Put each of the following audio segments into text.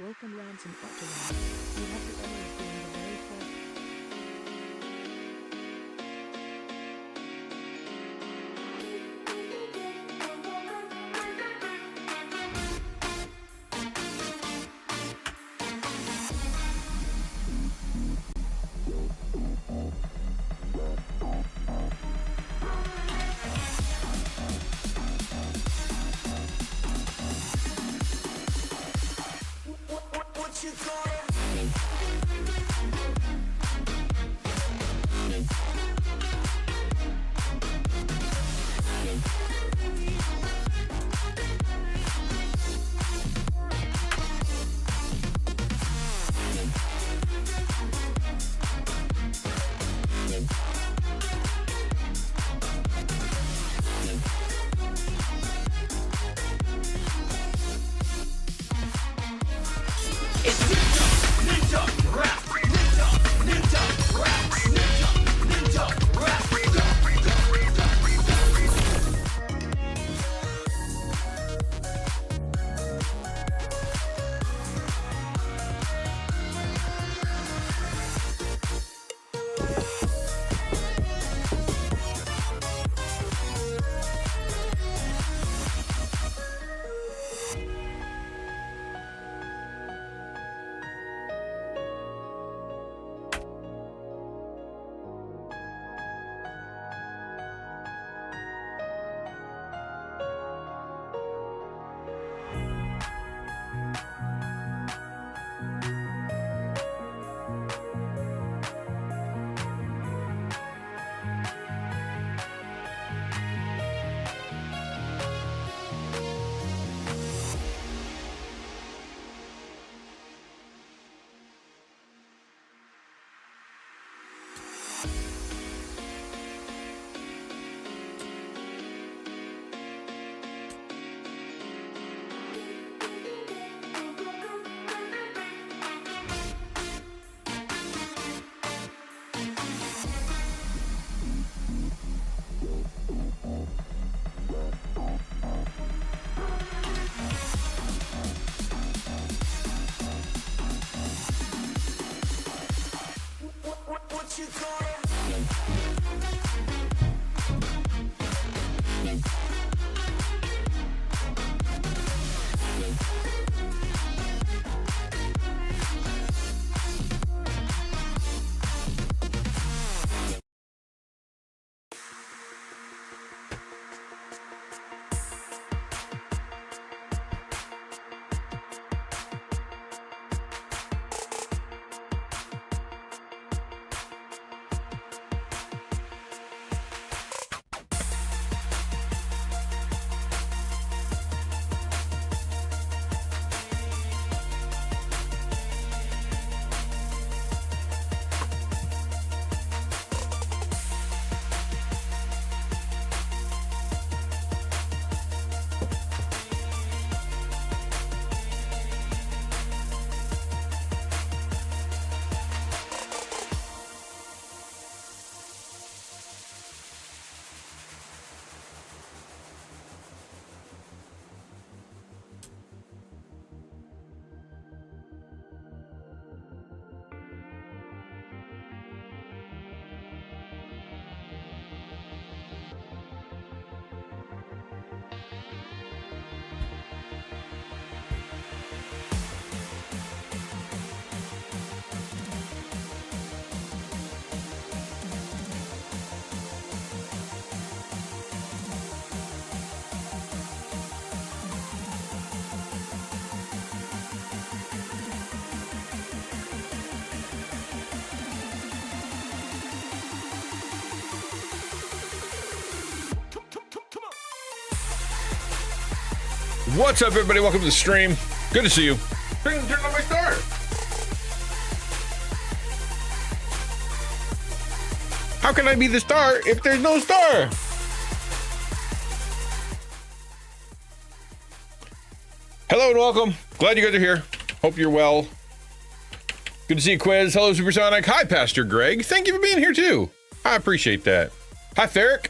Welcome Ransom Utterance. We have the honor of being the very first. What you call it? It's Ninja Rap, Ninja Rap, Ninja Rap. What you call it? What's up, everybody? Welcome to the stream. Good to see you. Turn on my star. How can I be the star if there's no star? Hello and welcome. Glad you guys are here. Hope you're well. Good to see you, Quiz. Hello, Supersonic. Hi, Pastor Greg. Thank you for being here, too. I appreciate that. Hi, Ferric.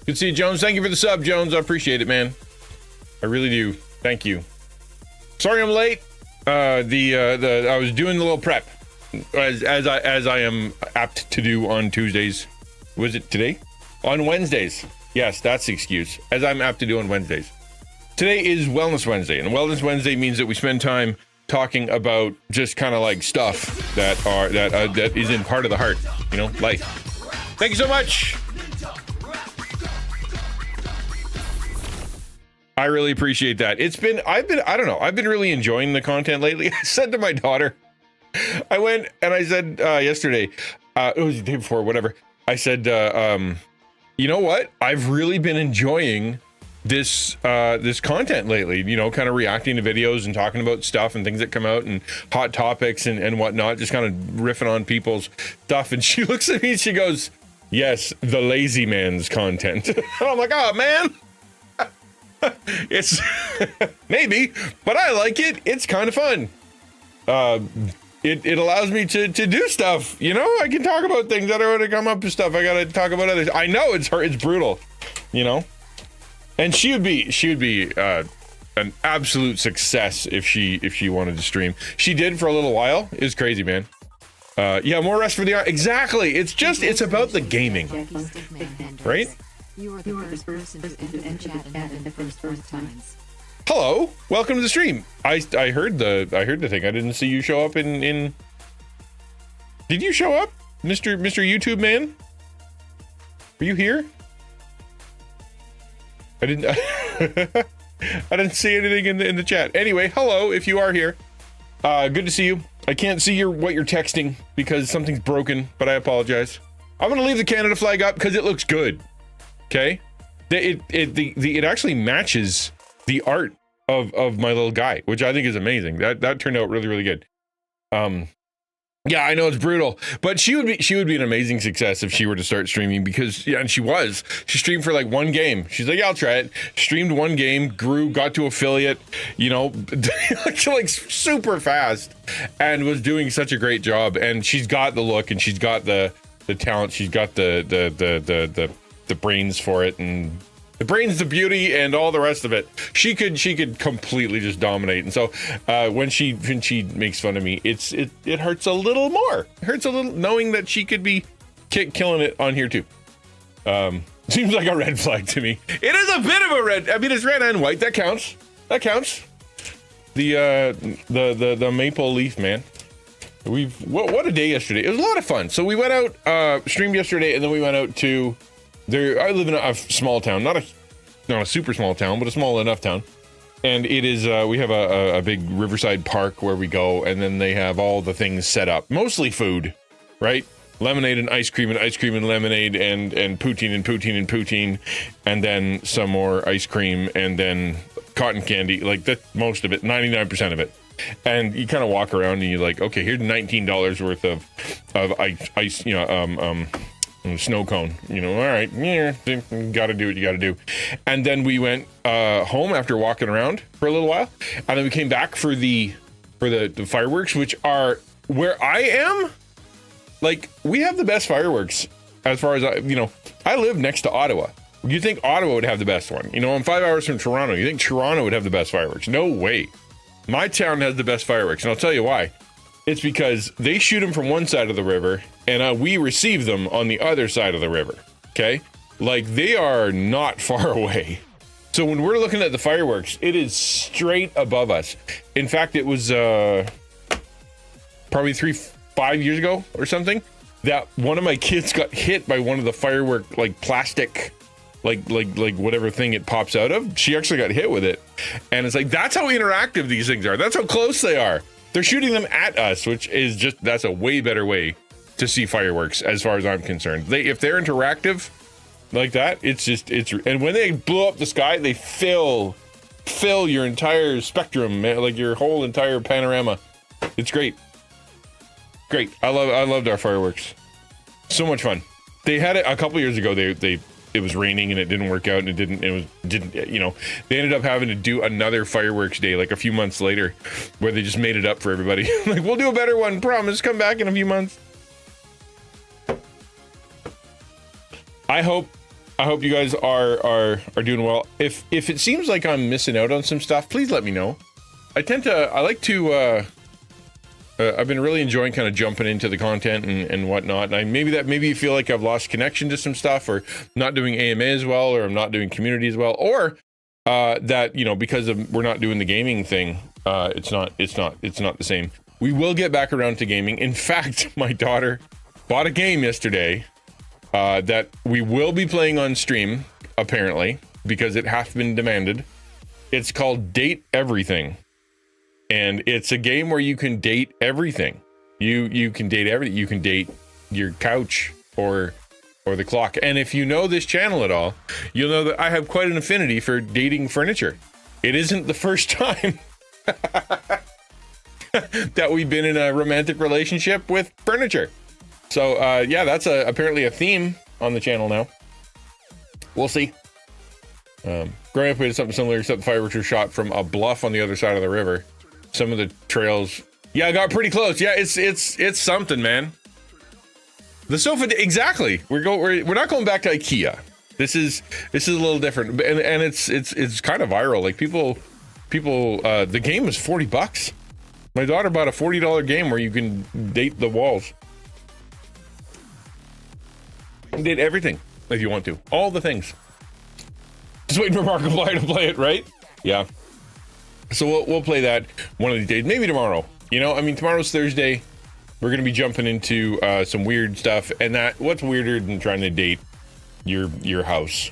Good to see you, Jones. Thank you for the sub, Jones. I appreciate it, man. I really do. Thank you. Sorry I'm late. I was doing the little prep as I am apt to do on Tuesdays. Was it today? On Wednesdays. Yes, that's the excuse. As I'm apt to do on Wednesdays. Today is Wellness Wednesday, and Wellness Wednesday means that we spend time talking about just kind of like stuff that is in part of the heart, you know, life. Thank you so much. I really appreciate that. I've been really enjoying the content lately. I said to my daughter, I went and I said yesterday, it was the day before, whatever. I said, you know what? I've really been enjoying this content lately, you know, kind of reacting to videos and talking about stuff and things that come out and hot topics and whatnot, just kind of riffing on people's stuff. And she looks at me and she goes, yes, the lazy man's content. And I'm like, oh man. It's maybe, but I like it. It's kind of fun. It allows me to do stuff. You know, I can talk about things. I don't want to come up with stuff. I got to talk about others. I know it's brutal, you know, and she would be an absolute success if she wanted to stream. She did for a little while. It was crazy, man. Yeah, more rest for the eye. Exactly. It's about the gaming, right? You are the first person to enter and chat in the first times. Hello, welcome to the stream. I heard the thing. I didn't see you show up in. Did you show up, Mr. YouTube man? Are you here? I didn't. I didn't see anything in the chat. Anyway, hello if you are here. Good to see you. I can't see what you're texting because something's broken, but I apologize. I'm gonna leave the Canada flag up because it looks good. Okay, it actually matches the art of my little guy, which I think is amazing. That turned out really, really good. Yeah, I know it's brutal, but she would be an amazing success if she were to start streaming because and she streamed for like one game. She's like, yeah, I'll try it. Streamed one game, grew, got to affiliate, you know, like super fast, and was doing such a great job. And she's got the look, and she's got the talent, she's got the brains for it, and the brains, the beauty, and all the rest of it. She could completely just dominate. And so when she makes fun of me, it hurts a little more. It hurts a little knowing that she could be killing it on here too. Seems like a red flag to me. It is a bit of a red. I mean, it's red and white. That counts. The maple leaf, man. What a day yesterday. It was a lot of fun. So we went out, streamed yesterday, and then we went out to. I live in a small town, not a super small town, but a small enough town. And it is, we have a big riverside park where we go, and then they have all the things set up. Mostly food, right? Lemonade and ice cream and lemonade and poutine and poutine and poutine. And then some more ice cream and then cotton candy, like that, most of it, 99% of it. And you kind of walk around and you're like, okay, here's $19 worth of ice, you know, snow cone, you know, all right, yeah, you gotta do what you gotta do. And then we went home after walking around for a little while, and then we came back for the fireworks, which are where I am. Like, we have the best fireworks as far as I live next to Ottawa. You think Ottawa would have the best one? You know, I'm 5 hours from Toronto. You think Toronto would have the best fireworks? No way. My town has the best fireworks, and I'll tell you why. It's because they shoot them from one side of the river, and we receive them on the other side of the river, okay? Like, they are not far away. So when we're looking at the fireworks, it is straight above us. In fact, it was probably 5 years ago or something, that one of my kids got hit by one of the firework, like, plastic, like whatever thing it pops out of. She actually got hit with it. And it's like, that's how interactive these things are. That's how close they are. They're shooting them at us, which is just, that's a way better way to see fireworks as far as I'm concerned. If they're interactive like that, and when they blow up the sky, they fill your entire spectrum, man, like your whole entire panorama. It's great. Great. I loved our fireworks. So much fun. They had it a couple years ago. It was raining and it didn't work out, and they ended up having to do another fireworks day like a few months later, where they just made it up for everybody. Like, we'll do a better one, promise, come back in a few months. I hope you guys are doing well. If it seems like I'm missing out on some stuff, please let me know. I like to, I've been really enjoying kind of jumping into the content and whatnot. And maybe you feel like I've lost connection to some stuff, or not doing AMA as well, or I'm not doing community as well, or that, because we're not doing the gaming thing, it's not the same. We will get back around to gaming. In fact, my daughter bought a game yesterday that we will be playing on stream, apparently, because it has been demanded. It's called Date Everything. And it's a game where you can date everything. You can date everything. You can date your couch or the clock. And if you know this channel at all, you'll know that I have quite an affinity for dating furniture. It isn't the first time that we've been in a romantic relationship with furniture. So yeah, that's apparently a theme on the channel now. We'll see. Growing up, we had something similar, except the fireworks were shot from a bluff on the other side of the river. Some of the trails, yeah, I got pretty close. Yeah, it's something, man. The sofa, exactly. We're not going back to IKEA. This is a little different, and it's kind of viral. Like people, the game was $40. My daughter bought a $40 game where you can date the walls. You can date everything if you want to, all the things. Just waiting for Markiplier to play it, right? Yeah. So we'll play that one of these days, maybe tomorrow. Tomorrow's Thursday. We're gonna be jumping into some weird stuff, and what's weirder than trying to date your house?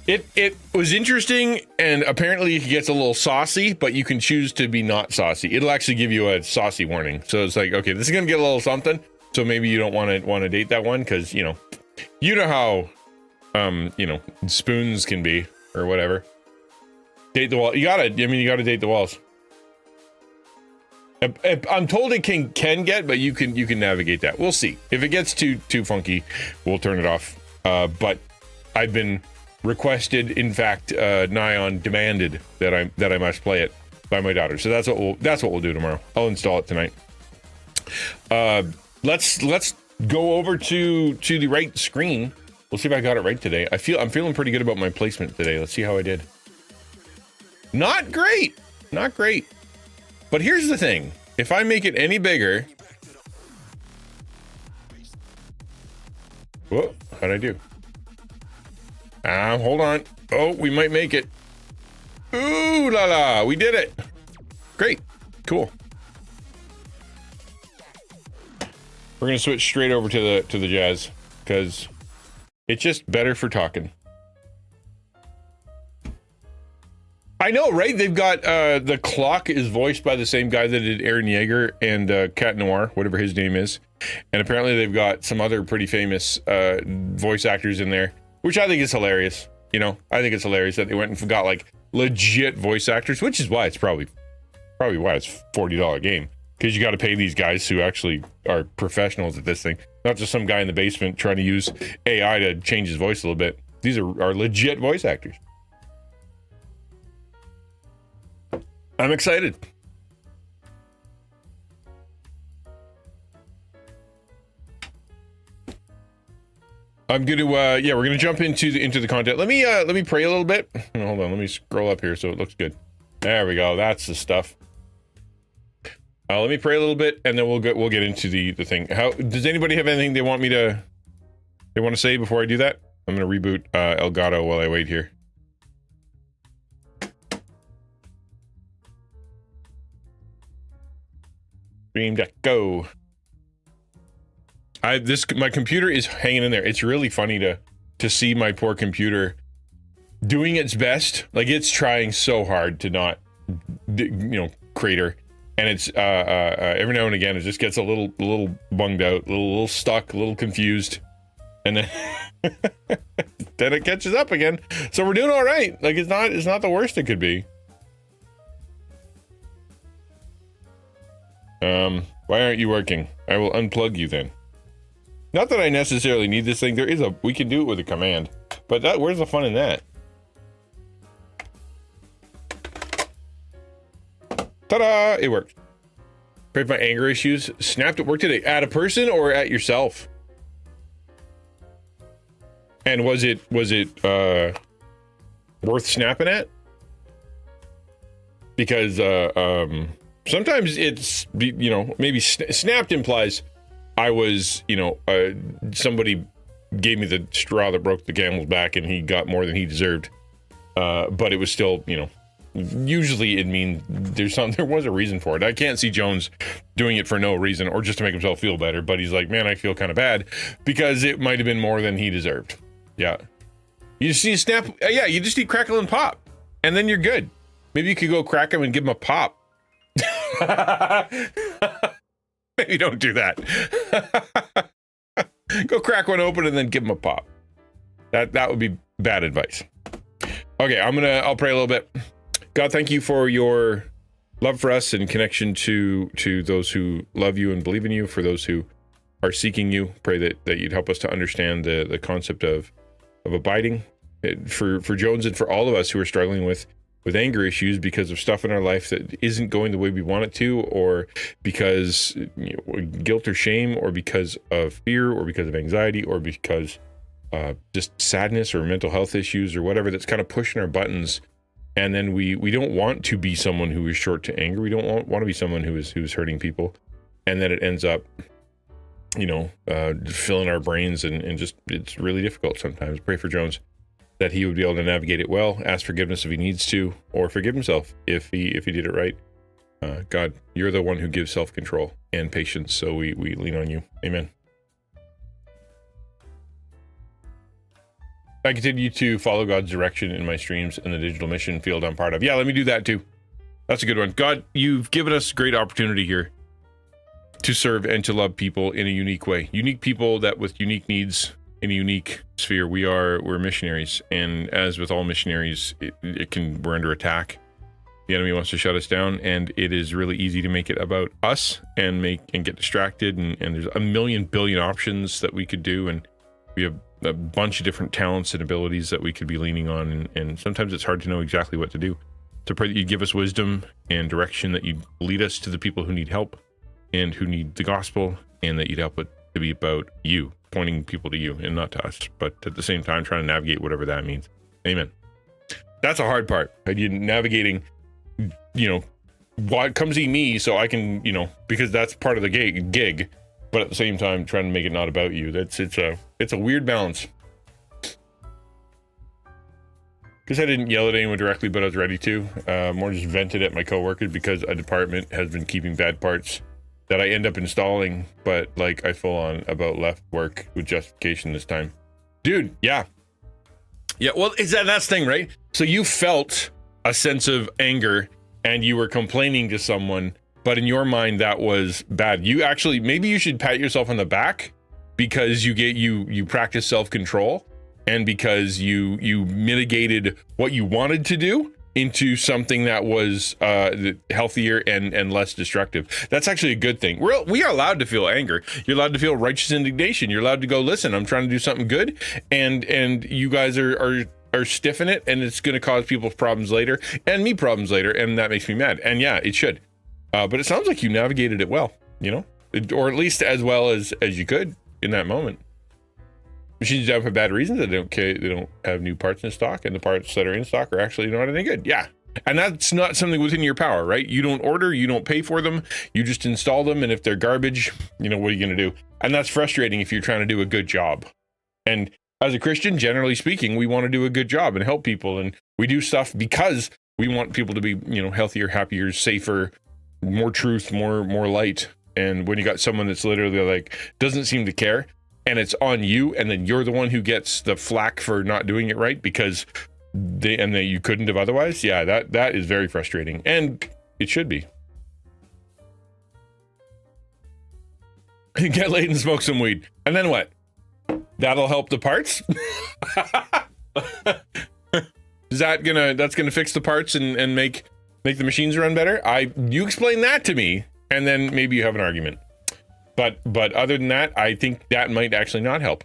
It was interesting, and apparently it gets a little saucy, but you can choose to be not saucy. It'll actually give you a saucy warning. So it's like, okay, this is gonna get a little something. So maybe you don't want to date that one, because you know how spoons can be or whatever. Date the wall. You gotta date the walls. I'm told it can get, but you can navigate that. We'll see. If it gets too funky, we'll turn it off. But I've been requested, in fact, nigh on demanded that I must play it by my daughter. So that's what we'll do tomorrow. I'll install it tonight. Let's go over to the right screen. We'll see if I got it right today. I'm feeling pretty good about my placement today. Let's see how I did. Not great. But here's the thing. If I make it any bigger... Whoa, how'd I do? Hold on. Oh, we might make it. Ooh la la, we did it. Great, cool. We're gonna switch straight over to the jazz, because it's just better for talking. I know, right? They've got the clock is voiced by the same guy that did Aaron Yeager and Cat Noir, whatever his name is. And apparently they've got some other pretty famous voice actors in there, which I think is hilarious. I think it's hilarious that they went and got like legit voice actors, which is why it's probably why it's $40 game, because you got to pay these guys who actually are professionals at this thing, not just some guy in the basement trying to use AI to change his voice a little bit. These are legit voice actors. I'm excited. I'm going to yeah, we're going to jump into the content. Let me pray a little bit. Hold on, let me scroll up here so it looks good. There we go. That's the stuff. Let me pray a little bit, and then we'll get into the thing. Does anybody have anything they want to say before I do that? I'm going to reboot Elgato while I wait here. Stream Deck, go. My computer is hanging in there. It's really funny to see my poor computer doing its best. Like, it's trying so hard to not, crater. And it's every now and again it just gets a little bunged out, a little stuck, a little confused, and then then it catches up again. So we're doing all right. Like, it's not the worst it could be. Why aren't you working? I will unplug you then. Not that I necessarily need this thing. We can do it with a command, but where's the fun in that? Ta-da! It worked. Pray for my anger issues. Snapped at work today. At a person or at yourself? And was it worth snapping at? because sometimes it's, maybe snapped implies I was, somebody gave me the straw that broke the camel's back and he got more than he deserved. But it was still, usually it means there was a reason for it. I can't see Jones doing it for no reason or just to make himself feel better, but he's like, man, I feel kind of bad because it might have been more than he deserved. Yeah. You just need to snap. You just need crackle and pop and then you're good. Maybe you could go crack him and give him a pop. Maybe don't do that. Go crack one open and then give him a pop. That would be bad advice. Okay, I'll pray a little bit. God, thank you for your love for us and connection to those who love you and believe in you, for those who are seeking you. Pray that you'd help us to understand the concept of abiding. For Jones and for all of us who are struggling with anger issues because of stuff in our life that isn't going the way we want it to, or because guilt or shame, or because of fear, or because of anxiety, or because just sadness or mental health issues or whatever that's kind of pushing our buttons. And then we don't want to be someone who is short to anger. We don't want to be someone who's hurting people. And then it ends up, filling our brains and just, it's really difficult sometimes. Pray for Jones that he would be able to navigate it well, ask forgiveness if he needs to, or forgive himself if he did it right. God, you're the one who gives self-control and patience, so we lean on you. Amen. I continue to follow God's direction in my streams in the digital mission field I'm part of. Yeah, let me do that too. That's a good one. God, you've given us great opportunity here to serve and to love people in a unique way. Unique people that with unique needs in a unique sphere. We're missionaries, and as with all missionaries, we're under attack. The enemy wants to shut us down, and it is really easy to make it about us and get distracted. And there's a million billion options that we could do, and we have a bunch of different talents and abilities that we could be leaning on. And sometimes it's hard to know exactly what to do. To pray that you give us wisdom and direction, that you lead us to the people who need help and who need the gospel, and that you'd help it to be about you, pointing people to you and not to us, but at the same time trying to navigate whatever that means. Amen. That's a hard part. You navigating, why come see me so I can, because that's part of the gig, but at the same time trying to make it not about you. It's a weird balance. Because I didn't yell at anyone directly, but I was ready to. More just vented at my coworkers because a department has been keeping bad parts that I end up installing, but I full on about left work with justification this time. Dude, yeah. Yeah, well, that's the thing, right? So you felt a sense of anger and you were complaining to someone, but in your mind that was bad. You actually, maybe you should pat yourself on the back because you practice self-control, and because you mitigated what you wanted to do into something that was healthier and less destructive. That's actually a good thing. We are allowed to feel anger. You're allowed to feel righteous indignation. You're allowed to go, listen, I'm trying to do something good, and you guys are stiffing it, and it's going to cause people problems later, and me problems later, and that makes me mad. And yeah, it should. But it sounds like you navigated it well, or at least as well as you could in that moment. Machines down for bad reasons. They don't have new parts in stock, and the parts that are in stock are actually not any good. Yeah. And that's not something within your power, right? You don't order, you don't pay for them, you just install them, and if they're garbage, what are you going to do? And that's frustrating if you're trying to do a good job. And as a Christian, generally speaking, we want to do a good job and help people, and we do stuff because we want people to be, healthier, happier, safer, more truth, more light. And when you got someone that's literally doesn't seem to care, and it's on you, and then you're the one who gets the flack for not doing it right because you couldn't have otherwise. Yeah, that is very frustrating, and it should be. Get laid and smoke some weed, and then what? That'll help the parts. That's gonna fix the parts and make the machines run better? You explain that to me, and then maybe you have an argument. But other than that, I think that might actually not help.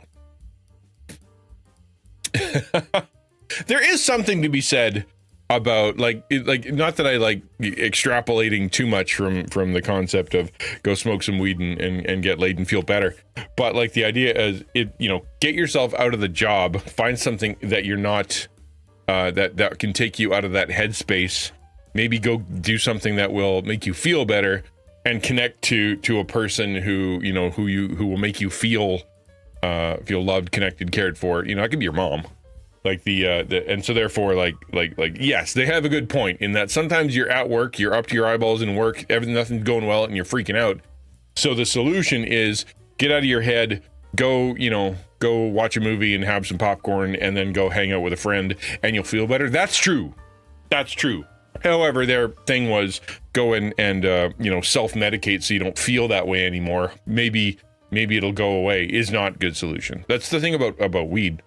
There is something to be said about not that I like extrapolating too much from the concept of go smoke some weed and get laid and feel better, but the idea is get yourself out of the job, find something that you're not that can take you out of that headspace maybe go do something that will make you feel better and connect to a person who will make you feel loved, connected, cared for. You know, it could be your mom. Like and so therefore, like yes, they have a good point in that sometimes you're at work, you're up to your eyeballs in work, nothing's going well, and you're freaking out. So the solution is get out of your head, go watch a movie and have some popcorn, and then go hang out with a friend, and you'll feel better. That's true. However, their thing was go and self-medicate so you don't feel that way anymore. Maybe it'll go away is not a good solution. That's the thing about weed.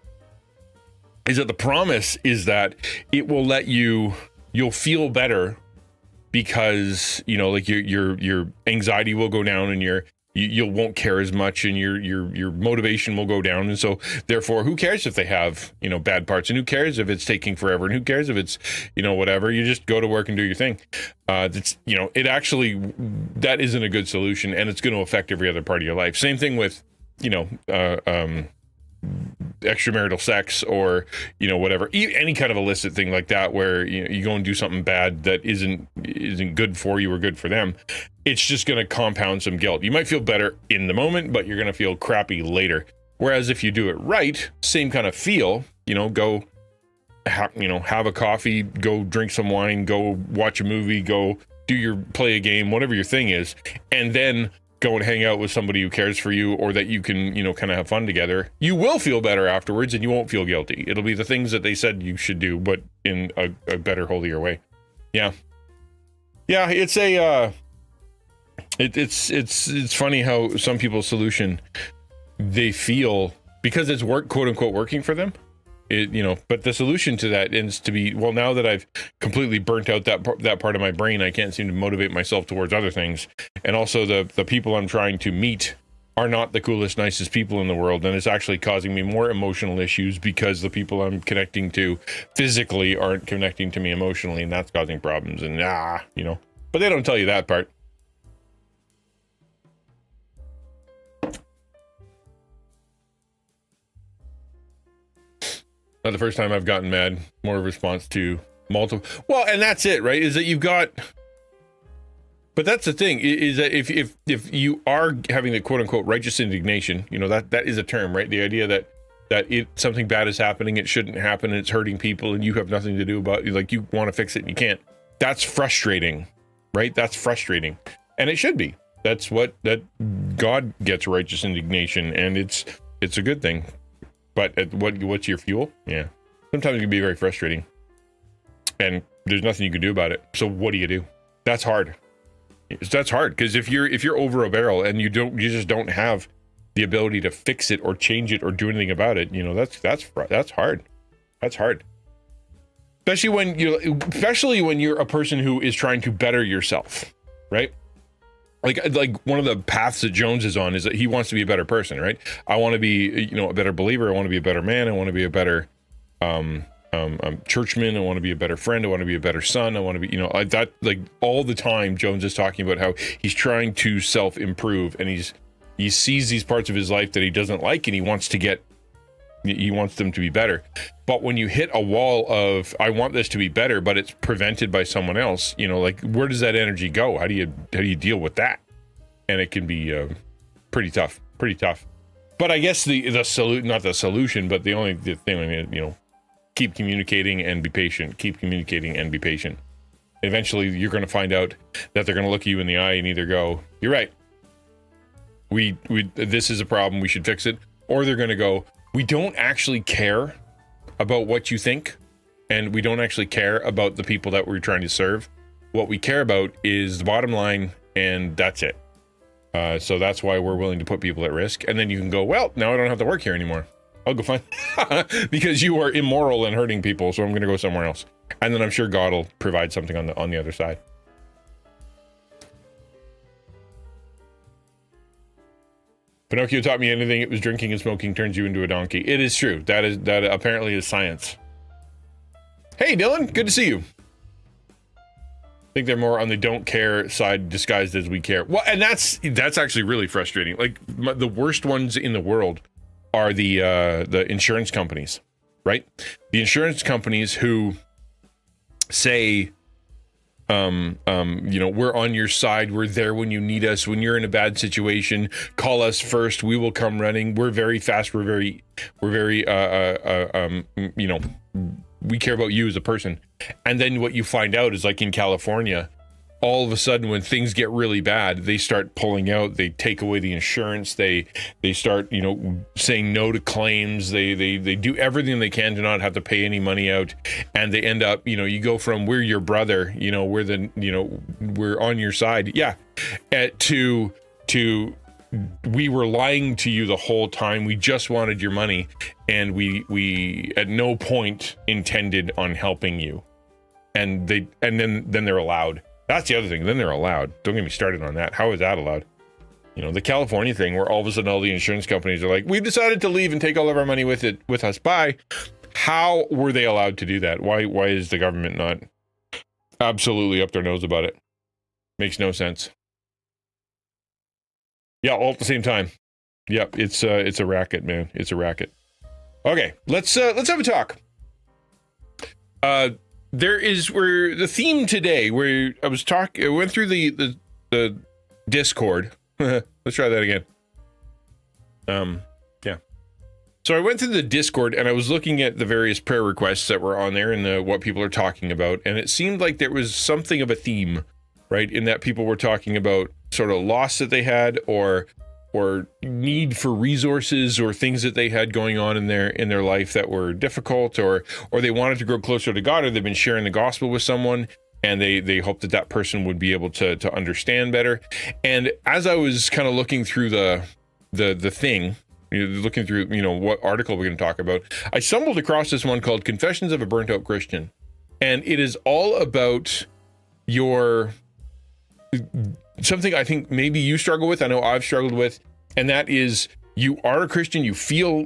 Is that the promise is that it will let you'll feel better because, like your anxiety will go down and you won't care as much and your motivation will go down. And so therefore, who cares if they have, bad parts, and who cares if it's taking forever, and who cares if it's, whatever, you just go to work and do your thing. It actually, that isn't a good solution, and it's going to affect every other part of your life. Same thing with, extramarital sex or whatever, any kind of illicit thing like that, where you go and do something bad that isn't good for you or good for them. It's just going to compound some guilt. You might feel better in the moment, but you're going to feel crappy later. Whereas if you do it right, same kind of feel, go have a coffee, go drink some wine, go watch a movie, go play a game, whatever your thing is, and then go and hang out with somebody who cares for you, or that you can, kind of have fun together. You will feel better afterwards, and you won't feel guilty. It'll be the things that they said you should do, but in a better, holier way. Yeah. It's it's funny how some people's solution, they feel because it's quote unquote working for them. But the solution to that ends to be, well, now that I've completely burnt out that part of my brain, I can't seem to motivate myself towards other things. And also the people I'm trying to meet are not the coolest, nicest people in the world. And it's actually causing me more emotional issues because the people I'm connecting to physically aren't connecting to me emotionally, and that's causing problems. And but they don't tell you that part. Not the first time I've gotten mad. More of a response to multiple. Well, and that's it, right? Is that you've got. But that's the thing, is that if you are having the quote unquote righteous indignation, that is a term, right? The idea that something bad is happening, it shouldn't happen, and it's hurting people, and you have nothing to do about it. Like, you want to fix it and you can't. That's frustrating, right? That's frustrating, and it should be. That God gets righteous indignation, and it's a good thing. But what's your fuel? Yeah. Sometimes it can be very frustrating, and there's nothing you can do about it. So what do you do? That's hard. That's hard, because if you're over a barrel and you just don't have the ability to fix it or change it or do anything about it, that's hard. That's hard. Especially when you're a person who is trying to better yourself, right? Like one of the paths that Jones is on is that he wants to be a better person, right? I want to be, a better believer. I want to be a better man. I want to be a better churchman. I want to be a better friend. I want to be a better son. I want to be, that, like, all the time Jones is talking about how he's trying to self-improve, and he sees these parts of his life that he doesn't like, and he wants them to be better. But when you hit a wall of, I want this to be better, but it's prevented by someone else, where does that energy go? How do you deal with that? And it can be pretty tough. But I guess not the solution, but the thing, keep communicating and be patient. Keep communicating and be patient. Eventually, you're going to find out that they're going to look you in the eye and either go, "You're right. This is a problem. We should fix it," or they're going to go, "We don't actually care about what you think, and we don't actually care about the people that we're trying to serve. What we care about is the bottom line, and that's it. So that's why we're willing to put people at risk." And then you can go, "Well, now I don't have to work here anymore. I'll go find because you are immoral and hurting people, so I'm going to go somewhere else." And then I'm sure God will provide something on the other side. Pinocchio taught me anything, it was drinking and smoking turns you into a donkey. It is true. That apparently is science. Hey, Dylan, good to see you. I think they're more on the don't care side disguised as we care. Well, and that's actually really frustrating. Like, the worst ones in the world are the insurance companies, right? The insurance companies who say, we're on your side. We're there when you need us. When you're in a bad situation, call us first. We will come running. We're very fast. We're very, we care about you as a person. And then what you find out is, like in California, all of a sudden when things get really bad, they start pulling out. They take away the insurance. They start, saying no to claims. They do everything they can to not have to pay any money out. And they end up, you go from we're your brother, we're on your side. Yeah. To we were lying to you the whole time. We just wanted your money, and we at no point intended on helping you. And then they're allowed. That's the other thing. Then they're allowed. Don't get me started on that. How is that allowed? The California thing where all of a sudden all the insurance companies are like, we've decided to leave and take all of our money with us. Bye. How were they allowed to do that? Why is the government not absolutely up their nose about it? Makes no sense. Yeah, all at the same time. Yep, it's a racket, man. It's a racket. Okay, let's have a talk. Where the theme today, where I went through the Discord. Let's try that again. Yeah. So I went through the Discord and I was looking at the various prayer requests that were on there and what people are talking about, and it seemed like there was something of a theme, right? In that people were talking about sort of loss that they had, or need for resources, or things that they had going on in their life that were difficult, or they wanted to grow closer to God, or they've been sharing the gospel with someone and they hope that person would be able to understand better. And as I was kind of looking through the thing, looking through what article we're going to talk about, I stumbled across this one called Confessions of a Burnt Out Christian, and it is all about something I think maybe you struggle with. I know I've struggled with, and that is, you are a Christian, you feel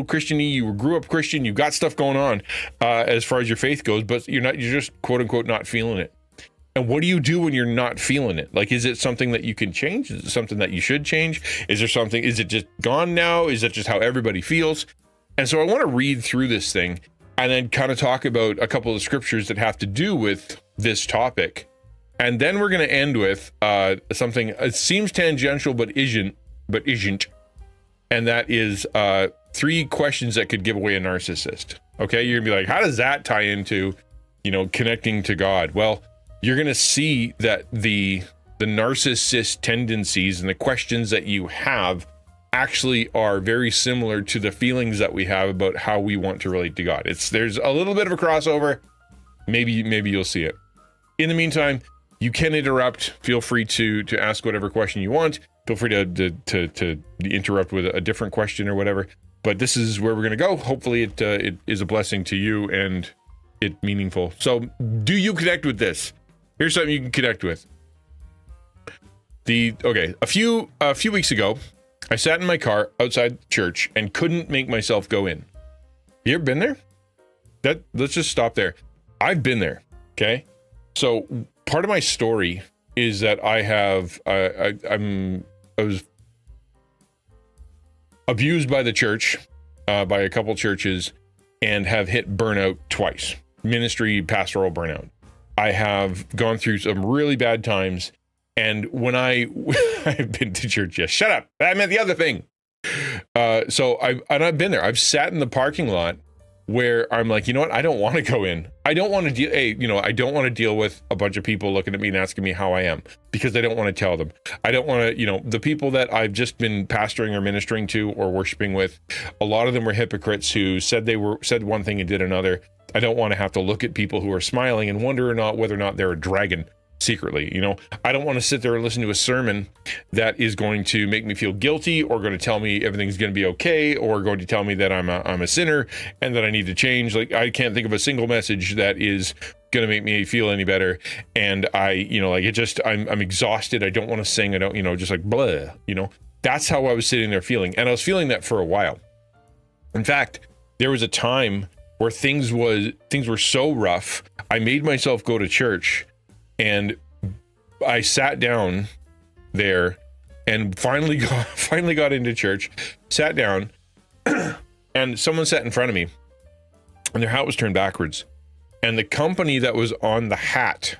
Christian-y, you grew up Christian, you've got stuff going on as far as your faith goes, but you're just quote unquote not feeling it. And what do you do when you're not feeling it? Like, is it something that you can change? Is it something that you should change? Is it just gone now? Is that just how everybody feels? And so I want to read through this thing and then kind of talk about a couple of scriptures that have to do with this topic. And then we're going to end with something it seems tangential but isn't. And that is 3 questions that could give away a narcissist. Okay, you're gonna be like, how does that tie into, connecting to God? Well, you're gonna see that the narcissist tendencies and the questions that you have actually are very similar to the feelings that we have about how we want to relate to God. There's a little bit of a crossover. Maybe you'll see it. In the meantime, you can interrupt. Feel free to ask whatever question you want. Feel free to interrupt with a different question or whatever. But this is where we're going to go. Hopefully it is a blessing to you and it meaningful. So do you connect with this? Here's something you can connect with. A few weeks ago, I sat in my car outside church and couldn't make myself go in. You ever been there? Let's just stop there. I've been there. Okay. So part of my story is that I was abused by the church, by a couple churches, and have hit burnout twice. Ministry, pastoral burnout. I have gone through some really bad times, and when I've been to church, yes, shut up. I meant the other thing. So I've been there. I've sat in the parking lot where I'm like, you know what? I don't want to go in. I don't want to deal. I don't want to deal with a bunch of people looking at me and asking me how I am, because I don't want to tell them. I don't want to, the people that I've just been pastoring or ministering to or worshiping with, a lot of them were hypocrites who said one thing and did another. I don't want to have to look at people who are smiling and wonder whether or not they're a dragon secretly. I don't want to sit there and listen to a sermon that is going to make me feel guilty, or going to tell me everything's going to be okay, or going to tell me that I'm a sinner and that I need to change. Like, I can't think of a single message that is going to make me feel any better. And I'm exhausted. I don't want to sing. I don't, just like blah, that's how I was sitting there feeling. And I was feeling that for a while. In fact, there was a time where things were so rough, I made myself go to church. And I sat down there and finally got into church, sat down, and someone sat in front of me and their hat was turned backwards. And the company that was on the hat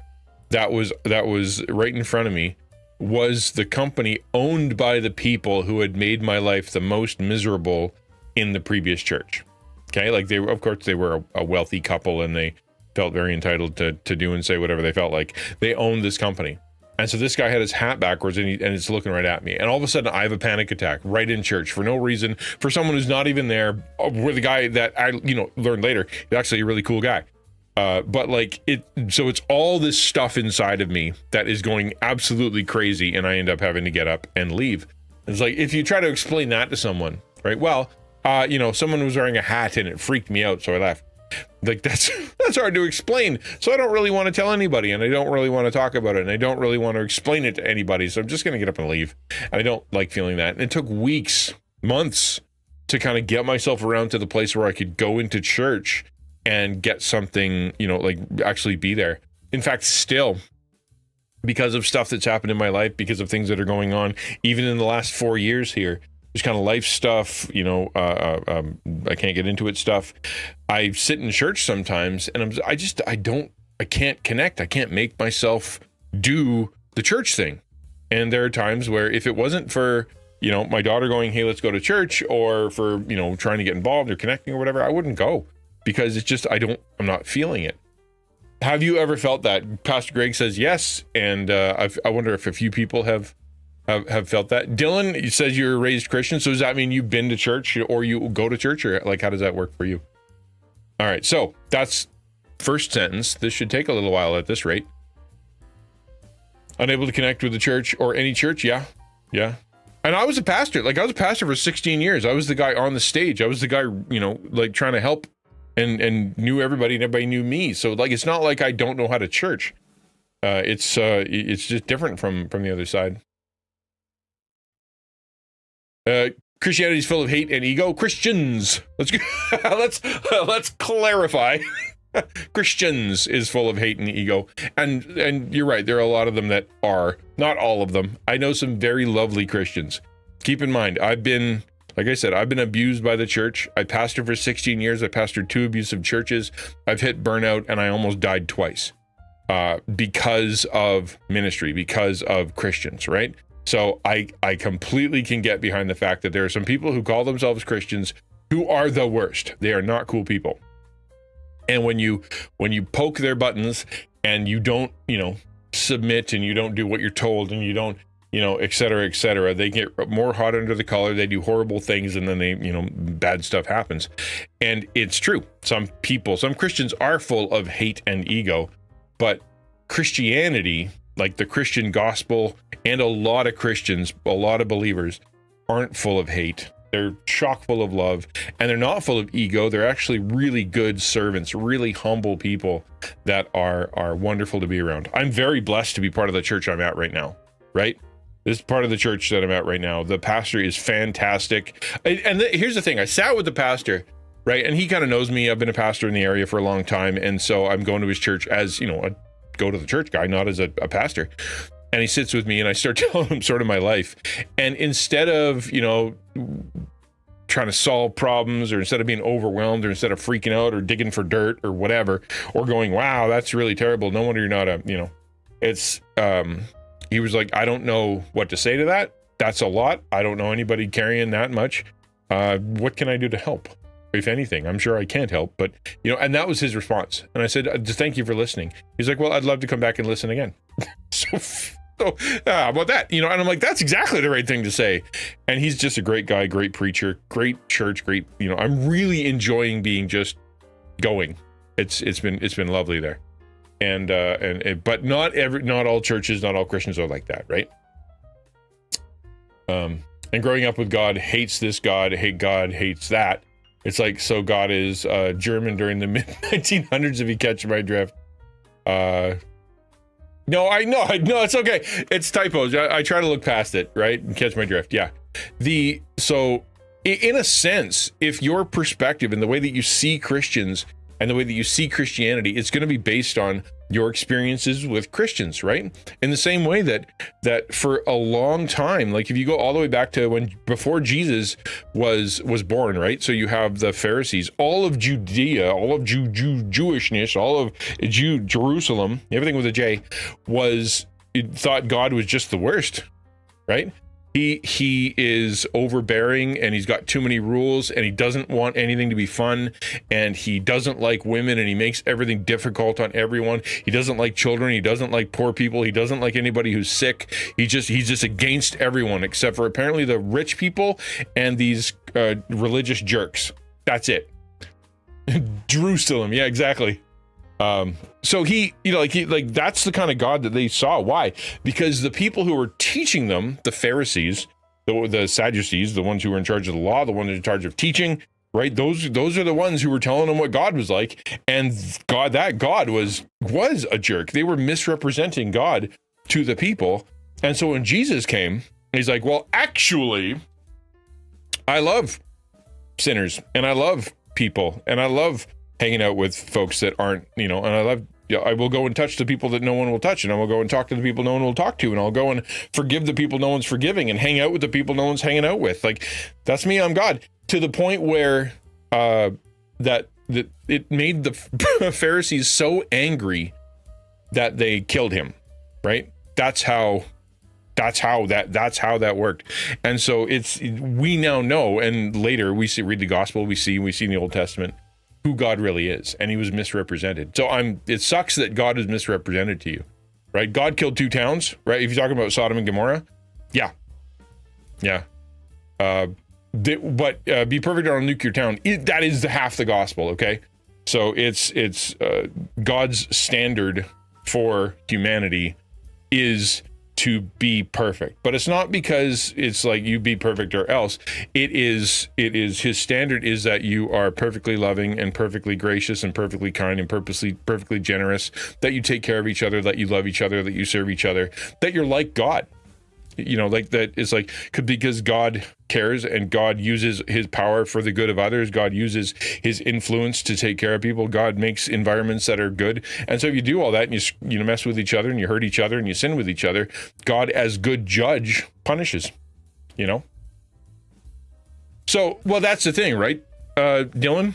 that was right in front of me was the company owned by the people who had made my life the most miserable in the previous church. Okay, like they were a wealthy couple, and they felt very entitled to do and say whatever they felt like. They owned this company. And so this guy had his hat backwards, and it's looking right at me. And all of a sudden, I have a panic attack right in church for no reason, for someone who's not even there. Where the guy that I learned later is actually a really cool guy. But like so it's all this stuff inside of me that is going absolutely crazy, and I end up having to get up and leave. It's like if you try to explain that to someone, right? Well, someone was wearing a hat and it freaked me out, so I left. Like that's hard to explain. So I don't really want to tell anybody, and I don't really want to talk about it, and I don't really want to explain it to anybody. So I'm just going to get up and leave. And I don't like feeling that. And it took weeks, months to kind of get myself around to the place where I could go into church and get something, like actually be there. In fact, still, because of stuff that's happened in my life, because of things that are going on, even in the last 4 years here, there's kind of life stuff, I can't get into it stuff. I sit in church sometimes, and I can't connect. I can't make myself do the church thing. And there are times where if it wasn't for, my daughter going, hey, let's go to church, or for, trying to get involved or connecting or whatever, I wouldn't go, because it's just, I'm not feeling it. Have you ever felt that? Pastor Greg says yes. And I wonder if a few people have felt that. Dylan says you're raised Christian. So does that mean you've been to church, or you go to church, or like, how does that work for you? All right. So that's first sentence. This should take a little while at this rate. Unable to connect with the church or any church. Yeah. Yeah. And I was a pastor. Like, I was a pastor for 16 years. I was the guy on the stage. I was the guy, like trying to help and knew everybody, and everybody knew me. So like, it's not like I don't know how to church. It's just different from the other side. Christianity is full of hate and ego. Christians. Let's clarify. Christians is full of hate and ego, and you're right. There are a lot of them that are. Not all of them. I know some very lovely Christians. Keep in mind, like I said, I've been abused by the church. I pastored for 16 years. I pastored 2 abusive churches. I've hit burnout, and I almost died twice because of ministry, because of Christians, right? So I completely can get behind the fact that there are some people who call themselves Christians who are the worst. They are not cool people. And when you poke their buttons and you don't, submit, and you don't do what you're told, and you don't, et cetera, they get more hot under the collar. They do horrible things, and then bad stuff happens. And it's true. Some Christians are full of hate and ego, but Christianity, like the Christian gospel, and a lot of Christians, a lot of believers, aren't full of hate. They're chock full of love, and they're not full of ego. They're actually really good servants, really humble people that are wonderful to be around. I'm very blessed to be part of the church I'm at right now, right? This is part of the church that I'm at right now. The pastor is fantastic. Here's the thing. I sat with the pastor, right? And he kind of knows me. I've been a pastor in the area for a long time. And so I'm going to his church as, a go to the church guy, not as a pastor. And he sits with me, and I start telling him sort of my life. And instead of, trying to solve problems, or instead of being overwhelmed, or instead of freaking out or digging for dirt or whatever, or going, wow, that's really terrible, no wonder you're not he was like, I don't know what to say to that. That's a lot. I don't know anybody carrying that much. What can I do to help? If anything, I'm sure I can't help, but and that was his response. And I said, just thank you for listening. He's like, well, I'd love to come back and listen again. So how about that? And I'm like, that's exactly the right thing to say. And he's just a great guy, great preacher, great church, great, I'm really enjoying being just going. It's been lovely there. But not all churches, not all Christians are like that, right? And growing up with God hates this God hates that. It's like, so God is German during the mid 1900s, if you catch my drift. No, I know, it's okay. It's typos. I try to look past it, right? And catch my drift. Yeah. So in a sense, if your perspective and the way that you see Christians and the way that you see Christianity, it's going to be based on your experiences with Christians, right? In the same way that for a long time, like if you go all the way back to before Jesus was born, right? So you have the Pharisees, all of Judea, all of Jewishness, all of Jerusalem, everything with a J, thought God was just the worst, right? He is overbearing, and he's got too many rules, and he doesn't want anything to be fun, and he doesn't like women, and he makes everything difficult on everyone. He doesn't like children. He doesn't like poor people. He doesn't like anybody who's sick. He's just against everyone except for apparently the rich people and these religious jerks. That's it. Jerusalem. Yeah, exactly. So that's the kind of God that they saw. Why? Because the people who were teaching them, the Pharisees, the Sadducees, the ones who were in charge of the law, the ones in charge of teaching, right? Those are the ones who were telling them what God was like. And that God was a jerk. They were misrepresenting God to the people. And so when Jesus came, he's like, well, actually, I love sinners, and I love people, and I love hanging out with folks that aren't, and I will go and touch the people that no one will touch, and I will go and talk to the people no one will talk to, and I'll go and forgive the people no one's forgiving, and hang out with the people no one's hanging out with. Like, that's me, I'm God. To the point where that it made the Pharisees so angry that they killed him, right? That's how that worked. And so we now know, and later read the gospel, we see in the Old Testament who God really is, and he was misrepresented. So it sucks that God is misrepresented to you, right? God killed 2 towns, right? If you're talking about Sodom and Gomorrah, yeah. But be perfect or I'll nuke your town. That is half the gospel, okay? So it's God's standard for humanity is to be perfect, but it's not because it's like you be perfect or else. It is his standard is that you are perfectly loving and perfectly gracious and perfectly kind and perfectly generous, that you take care of each other, that you love each other, that you serve each other, that you're like God. Like that is like, because God cares and God uses his power for the good of others. God uses his influence to take care of people. God makes environments that are good. And so if you do all that and you mess with each other and you hurt each other and you sin with each other, God as good judge punishes, So, well, that's the thing, right? Dylan,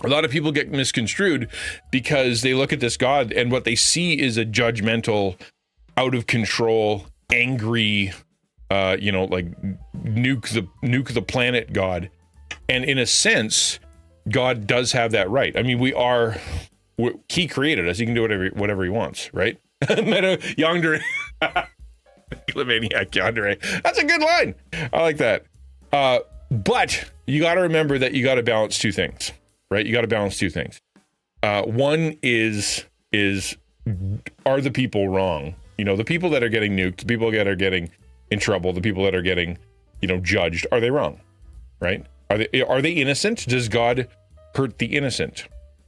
a lot of people get misconstrued because they look at this God and what they see is a judgmental, out of control, angry, like nuke the planet God. And in a sense, God does have that right. I mean, he created us. He can do whatever he wants, right? Meta yandere. Maniac yandere. That's a good line. I like that. But you got to remember that you got to balance 2 things, right? You got to balance 2 things. One is are the people wrong? The people that are getting nuked, the people that are getting in trouble, the people that are getting, judged, are they wrong? Right? Are they innocent? Does God hurt the innocent?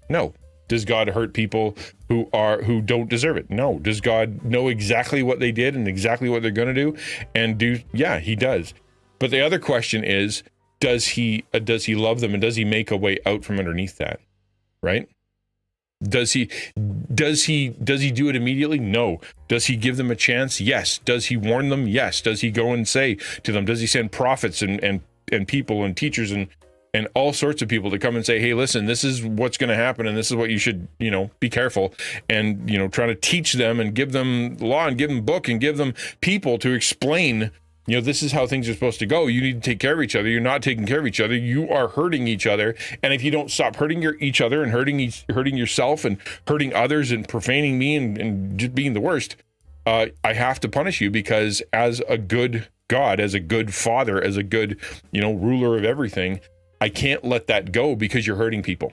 No. Does God hurt people who don't deserve it? No. Does God know exactly what they did and exactly what they're going to do and do? Yeah, he does. But the other question is, does he love them, and does he make a way out from underneath that? Right? Does he do it immediately? No. Does he give them a chance? Yes. Does he warn them? Yes. Does he go and say to them? Does he send prophets and people and teachers and all sorts of people to come and say, hey, listen, this is what's going to happen, and this is what you should, be careful, and try to teach them and give them law and give them book and give them people to explain, this is how things are supposed to go. You need to take care of each other. You're not taking care of each other. You are hurting each other. And if you don't stop hurting each other and hurting yourself and hurting others and profaning me and just being the worst, I have to punish you, because as a good God, as a good father, as a good, ruler of everything, I can't let that go because you're hurting people.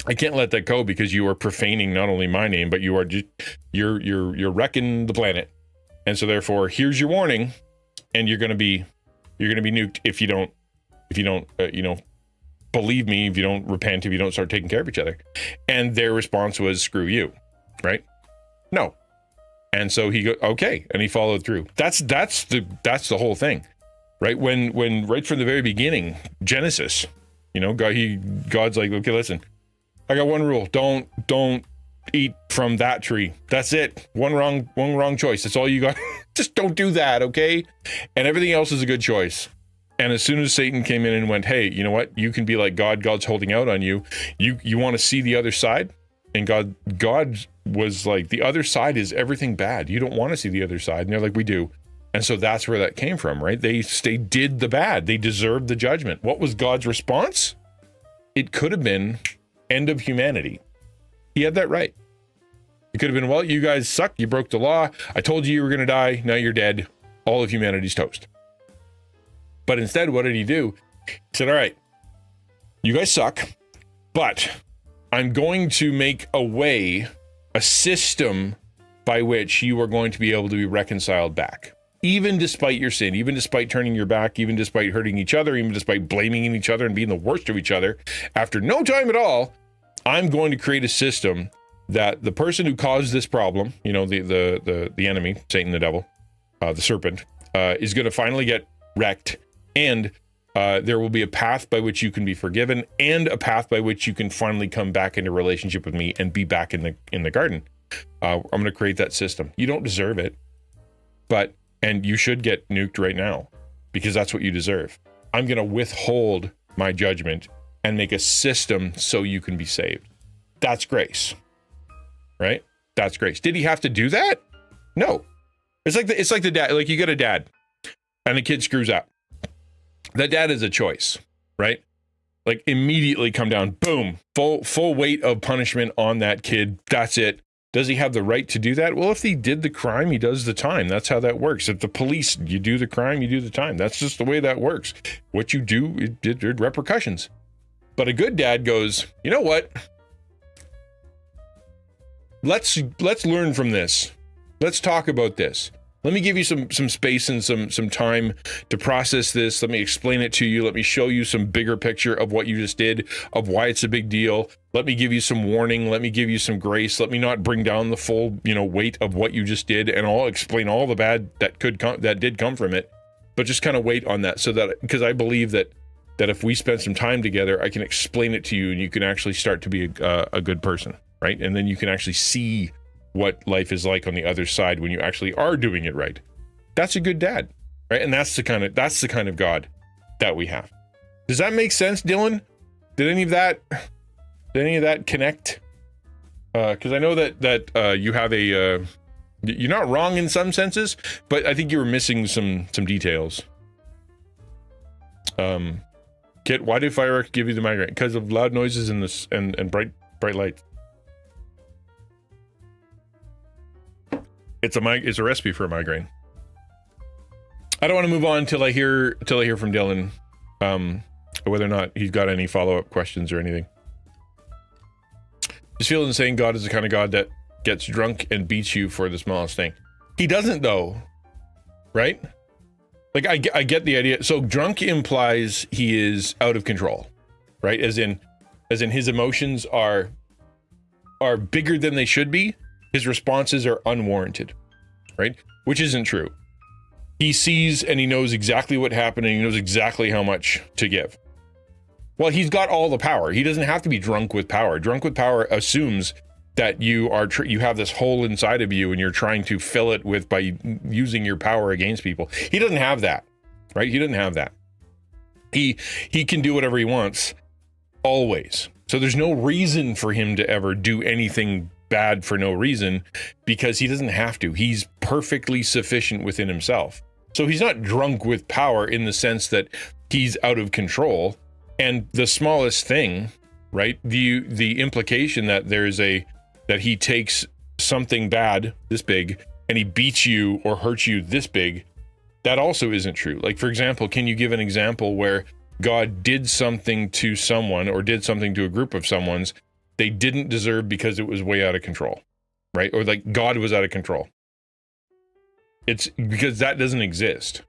I can't let that go because you are profaning not only my name, but you are just, you're wrecking the planet. And so therefore, here's your warning. And you're going to be nuked if you don't believe me, if you don't repent, if you don't start taking care of each other. And their response was, screw you, right? No. And so he okay, and he followed through. That's the whole thing, right? When right from the very beginning, Genesis, God's like, okay, listen, I got one rule: don't eat from that tree. That's it. One wrong choice. That's all you got. Just don't do that, okay? And everything else is a good choice. And as soon as Satan came in and went, hey, you know what? You can be like God. God's holding out on you. You want to see the other side? And God was like, the other side is everything bad. You don't want to see the other side. And they're like, we do. And so that's where that came from, right? They did the bad. They deserved the judgment. What was God's response? It could have been end of humanity. He had that right. It could have been, well, you guys suck. You broke the law. I told you were going to die. Now you're dead. All of humanity's toast. But instead, what did he do? He said, all right, you guys suck, but I'm going to make a system by which you are going to be able to be reconciled back. Even despite your sin, even despite turning your back, even despite hurting each other, even despite blaming each other and being the worst of each other, after no time at all, I'm going to create a system that the person who caused this problem, you know, the enemy, Satan, the devil, the serpent, is going to finally get wrecked. And there will be a path by which you can be forgiven and a path by which you can finally come back into relationship with me and be back in the garden. I'm going to create that system. You don't deserve it, and you should get nuked right now because that's what you deserve. I'm going to withhold my judgment and make a system so you can be saved. That's grace, right? That's grace. Did he have to do that? No. It's like the dad, like you get a dad and the kid screws up. That dad is a choice, right? Like immediately come down, boom, full weight of punishment on that kid. That's it. Does he have the right to do that? Well, if he did the crime, he does the time. That's how that works. If the police, you do the crime, you do the time. That's just the way that works. What you do, there are repercussions. But a good dad goes, you know what? Let's learn from this. Let's talk about this. Let me give you some space and some time to process this. Let me explain it to you. Let me show you some bigger picture of what you just did, of why it's a big deal. Let me give you some warning. Let me give you some grace. Let me not bring down the full, weight of what you just did, and I'll explain all the bad that did come from it. But just kind of wait on that, so that, because I believe that if we spend some time together, I can explain it to you, and you can actually start to be a good person, right? And then you can actually see what life is like on the other side when you actually are doing it right. That's a good dad, right? And that's the kind of God that we have. Does that make sense, Dylan? Did any of that connect? Because I know that you have you're not wrong in some senses, but I think you were missing some details. Kit, why did fireworks give you the migraine? Because of loud noises and bright lights. It's a recipe for a migraine. I don't want to move on till I hear from Dylan, whether or not he's got any follow-up questions or anything. Just feeling saying God is the kind of God that gets drunk and beats you for the smallest thing. He doesn't, though, right? Like I get the idea. So drunk implies he is out of control, right? As in his emotions are bigger than they should be. His responses are unwarranted, right? Which isn't true. He sees and he knows exactly what happened, and he knows exactly how much to give. Well, he's got all the power. He doesn't have to be drunk with power. Drunk with power assumes that you have this hole inside of you and you're trying to fill it with by using your power against people. He doesn't have that, right? He doesn't have that. He can do whatever he wants always. So there's no reason for him to ever do anything bad for no reason, because he doesn't have to. He's perfectly sufficient within himself. So he's not drunk with power in the sense that he's out of control. And the smallest thing, right? The implication that that he takes something bad this big and he beats you or hurts you this big, that also isn't true. Like, for example, can you give an example where God did something to someone or did something to a group of someone's they didn't deserve because it was way out of control, right? Or like God was out of control. It's because that doesn't exist.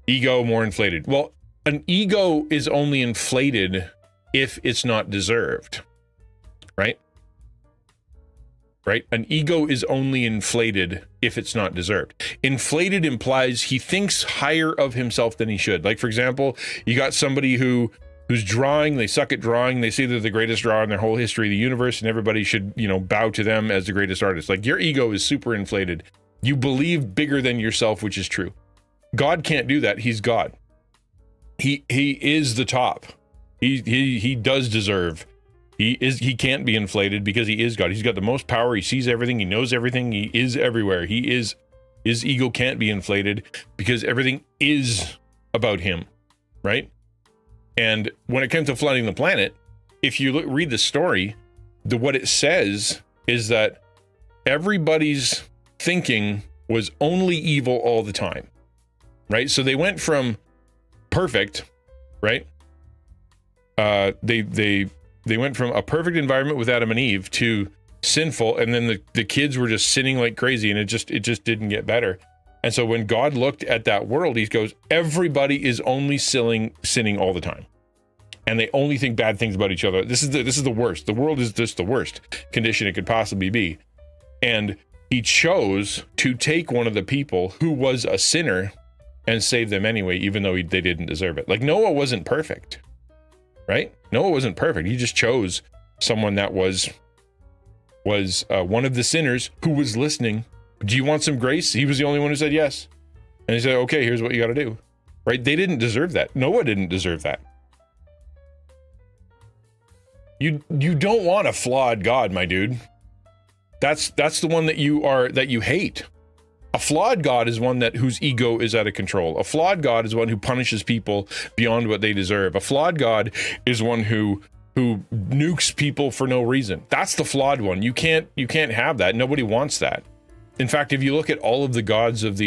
Ego more inflated. Well, an ego is only inflated if it's not deserved, right? Right? An ego is only inflated if it's not deserved. Inflated implies he thinks higher of himself than he should. Like, for example, you got somebody who who's drawing. They suck at drawing. They say they're the greatest drawer in their whole history of the universe, and everybody should, bow to them as the greatest artist. Like, your ego is super inflated. You believe bigger than yourself, which is true. God can't do that. He's God. He is the top. He does deserve. He can't be inflated because he is God. He's got the most power. He sees everything. He knows everything. He is everywhere. His ego can't be inflated because everything is about him, right? And when it comes to flooding the planet, if you read the story, what it says is that everybody's thinking was only evil all the time, right? So they went from perfect, right? They went from a perfect environment with Adam and Eve to sinful, and then the kids were just sinning like crazy, and it just didn't get better. And so when God looked at that world, he goes, everybody is only sinning all the time, and they only think bad things about each other. This is the worst. The world is just the worst condition it could possibly be. And he chose to take one of the people who was a sinner and save them anyway, even though they didn't deserve it. Like, Noah wasn't perfect, right? Noah wasn't perfect. He just chose someone that was one of the sinners who was listening. Do you want some grace? He was the only one who said yes. And he said, okay, here's what you got to do, right? They didn't deserve that. Noah didn't deserve that. You don't want a flawed God, my dude. That's the one that you hate. A flawed God is one whose ego is out of control. A flawed God is one who punishes people beyond what they deserve. A flawed God is one who nukes people for no reason. That's the flawed one. You can't have that. Nobody wants that. In fact, if you look at all of the gods of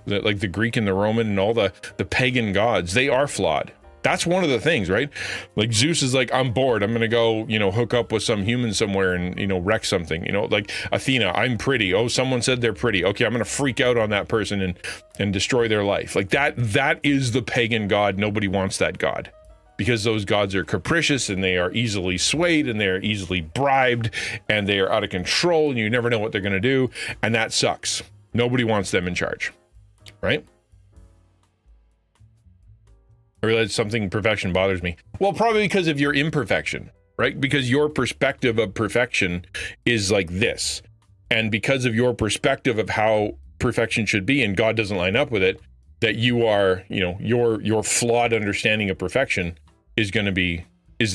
like the Greek and the Roman and all the pagan gods, they are flawed. That's one of the things, right? Like, Zeus is like, I'm bored. I'm going to go, hook up with some human somewhere and, wreck something. Like Athena, I'm pretty. Oh, someone said they're pretty. Okay, I'm going to freak out on that person and destroy their life. Like, that is the pagan god. Nobody wants that god, because those gods are capricious, and they are easily swayed, and they are easily bribed, and they are out of control, and you never know what they're going to do. And that sucks. Nobody wants them in charge, right? I realize perfection bothers me. Well, probably because of your imperfection, right? Because your perspective of perfection is like this. And because of your perspective of how perfection should be, and God doesn't line up with it, that you are, your flawed understanding of perfection is the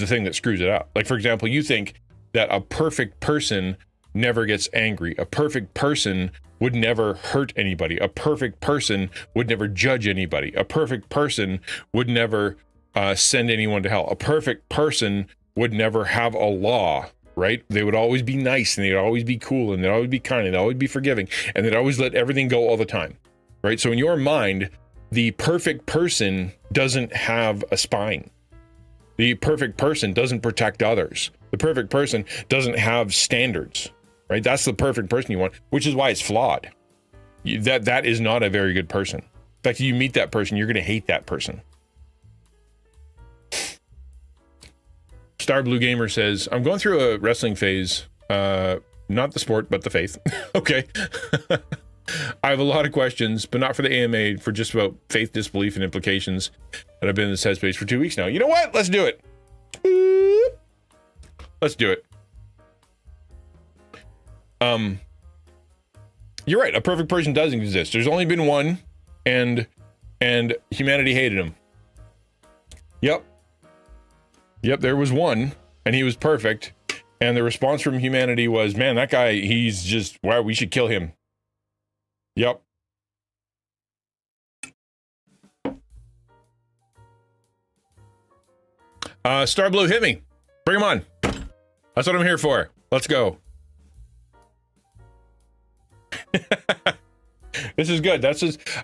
thing that screws it up. Like, for example, you think that a perfect person never gets angry. A perfect person would never hurt anybody. A perfect person would never judge anybody. A perfect person would never send anyone to hell. A perfect person would never have a law, right? They would always be nice, and they'd always be cool, and they'd always be kind, and they'd always be forgiving, and they'd always let everything go all the time, right? So in your mind, the perfect person doesn't have a spine. The perfect person doesn't protect others. The perfect person doesn't have standards, right? That's the perfect person you want, which is why it's flawed. That is not a very good person. In fact, if you meet that person, you're going to hate that person. Star Blue Gamer says, I'm going through a wrestling phase, not the sport, but the faith. Okay. I have a lot of questions, but not for the AMA, for just about faith, disbelief, and implications. And I've been in this headspace for 2 weeks now. You know what? Let's do it. Let's do it. You're right. A perfect person doesn't exist. There's only been one, and humanity hated him. Yep, there was one, and he was perfect. And the response from humanity was, man, that guy, he's just, wow, we should kill him. Yep. Star Blue, hit me. Bring him on. That's what I'm here for. Let's go. This is good.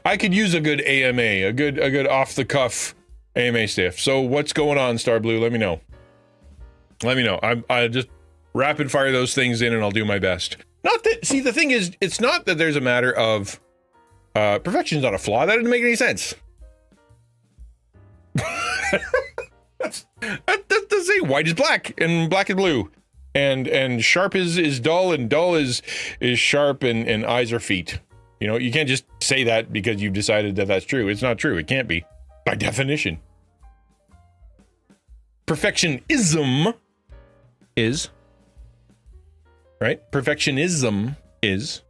I could use a good AMA, a good off the cuff AMA stuff. So what's going on, Star Blue? Let me know. I just rapid fire those things in, and I'll do my best. See, the thing is, it's not that there's a matter of perfection's not a flaw. That didn't make any sense. That's saying white is black and black is blue, and sharp is dull, and dull is sharp, and eyes are feet. You can't just say that because you've decided that that's true. It's not true. It can't be, by definition. perfectionism is, right? Perfectionism is.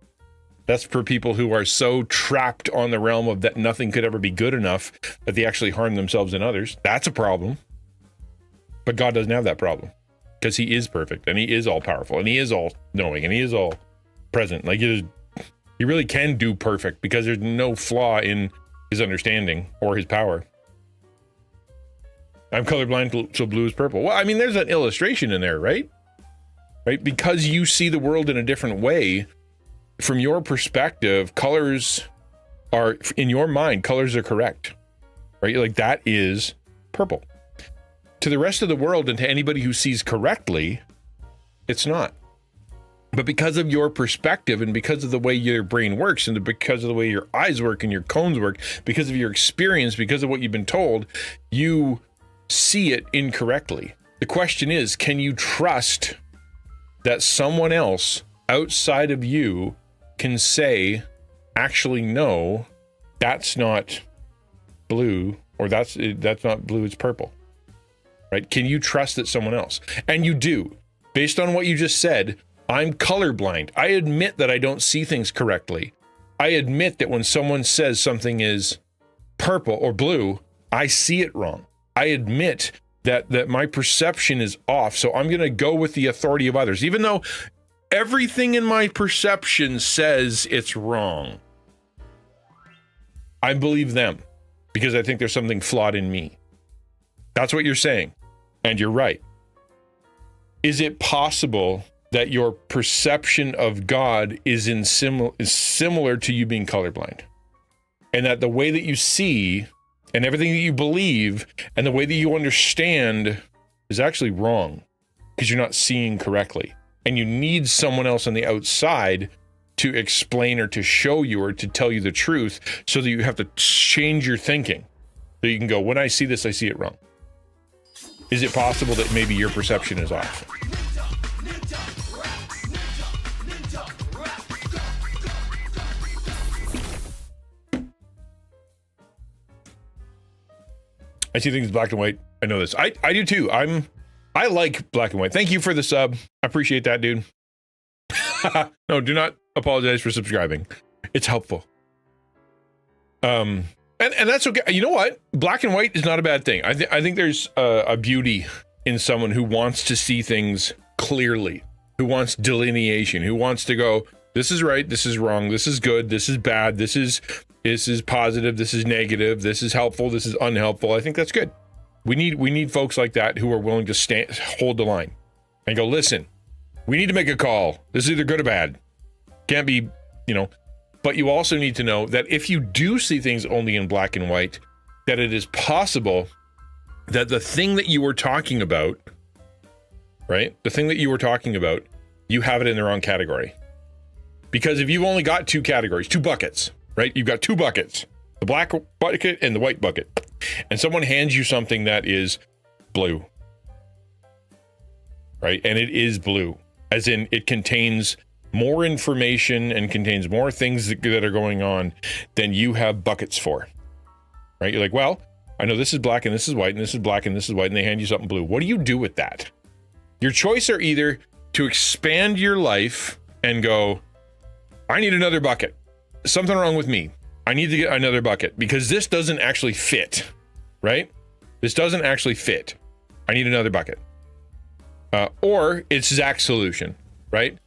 That's for people who are so trapped on the realm of that nothing could ever be good enough that they actually harm themselves and others. That's a problem. But God doesn't have that problem because he is perfect and he is all powerful and he is all knowing and he is all present. Like he really can do perfect because there's no flaw in his understanding or his power. I'm colorblind, so blue is purple. Well, I mean, there's an illustration in there, right? Right? Because you see the world in a different way. From your perspective, colors are, in your mind, colors are correct, right? Like that is purple. To the rest of the world and to anybody who sees correctly, it's not. But because of your perspective and because of the way your brain works and because of the way your eyes work and your cones work, because of your experience, because of what you've been told, you see it incorrectly. The question is, can you trust that someone else outside of you can say, actually, no, that's not blue, or that's not blue, it's purple, right? Can you trust that someone else? And you do. Based on what you just said, I'm colorblind. I admit that I don't see things correctly. I admit that when someone says something is purple or blue, I see it wrong. I admit that my perception is off, so I'm going to go with the authority of others, even though everything in my perception says it's wrong. I believe them because I think there's something flawed in me. That's what you're saying. And you're right. Is it possible that your perception of God is similar to you being colorblind? And that the way that you see and everything that you believe and the way that you understand is actually wrong because you're not seeing correctly. And you need someone else on the outside to explain or to show you or to tell you the truth so that you have to change your thinking. So you can go, when I see this, I see it wrong. Is it possible that maybe your perception is off? I see things black and white. I know this. I do too. I like black and white. Thank you for the sub. I appreciate that, dude. No, do not apologize for subscribing. It's helpful. And that's okay. You know what? Black and white is not a bad thing. I think there's a beauty in someone who wants to see things clearly, who wants delineation, who wants to go, this is right, this is wrong, this is good, this is bad, this is positive, this is negative, this is helpful, this is unhelpful. I think that's good. We need folks like that who are willing to hold the line and go, listen, we need to make a call. This is either good or bad. Can't be, but you also need to know that if you do see things only in black and white, that it is possible that the thing that you were talking about, right? The thing that you were talking about, you have it in the wrong category. Because if you've only got two categories, two buckets, right? You've got two buckets, the black bucket and the white bucket. And someone hands you something that is blue, right? And it is blue, as in it contains more information and contains more things that are going on than you have buckets for, right? You're like, well, I know this is black and this is white and this is black and this is white, and they hand you something blue. What do you do with that? Your choice are either to expand your life and go, I need another bucket. Something wrong with me. I need to get another bucket because this doesn't actually fit, right? This doesn't actually fit. I need another bucket. Or it's Zach's solution, right?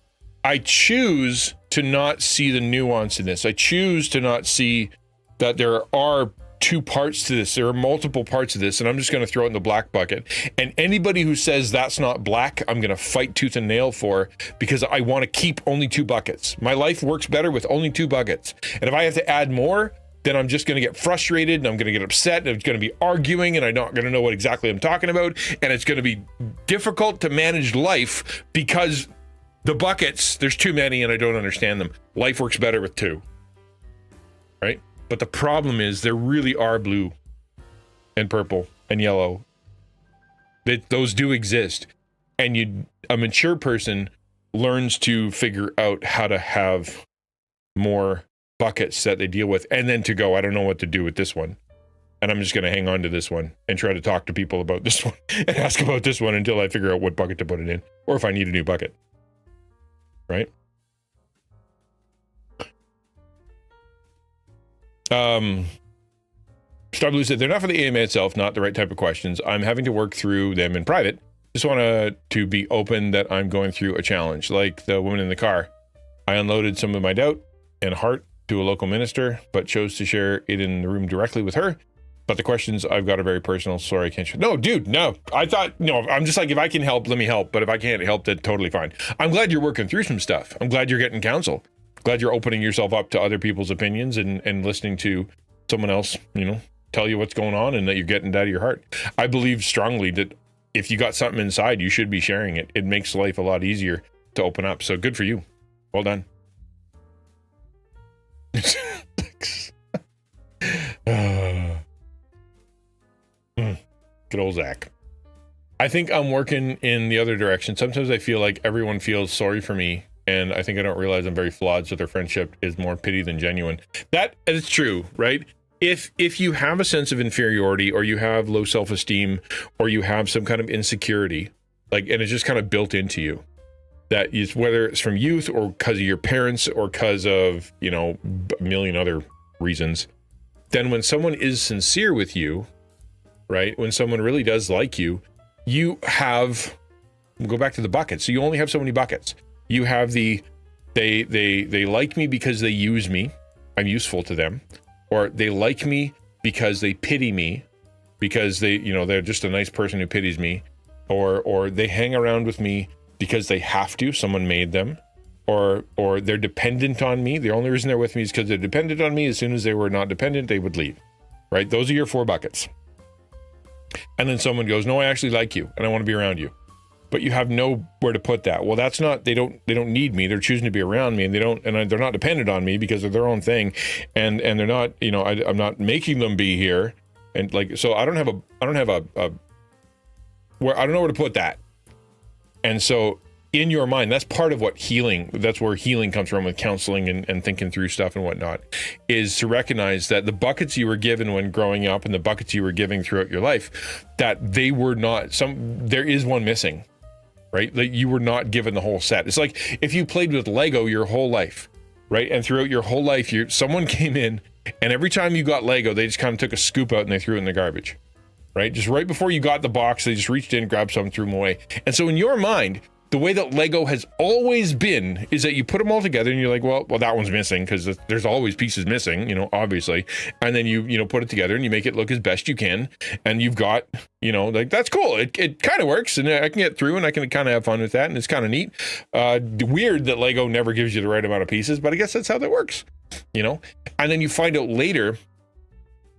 I choose to not see the nuance in this. I choose to not see that there are two parts to this. There are multiple parts of this, and I'm just going to throw it in the black bucket. And anybody who says that's not black, I'm going to fight tooth and nail for, because I want to keep only two buckets. My life works better with only two buckets. And if I have to add more, then I'm just going to get frustrated and I'm going to get upset and I'm going to be arguing and I'm not going to know what exactly I'm talking about. And it's going to be difficult to manage life because the buckets, there's too many and I don't understand them. Life works better with two, right? But the problem is there really are blue and purple and yellow. Those do exist. And a mature person learns to figure out how to have more buckets that they deal with, and then to go, I don't know what to do with this one. and I'm just going to hang on to this one and try to talk to people about this one and ask about this one until I figure out what bucket to put it in, or if I need a new bucket. Right? Star Blue said, they're not for the AMA itself, not the right type of questions. I'm having to work through them in private. Just want to be open that I'm going through a challenge. Like the woman in the car. I unloaded some of my doubt and heart to a local minister, but chose to share it in the room directly with her. But the questions I've got are very personal. Sorry, I can't share. No, dude, no. I thought, no, I'm just like, if I can help, let me help. But if I can't help, that's totally fine. I'm glad you're working through some stuff. I'm glad you're getting counsel. Glad you're opening yourself up to other people's opinions and listening to someone else, you know, tell you what's going on and that you're getting it out of your heart. I believe strongly that if you got something inside, you should be sharing it. It makes life a lot easier to open up. So good for you. Well done. Good old Zach. I think I'm working in the other direction. Sometimes I feel like everyone feels sorry for me, and I think I don't realize I'm very flawed, so their friendship is more pity than genuine. That is true, right? If you have a sense of inferiority, or you have low self-esteem, or you have some kind of insecurity, like, and it's just kind of built into you, that is, whether it's from youth or because of your parents or because of, you know, a million other reasons, then when someone is sincere with you, right? When someone really does like you, you have, we'll go back to the buckets. So you only have so many buckets. You have the, they like me because they use me. I'm useful to them. Or they like me because they pity me, because they, you know, they're just a nice person who pities me. Or they hang around with me because they have to, someone made them. Or they're dependent on me. The only reason they're with me is because they're dependent on me. As soon as they were not dependent, they would leave, right? Those are your 4 buckets. And then someone goes, no, I actually like you and I want to be around you, but you have nowhere to put that. Well, that's not, they don't need me. They're choosing to be around me, and they're not dependent on me because of their own thing. And they're not, you know, I'm not making them be here. And like, so I don't know where to put that. And so in your mind, that's part of what that's where healing comes from, with counseling and thinking through stuff and whatnot, is to recognize that the buckets you were given when growing up and the buckets you were giving throughout your life, that they were not, there is one missing, right? That you were not given the whole set. It's like if you played with Lego your whole life, right? And throughout your whole life, someone came in, and every time you got Lego, they just kind of took a scoop out and they threw it in the garbage, right? Just right before you got the box, they just reached in, grabbed some, threw them away. And so in your mind, the way that Lego has always been is that you put them all together and you're like, well, that one's missing, because there's always pieces missing, you know, obviously. And then you know, put it together and you make it look as best you can. And you've got, you know, like, that's cool. It kind of works, and I can get through and I can kind of have fun with that. And it's kind of neat. Weird that Lego never gives you the right amount of pieces, but I guess that's how that works, you know? And then you find out later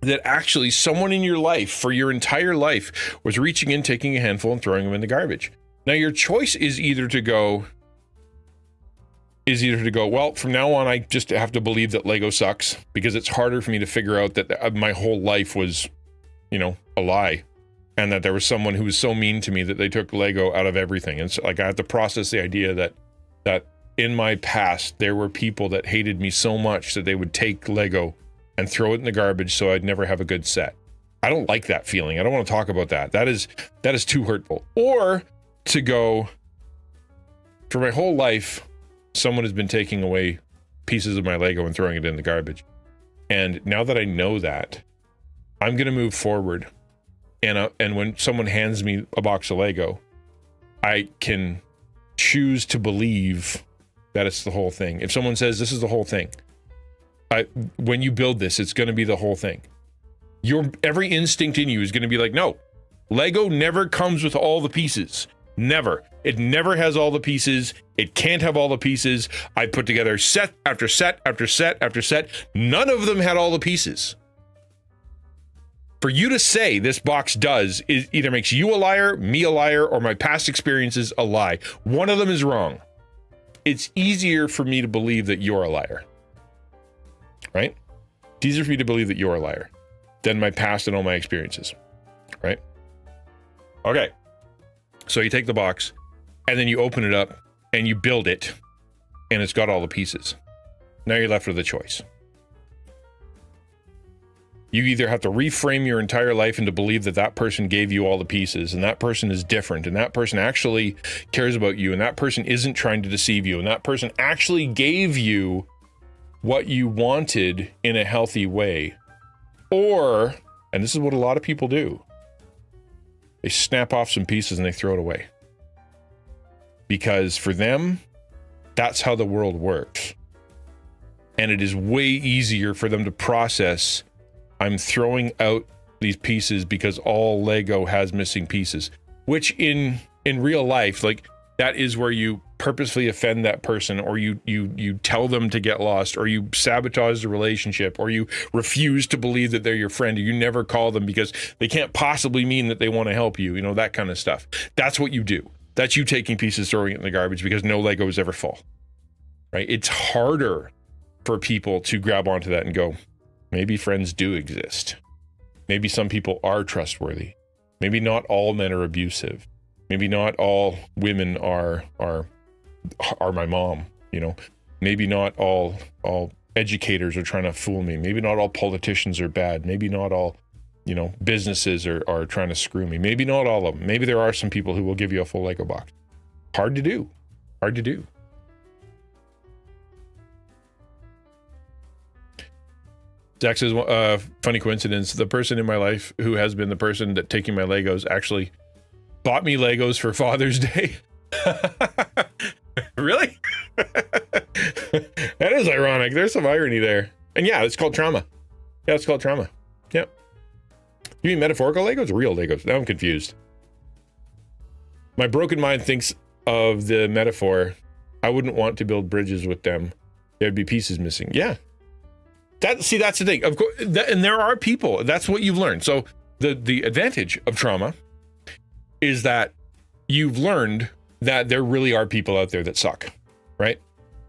that actually someone in your life for your entire life was reaching in, taking a handful and throwing them in the garbage. Now your choice is either to go, well, from now on, I just have to believe that Lego sucks, because it's harder for me to figure out that my whole life was, you know, a lie, and that there was someone who was so mean to me that they took Lego out of everything. And so, like, I have to process the idea that in my past, there were people that hated me so much that they would take Lego and throw it in the garbage so I'd never have a good set. I don't like that feeling. I don't want to talk about that. That is too hurtful. Or to go, for my whole life, someone has been taking away pieces of my Lego and throwing it in the garbage. And now that I know that, I'm going to move forward. And when someone hands me a box of Lego, I can choose to believe that it's the whole thing. If someone says, this is the whole thing, when you build this, it's going to be the whole thing. Every instinct in you is going to be like, no, Lego never comes with all the pieces. Never. It never has all the pieces. It can't have all the pieces. I put together set after set after set after set. None of them had all the pieces. For you to say this box does, it either makes you a liar, me a liar, or my past experiences a lie. One of them is wrong. It's easier for me to believe that you're a liar. Right? It's easier for me to believe that you're a liar than my past and all my experiences. Right? Okay. So you take the box, and then you open it up, and you build it, and it's got all the pieces. Now you're left with a choice. You either have to reframe your entire life and to believe that that person gave you all the pieces, and that person is different, and that person actually cares about you, and that person isn't trying to deceive you, and that person actually gave you what you wanted in a healthy way. Or, and this is what a lot of people do, they snap off some pieces and they throw it away. Because for them, that's how the world works. And it is way easier for them to process, I'm throwing out these pieces because all Lego has missing pieces. Which in real life, like, that is where you purposefully offend that person, or you tell them to get lost, or you sabotage the relationship, or you refuse to believe that they're your friend, or you never call them because they can't possibly mean that they want to help you, that kind of stuff. That's what you do. That's you taking pieces, throwing it in the garbage, because no Lego is ever full, right? It's harder for people to grab onto that and go, maybe friends do exist. Maybe some people are trustworthy. Maybe not all men are abusive. Maybe not all women are my mom, Maybe not all educators are trying to fool me. Maybe not all politicians are bad. Maybe not all, businesses are trying to screw me. Maybe not all of them. Maybe there are some people who will give you a full Lego box. Hard to do. Zach says, funny coincidence, the person in my life who has been the person that taking my Legos actually bought me Legos for Father's Day. Really? That is ironic. There's some irony there. And yeah, it's called trauma. Yep. You mean metaphorical Legos or real Legos? Now I'm confused. My broken mind thinks of the metaphor. I wouldn't want to build bridges with them. There'd be pieces missing. Yeah. That's the thing. Of course, and there are people. That's what you've learned. So the advantage of trauma is that you've learned that there really are people out there that suck, right?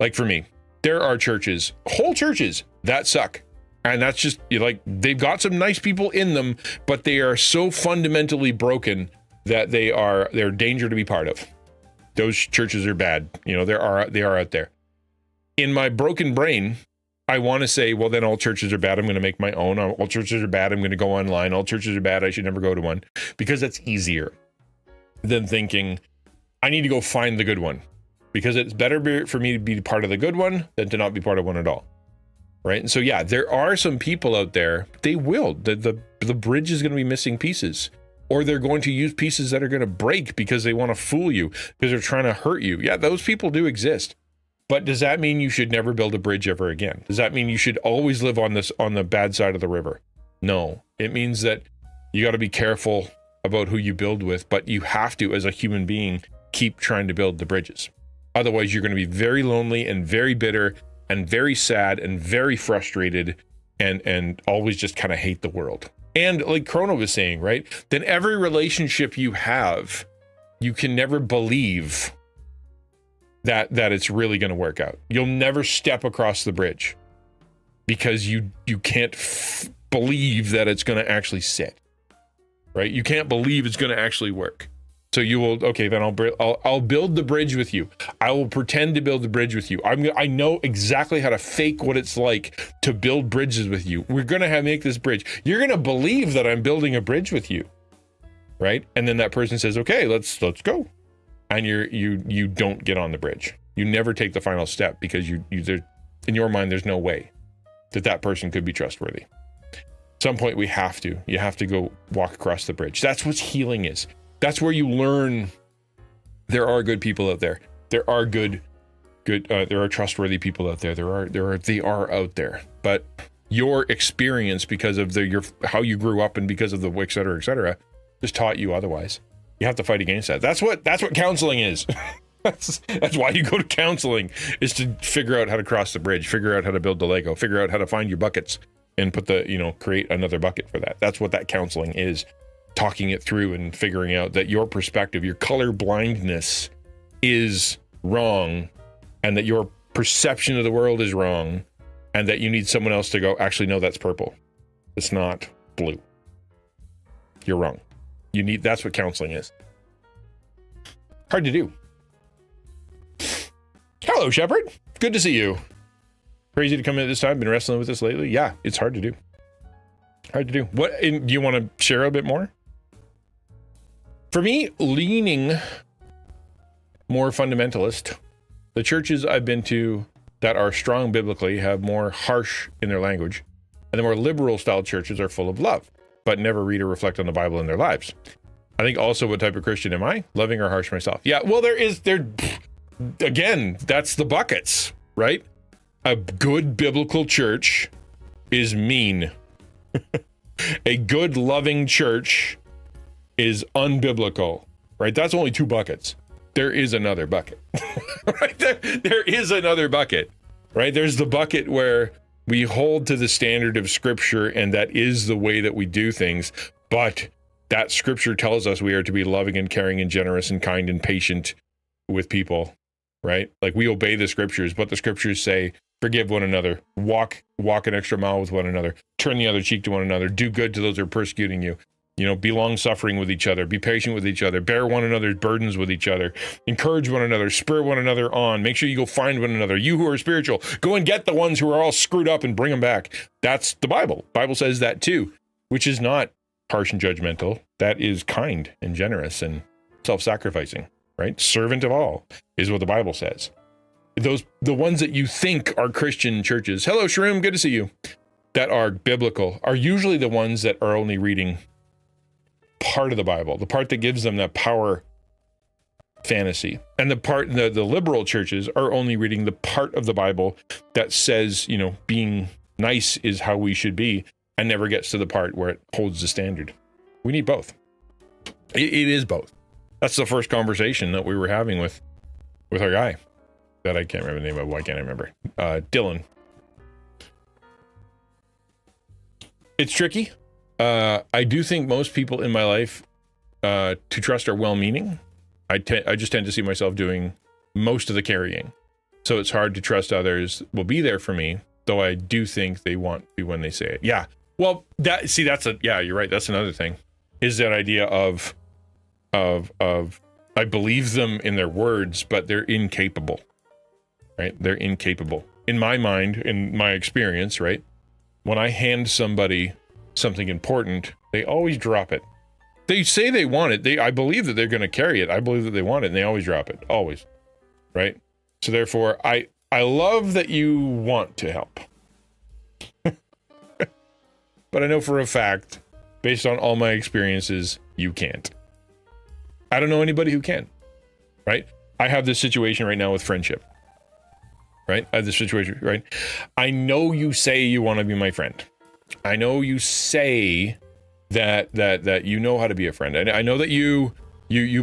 Like for me, there are churches, whole churches that suck. And that's just they've got some nice people in them, but they are so fundamentally broken that they're danger to be part of. Those churches are bad. They are out there. In my broken brain, I want to say, well, then all churches are bad. I'm going to make my own. All churches are bad. I'm going to go online. All churches are bad. I should never go to one, because that's easier than thinking I need to go find the good one, because it's better for me to be part of the good one than to not be part of one at all. Right. And so, yeah, there are some people out there, they will, the bridge is going to be missing pieces, or they're going to use pieces that are going to break because they want to fool you, because they're trying to hurt you. Yeah, those people do exist. But does that mean you should never build a bridge ever again? Does that mean you should always live on the bad side of the river? No, it means that you got to be careful about who you build with, but you have to, as a human being, keep trying to build the bridges. Otherwise, you're going to be very lonely and very bitter and very sad and very frustrated and always just kind of hate the world. And like Chrono was saying, right? Then every relationship you have, you can never believe that it's really going to work out. You'll never step across the bridge because you can't believe that it's going to actually sit, right? You can't believe it's going to actually work. So you will, okay, then I'll build the bridge with you. I will pretend to build the bridge with you. I know exactly how to fake what it's like to build bridges with you. We're going to make this bridge. You're going to believe that I'm building a bridge with you, right? And then that person says, okay, let's go. And you don't get on the bridge. You never take the final step because you in your mind, there's no way that person could be trustworthy. At some point you have to go walk across the bridge. That's what healing is. That's where you learn there are good people out there. There are there are trustworthy people out there. They are out there. But your experience, because of how you grew up and because of the et cetera, just taught you otherwise. You have to fight against that. That's what counseling is. That's why you go to counseling, is to figure out how to cross the bridge, figure out how to build the Lego, figure out how to find your buckets and create another bucket for that. That's what that counseling is. Talking it through and figuring out that your perspective, your color blindness is wrong, and that your perception of the world is wrong, and that you need someone else to go, actually, no, that's purple. It's not blue. You're wrong. That's what counseling is. Hard to do. Hello, Shepard. Good to see you. Crazy to come in at this time. Been wrestling with this lately. Yeah, it's hard to do. Hard to do. Do you want to share a bit more? For me, leaning more fundamentalist, the churches I've been to that are strong biblically have more harsh in their language, and the more liberal style churches are full of love, but never read or reflect on the Bible in their lives. I think also, what type of Christian am I? Loving or harsh myself? Yeah, well, again, that's the buckets, right? A good biblical church is mean. A good loving church is unbiblical, right? That's only two buckets. There is another bucket, right? There is another bucket, right? There's the bucket where we hold to the standard of Scripture, and that is the way that we do things, but that Scripture tells us we are to be loving and caring and generous and kind and patient with people, right? Like, we obey the Scriptures, but the Scriptures say, forgive one another, walk an extra mile with one another, turn the other cheek to one another, do good to those who are persecuting you. Be long-suffering with each other, be patient with each other, bear one another's burdens with each other, encourage one another, spur one another on, make sure you go find one another. You who are spiritual, go and get the ones who are all screwed up and bring them back. That's the Bible. Bible says that too, which is not harsh and judgmental. That is kind and generous and self-sacrificing, right? Servant of all is what the Bible says. The ones that you think are Christian churches, hello Shroom, good to see you, that are biblical, are usually the ones that are only reading part of the Bible, the part that gives them that power fantasy. And the liberal churches are only reading the part of the Bible that says, being nice is how we should be, and never gets to the part where it holds the standard. We need both. It is both. That's the first conversation that we were having with our guy that I can't remember the name of. Why can't I remember? Dylan. It's tricky. I do think most people in my life to trust are well-meaning. I just tend to see myself doing most of the carrying. So it's hard to trust others will be there for me, though I do think they want to when they say it. Yeah. Well, you're right. That's another thing, is that idea of I believe them in their words, but they're incapable, right? They're incapable. In my mind, in my experience, right? When I hand somebody something important, they always drop it. They say they want it. I believe that they're going to carry it. I believe that they want it, and they always drop it. Always. Right? So therefore, I love that you want to help. But I know for a fact, based on all my experiences, you can't. I don't know anybody who can. Right? I have this situation right now with friendship. Right? I have this situation, right? I know you say you want to be my friend. I know you say that you know how to be a friend. I know that you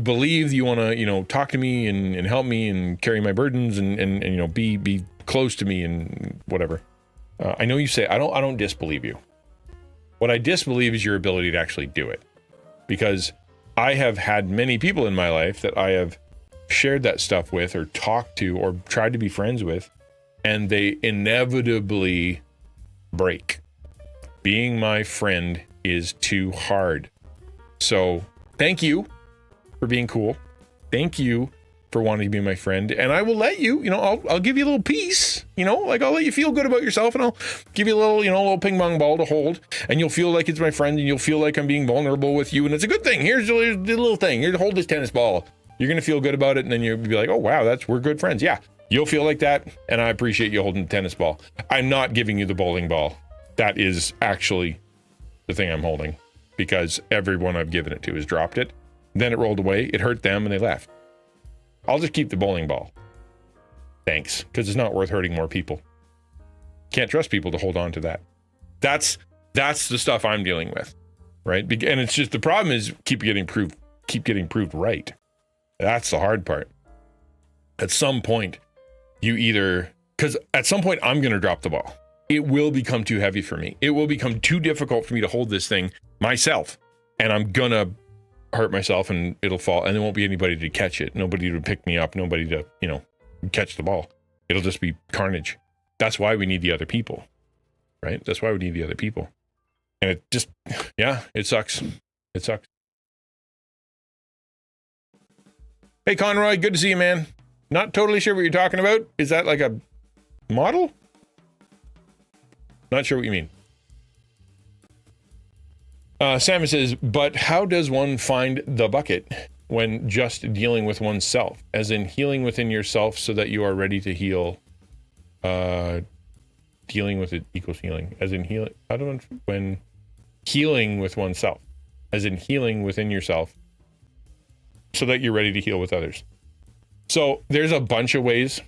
believe you want to, talk to me and help me and carry my burdens and be close to me and whatever. I know you say, I don't disbelieve you. What I disbelieve is your ability to actually do it. Because I have had many people in my life that I have shared that stuff with or talked to or tried to be friends with, and they inevitably break. Being my friend is too hard. So thank you for being cool. Thank you for wanting to be my friend. And I will let you, I'll give you a little piece, I'll let you feel good about yourself, and I'll give you a little, little ping pong ball to hold, and you'll feel like it's my friend, and you'll feel like I'm being vulnerable with you. And it's a good thing. Here's the little thing. Here, hold this tennis ball. You're going to feel good about it. And then you'll be like, oh, wow, we're good friends. Yeah, you'll feel like that. And I appreciate you holding the tennis ball. I'm not giving you the bowling ball. That is actually the thing I'm holding, because everyone I've given it to has dropped it. Then it rolled away. It hurt them and they left. I'll just keep the bowling ball. Thanks. Because it's not worth hurting more people. Can't trust people to hold on to that. That's the stuff I'm dealing with. Right? And it's just, the problem is keep getting proved right. That's the hard part. At some point, because at some point I'm going to drop the ball. It will become too heavy for me. It will become too difficult for me to hold this thing myself. And I'm going to hurt myself and it'll fall. And there won't be anybody to catch it. Nobody to pick me up. Nobody to, catch the ball. It'll just be carnage. That's why we need the other people. Right? That's why we need the other people. And it just, it sucks. It sucks. Hey, Conroy, good to see you, man. Not totally sure what you're talking about. Is that like a model? Not sure what you mean. Simon says, but how does one find the bucket when just dealing with oneself, as in healing within yourself so that you are ready to heal? Dealing with it equals healing, as in healing. I don't know, when healing with oneself, as in healing within yourself so that you're ready to heal with others. So there's a bunch of ways.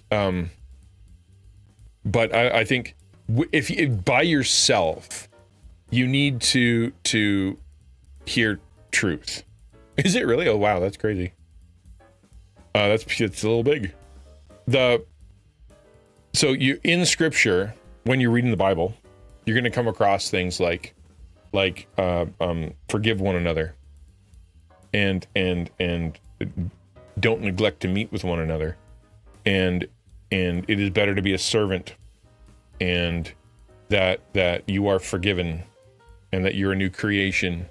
But I think if by yourself, you need to hear truth. Is it really? Oh, wow, that's crazy. It's a little big. So you, in scripture, when you're reading the Bible, you're going to come across things like forgive one another, and don't neglect to meet with one another, and it is better to be a servant, and that you are forgiven, and that you're a new creation,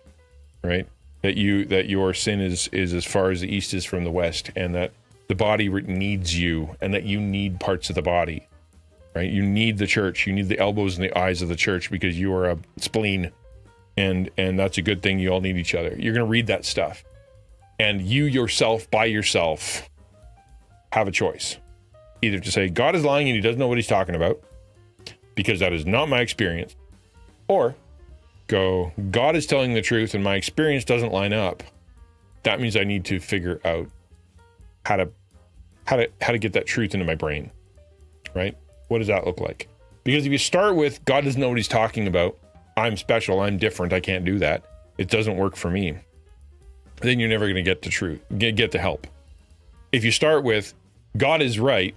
right? That your sin is as far as the east is from the west, and that the body needs you, and that you need parts of the body, right? You need the church. You need the elbows and the eyes of the church because you are a spleen, and that's a good thing. You all need each other. You're going to read that stuff, and you yourself, by yourself, have a choice. Either to say, God is lying and he doesn't know what he's talking about, because that is not my experience, or go, God is telling the truth and my experience doesn't line up. That means I need to figure out how to get that truth into my brain, right? What does that look like? Because if you start with, God doesn't know what he's talking about, I'm special, I'm different, I can't do that, it doesn't work for me, then you're never going to get the truth, get the help. If you start with, God is right,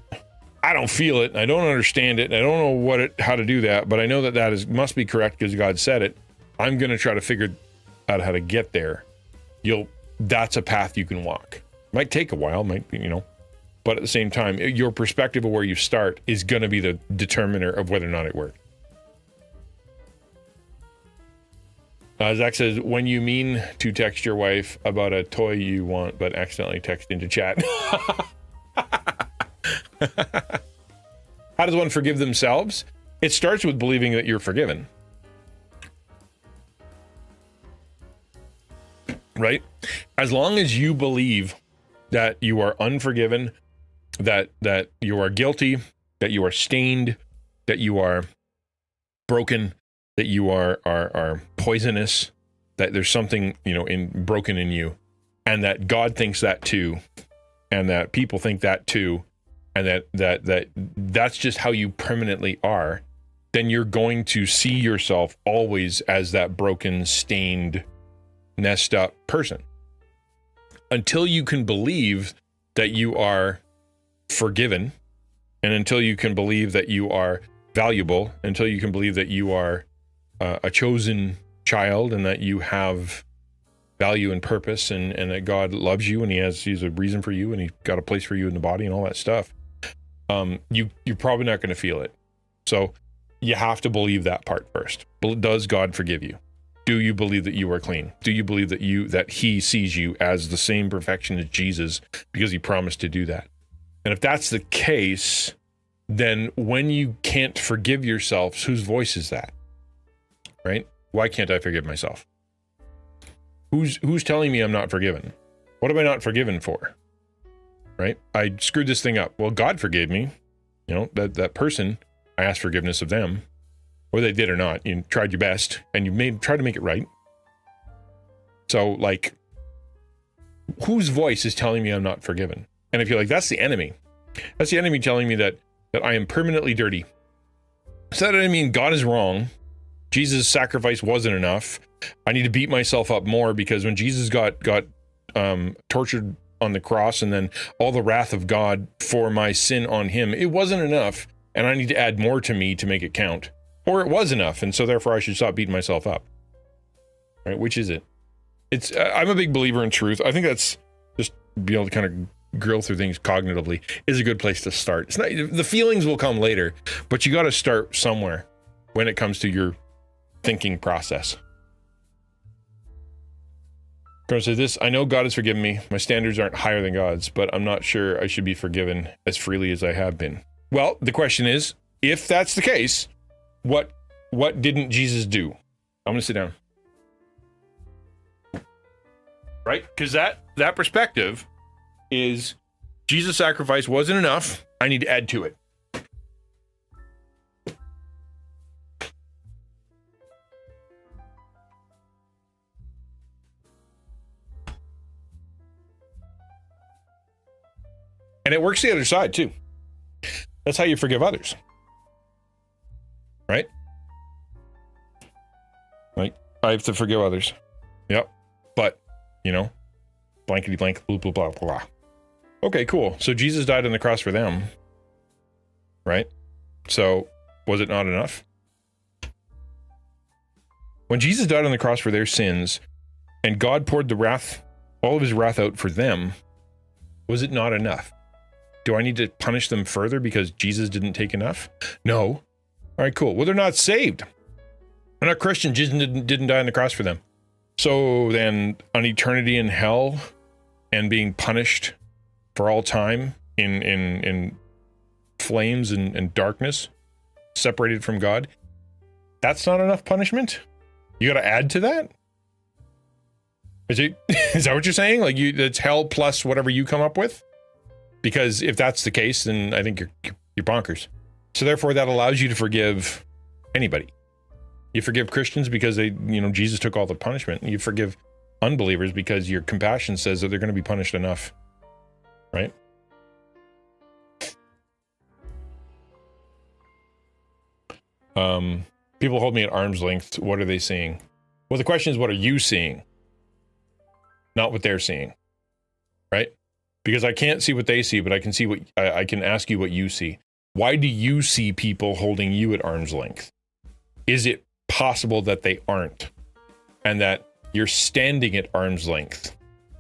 I don't feel it, I don't understand it, I don't know how to do that, but I know that must be correct because God said it, I'm going to try to figure out how to get there. That's a path you can walk. Might take a while, but at the same time, your perspective of where you start is going to be the determiner of whether or not it worked. Zach says, when you mean to text your wife about a toy you want, but accidentally text into chat. How does one forgive themselves? It starts with believing that you're forgiven. Right? As long as you believe that you are unforgiven, that you are guilty, that you are stained, that you are broken, that you are poisonous, that there's something, broken in you, and that God thinks that too, and that people think that too, and that's just how you permanently are, then you're going to see yourself always as that broken, stained, messed up person. Until you can believe that you are forgiven, and until you can believe that you are valuable, until you can believe that you are a chosen child, and that you have value and purpose, and that God loves you, and he's a reason for you, and he's got a place for you in the body and all that stuff, you're probably not going to feel it. So you have to believe that part first. Does God forgive you? Do you believe that you are clean? Do you believe that he sees you as the same perfection as Jesus, because he promised to do that? And if that's the case, then when you can't forgive yourself, whose voice is that? Right? Why can't I forgive myself? Who's telling me I'm not forgiven? What am I not forgiven for? Right? I screwed this thing up. Well, God forgave me. That person, I asked forgiveness of them. Whether they did or not, you tried your best, and you tried to make it right. So, whose voice is telling me I'm not forgiven? And if you're like, that's the enemy. That's the enemy telling me that I am permanently dirty. So that doesn't mean God is wrong. Jesus' sacrifice wasn't enough. I need to beat myself up more, because when Jesus got tortured on the cross, and then all the wrath of God for my sin on him, it wasn't enough, and I need to add more to me to make it count. Or it was enough, and so therefore I should stop beating myself up. Right? Which is it? I'm a big believer in truth. I think that's just be able to kind of grill through things cognitively is a good place to start. It's not, the feelings will come later, but you got to start somewhere when it comes to your thinking process. Going to say this, I know God has forgiven me. My standards aren't higher than God's, but I'm not sure I should be forgiven as freely as I have been. Well, the question is, if that's the case, what didn't Jesus do? I'm going to sit down. right? Because that perspective is Jesus' sacrifice wasn't enough. I need to add to it. And it works the other side too. That's how you forgive others. Right? Like, I have to forgive others. Yep. But, blankety blank, blah, blah, blah, blah. Okay, cool. So Jesus died on the cross for them. Right? So, was it not enough? When Jesus died on the cross for their sins, and God poured all of his wrath out for them, was it not enough? Do I need to punish them further because Jesus didn't take enough? No. All right, cool. Well, they're not saved. They're not Christian. Jesus didn't die on the cross for them. So then, an eternity in hell and being punished for all time in flames and darkness, separated from God, that's not enough punishment? You got to add to that? Is that what you're saying? Like, it's hell plus whatever you come up with? Because if that's the case, then I think you're bonkers. So therefore, that allows you to forgive anybody. You forgive Christians because Jesus took all the punishment. You forgive unbelievers because your compassion says that they're going to be punished enough. Right? People hold me at arm's length. What are they seeing? Well, the question is, what are you seeing? Not what they're seeing. Right? Because I can't see what they see, but I can see I can ask you what you see. Why do you see people holding you at arm's length? Is it possible that they aren't, and that you're standing at arm's length,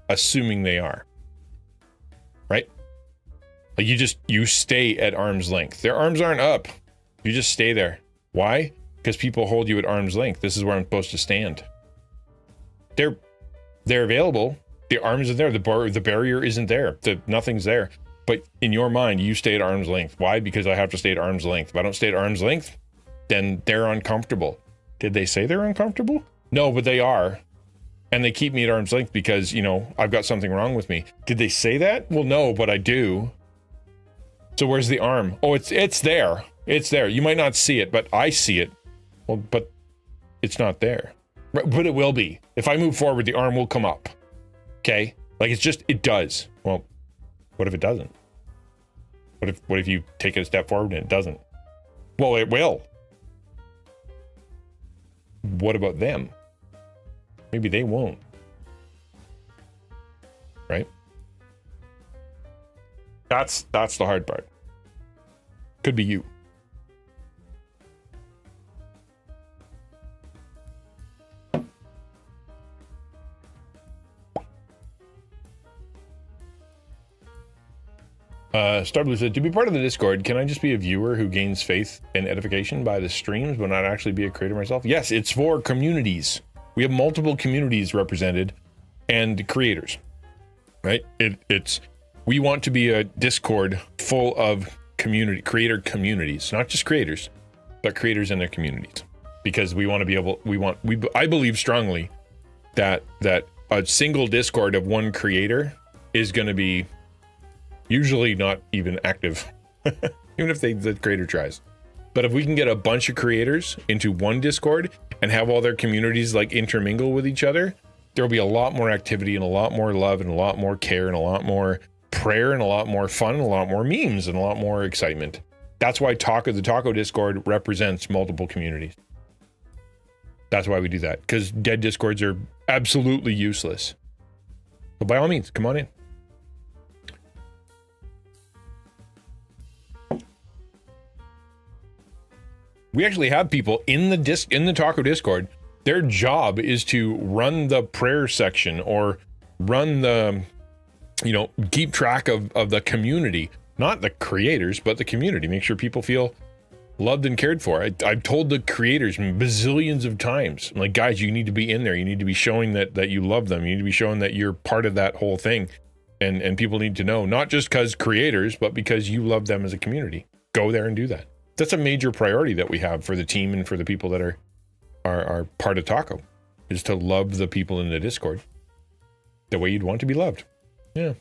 assuming they are? Right? Like you stay at arm's length. Their arms aren't up. You just stay there. Why? Because people hold you at arm's length. This is where I'm supposed to stand. They're available. The arm isn't there. The barrier isn't there. Nothing's there. But in your mind, you stay at arm's length. Why? Because I have to stay at arm's length. If I don't stay at arm's length, then they're uncomfortable. Did they say they're uncomfortable? No, but they are. And they keep me at arm's length because, I've got something wrong with me. Did they say that? Well, no, but I do. So where's the arm? Oh, it's there. It's there. You might not see it, but I see it. Well, but it's not there. But it will be. If I move forward, the arm will come up. Okay? Like, it does. Well, what if it doesn't? What if you take it a step forward and it doesn't? Well, it will. What about them? Maybe they won't. Right? That's the hard part. Could be you. Starblue said, to be part of the Discord, can I just be a viewer who gains faith and edification by the streams, but not actually be a creator myself? Yes, it's for communities. We have multiple communities represented and creators, right? We want to be a Discord full of creator communities, not just creators, but creators and their communities, because we want to be able, I believe strongly that a single Discord of one creator is going to be usually not even active, even if the creator tries. But if we can get a bunch of creators into one Discord and have all their communities like intermingle with each other, there'll be a lot more activity and a lot more love and a lot more care and a lot more prayer and a lot more fun and a lot more memes and a lot more excitement. That's why the Taco Discord represents multiple communities. That's why we do that, because dead Discords are absolutely useless. So by all means, come on in. We actually have people in the Taco Discord. Their job is to run the prayer section or run the, keep track of the community, not the creators, but the community. Make sure people feel loved and cared for. I've told the creators bazillions of times, I'm like, guys, you need to be in there. You need to be showing that you love them. You need to be showing that you're part of that whole thing. And people need to know, not just because creators, but because you love them as a community. Go there and do that. That's a major priority that we have for the team and for the people that are part of Taco, is to love the people in the Discord. the way you'd want to be loved. Yeah.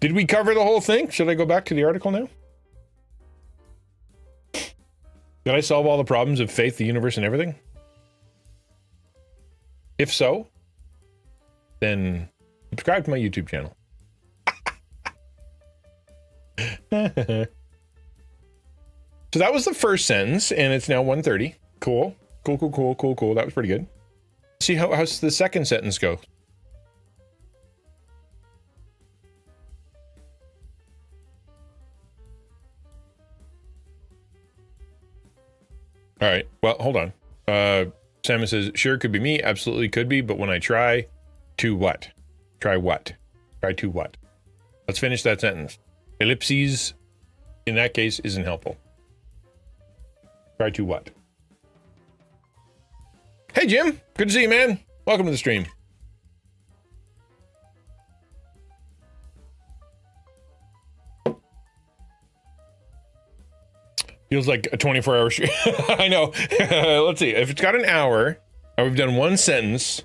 Did we cover the whole thing? Should I go back to the article now? Did I solve all the problems of faith, the universe, and everything? If so, then subscribe to my YouTube channel. So that was the first sentence, and it's now 1:30. Cool. Cool. That was pretty good. See how's the second sentence go? All right. Well, hold on. Simon says, sure, could be me. Absolutely could be. But when I try to what? Try what? Try to what? Let's finish that sentence. Ellipses, in that case, isn't helpful. Try to what? Hey, Jim. Good to see you, man. Welcome to the stream. Feels like a 24-hour stream. I know. Let's see. If it's got an hour, and we've done one sentence,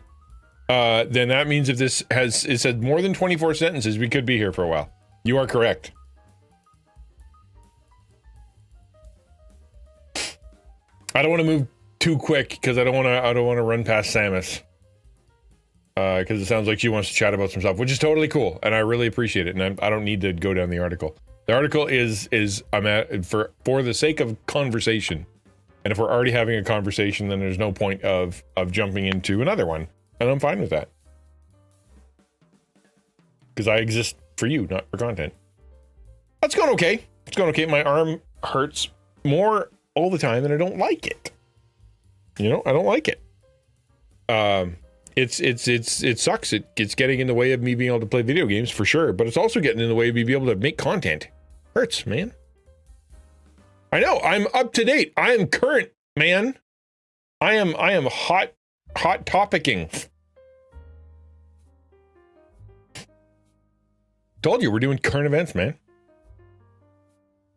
then that means if this has, it said more than 24 sentences, we could be here for a while. You are correct. I don't want to move too quick because I don't want to run past Samus. Because it sounds like she wants to chat about some stuff, which is totally cool, and I really appreciate it. And I don't need to go down the article. The article is I'm at for the sake of conversation, and if we're already having a conversation, then there's no point of jumping into another one, and I'm fine with that because I exist for you, not for content. That's going okay. It's going okay. My arm hurts more all the time, and I don't like it. You know, I don't like it. It sucks. It's getting in the way of me being able to play video games for sure, but it's also getting in the way of me being able to make content. Hurts, man. I know. I'm up to date. I am current, man. I am hot topicking. Told you we're doing current events, man.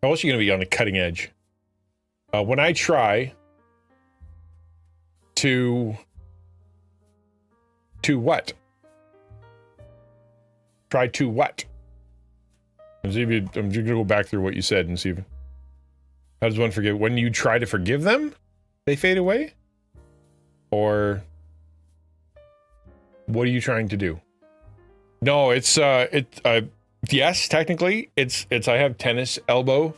How else are you gonna be on the cutting edge? When I try to what? Try to what? I'm just gonna go back through what you said and see if, how does one forgive? When you try to forgive them, they fade away? Or what are you trying to do? No, it's yes, technically it's I have tennis elbow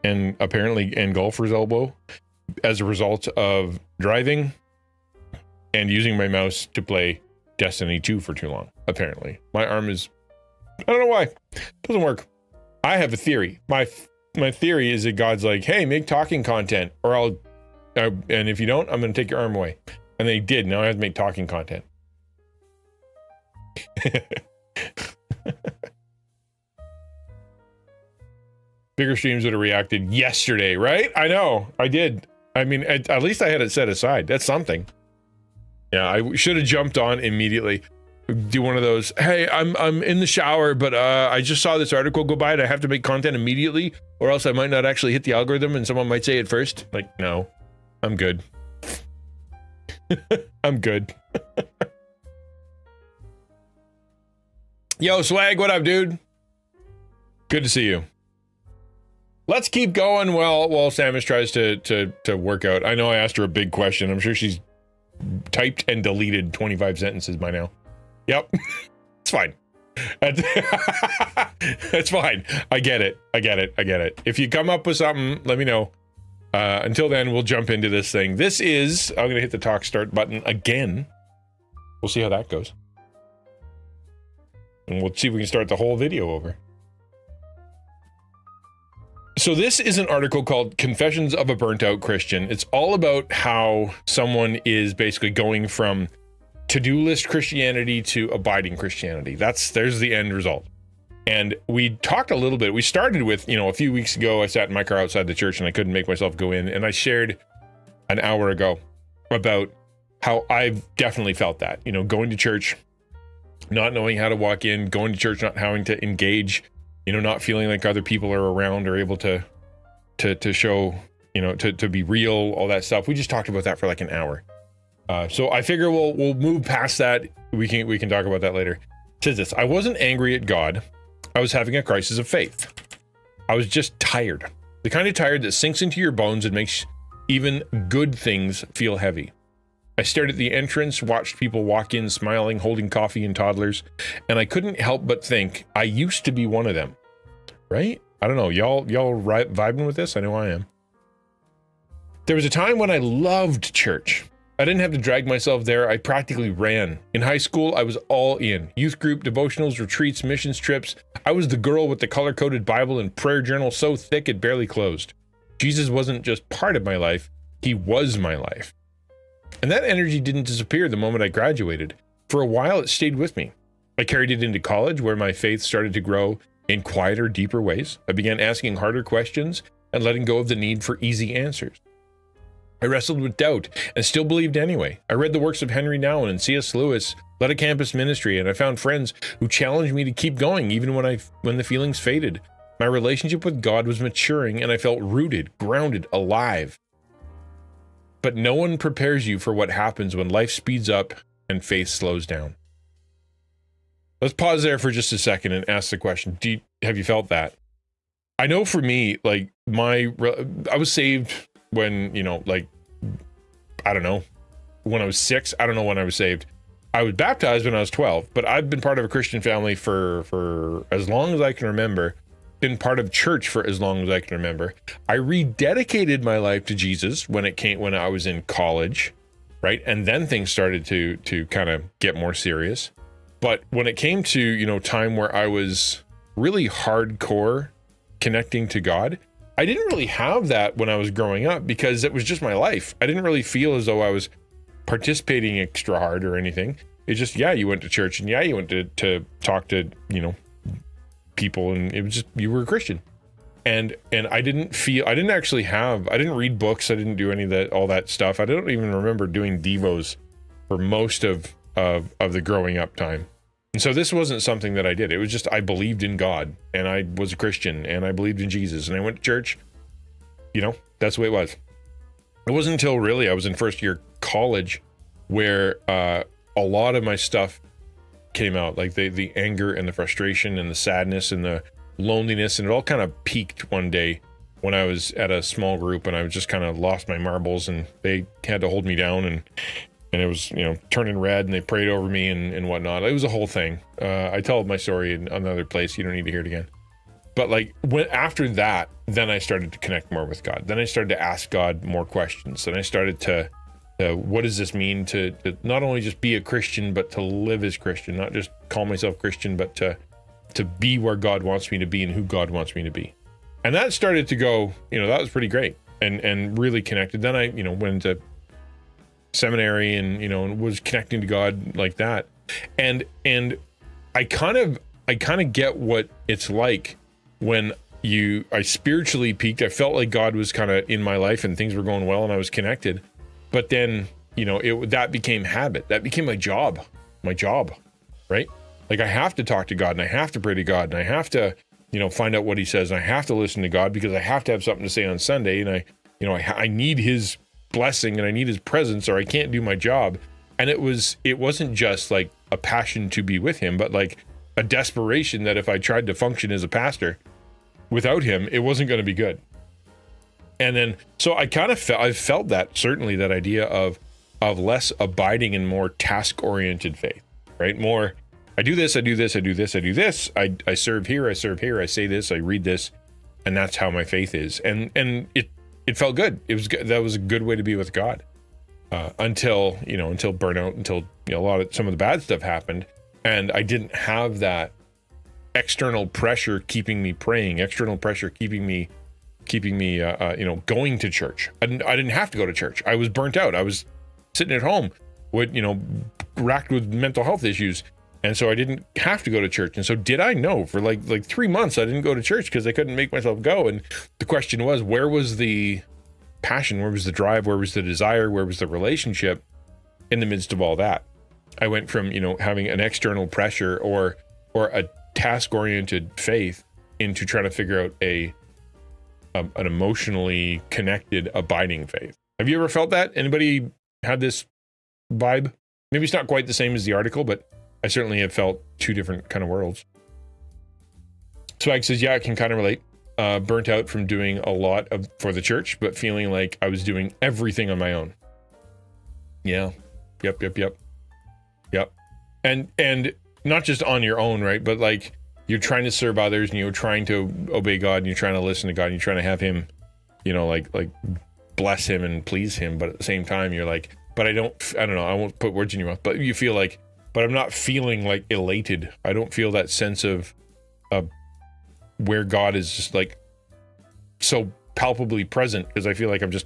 and apparently and golfer's elbow as a result of driving and using my mouse to play Destiny 2 for too long. Apparently my arm is, I don't know why, it doesn't work. I have a theory. My theory is that God's like, hey, make talking content or I'll and if you don't, I'm gonna take your arm away. And they did. Now I have to make talking content. Bigger streams would have reacted yesterday, right? I know, I did. I mean, at least I had it set aside. That's something. Yeah, I should have jumped on immediately. Do one of those, hey, I'm in the shower, but I just saw this article go by and I have to make content immediately, or else I might not actually hit the algorithm and someone might say it first. Like, no, I'm good. I'm good. Yo, Swag, what up, dude? Good to see you. Let's keep going while Samus tries to work out. I know I asked her a big question. I'm sure she's typed and deleted 25 sentences by now. Yep. It's fine. It's fine. I get it. If you come up with something, let me know. Until then, we'll jump into this thing. This is, I'm going to hit the talk start button again. We'll see how that goes. And we'll see if we can start the whole video over. So this is an article called Confessions of a Burnt Out Christian. It's all about how someone is basically going from to-do list Christianity to abiding Christianity. There's the end result. And we talked a little bit. We started with, a few weeks ago, I sat in my car outside the church and I couldn't make myself go in. And I shared an hour ago about how I've definitely felt that, going to church, not knowing how to walk in, going to church, not having to engage, not feeling like other people are around or able to show, to be real, all that stuff. We just talked about that for like an hour. So I figure we'll move past that. We can talk about that later. It says this: I wasn't angry at God. I was having a crisis of faith. I was just tired. The kind of tired that sinks into your bones and makes even good things feel heavy. I stared at the entrance, watched people walk in smiling, holding coffee and toddlers, and I couldn't help but think, I used to be one of them. Right? I don't know. Y'all vibing with this? I know I am. There was a time when I loved church. I didn't have to drag myself there. I practically ran. In high school, I was all in. Youth group, devotionals, retreats, missions trips. I was the girl with the color-coded Bible and prayer journal so thick it barely closed. Jesus wasn't just part of my life. He was my life. And that energy didn't disappear the moment I graduated. For a while, it stayed with me. I carried it into college, where my faith started to grow in quieter, deeper ways. I began asking harder questions and letting go of the need for easy answers. I wrestled with doubt and still believed anyway. I read the works of Henry Nouwen and C.S. Lewis, led a campus ministry, and I found friends who challenged me to keep going even when the feelings faded. My relationship with God was maturing, and I felt rooted, grounded, alive. But no one prepares you for what happens when life speeds up and faith slows down. Let's pause there for just a second and ask the question, have you felt that? I know for me, like I was saved when, I don't know, when I was 6. I don't know when I was saved. I was baptized when I was 12, but I've been part of a Christian family for as long as I can remember. Been part of church for as long as I can remember. I rededicated my life to Jesus when I was in college, right? And then things started to kind of get more serious. But when it came to, time where I was really hardcore connecting to God, I didn't really have that when I was growing up because it was just my life. I didn't really feel as though I was participating extra hard or anything. It's just, yeah, you went to church and yeah, you went to talk to, people, and it was just, you were a Christian. And I didn't read books. I didn't do any of that, all that stuff. I don't even remember doing devos for most of the growing up time. And so this wasn't something that I did. It was just, I believed in God and I was a Christian and I believed in Jesus and I went to church. That's the way it was. It wasn't until really I was in first year college where a lot of my stuff came out, like the anger and the frustration and the sadness and the loneliness, and it all kind of peaked one day when I was at a small group and I was just kind of lost my marbles and they had to hold me down and it was, turning red and they prayed over me and whatnot. It was a whole thing. I told my story in another place. You don't need to hear it again. But after that, then I started to connect more with God. Then I started to ask God more questions. And I started to what does this mean to not only just be a Christian, but to live as Christian, not just call myself Christian, but to be where God wants me to be and who God wants me to be. And that started to go, that was pretty great and really connected. Then I, went into seminary and, was connecting to God like that. And I kind of get what it's like when I spiritually peaked. I felt like God was kind of in my life and things were going well and I was connected. But then, that became habit. That became my job, right? Like I have to talk to God and I have to pray to God and I have to, find out what he says. And I have to listen to God because I have to have something to say on Sunday. And I need his blessing and I need his presence or I can't do my job. And it wasn't just like a passion to be with him, but like a desperation that if I tried to function as a pastor without him, it wasn't going to be good. And then, so I felt that, certainly that idea of less abiding and more task-oriented faith, right? More, I do this, I do this, I do this, I do this. I serve here, I say this, I read this, and that's how my faith is. And it felt good. It was good. That was a good way to be with God. Until burnout, until some of the bad stuff happened, and I didn't have that external pressure keeping me praying, external pressure keeping me going to church. I didn't have to go to church. I was burnt out. I was sitting at home with, racked with mental health issues. And so I didn't have to go to church. And so did I know for like 3 months, I didn't go to church because I couldn't make myself go. And the question was, where was the passion? Where was the drive? Where was the desire? Where was the relationship in the midst of all that? I went from, having an external pressure or a task-oriented faith into trying to figure out an emotionally connected, abiding faith. Have you ever felt that? Anybody had this vibe. Maybe it's not quite the same as the article, but I certainly have felt two different kind of worlds. Swag says, yeah, I can kind of relate. Burnt out from doing a lot for the church, but feeling like I was doing everything on my own. Yeah. Yep. And not just on your own, right? But like you're trying to serve others and you're trying to obey God and you're trying to listen to God and you're trying to have him, like bless him and please him. But at the same time, you're like, but I don't know. I won't put words in your mouth, but you feel like, but I'm not feeling like elated. I don't feel that sense of where God is just like so palpably present because I feel like I'm just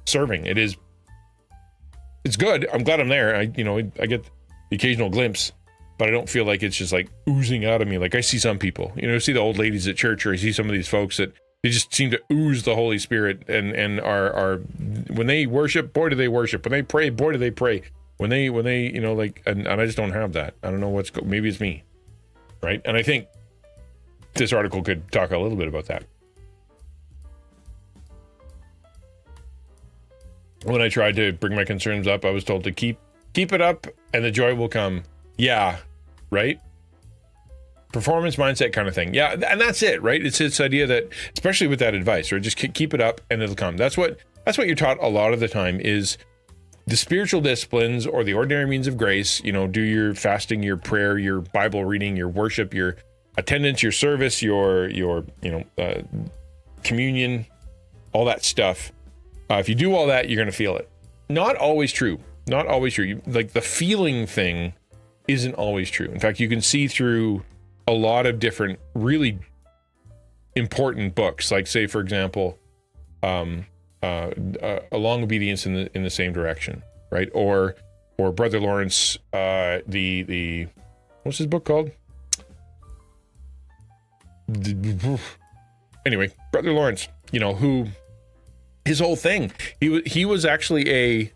serving. It's good. I'm glad I'm there. I get the occasional glimpse, but I don't feel like it's just like oozing out of me. Like I see some people, see the old ladies at church, or I see some of these folks that they just seem to ooze the Holy Spirit and are when they worship, boy, do they worship. When they pray, boy, do they pray. When they and I just don't have that. I don't know maybe it's me. Right. And I think this article could talk a little bit about that. When I tried to bring my concerns up, I was told to keep it up and the joy will come. Yeah, right? Performance mindset kind of thing. Yeah, and that's it, right? It's this idea that, especially with that advice, right? Just keep it up and it'll come. That's what you're taught a lot of the time is the spiritual disciplines or the ordinary means of grace. Do your fasting, your prayer, your Bible reading, your worship, your attendance, your service, your communion, all that stuff. If you do all that, you're going to feel it. Not always true. Like the feeling thing isn't always true. In fact, you can see through a lot of different really important books, like say, for example, Along Obedience in the Same Direction, right? Or Brother Lawrence, the what's his book called? Anyway, Brother Lawrence, who his whole thing, he was actually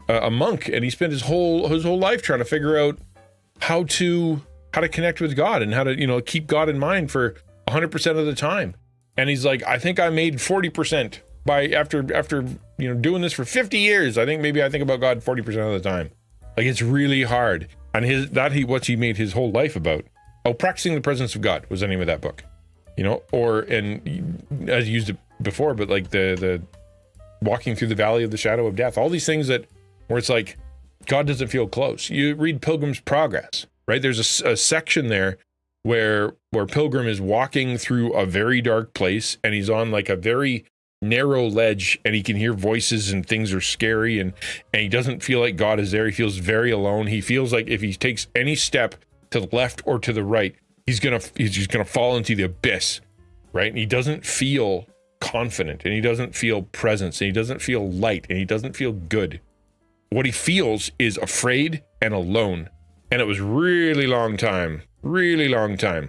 a monk, and he spent his whole life trying to figure out how to connect with God and how to keep God in mind for 100% of the time. And he's like, I think I made 40% by after doing this for 50 years. I think about God 40% of the time. Like it's really hard. And what he made his whole life about. Practicing the Presence of God was the name of that book. And I used it before, but like the walking through the valley of the shadow of death, all these things where it's like God doesn't feel close. You read Pilgrim's Progress, right? There's a section there where Pilgrim is walking through a very dark place and he's on like a very narrow ledge and he can hear voices and things are scary and he doesn't feel like God is there. He feels very alone. He feels like if he takes any step to the left or to the right, he's just gonna fall into the abyss, right? And he doesn't feel confident and he doesn't feel presence and he doesn't feel light and he doesn't feel good. What he feels is afraid and alone. And it was really long time. And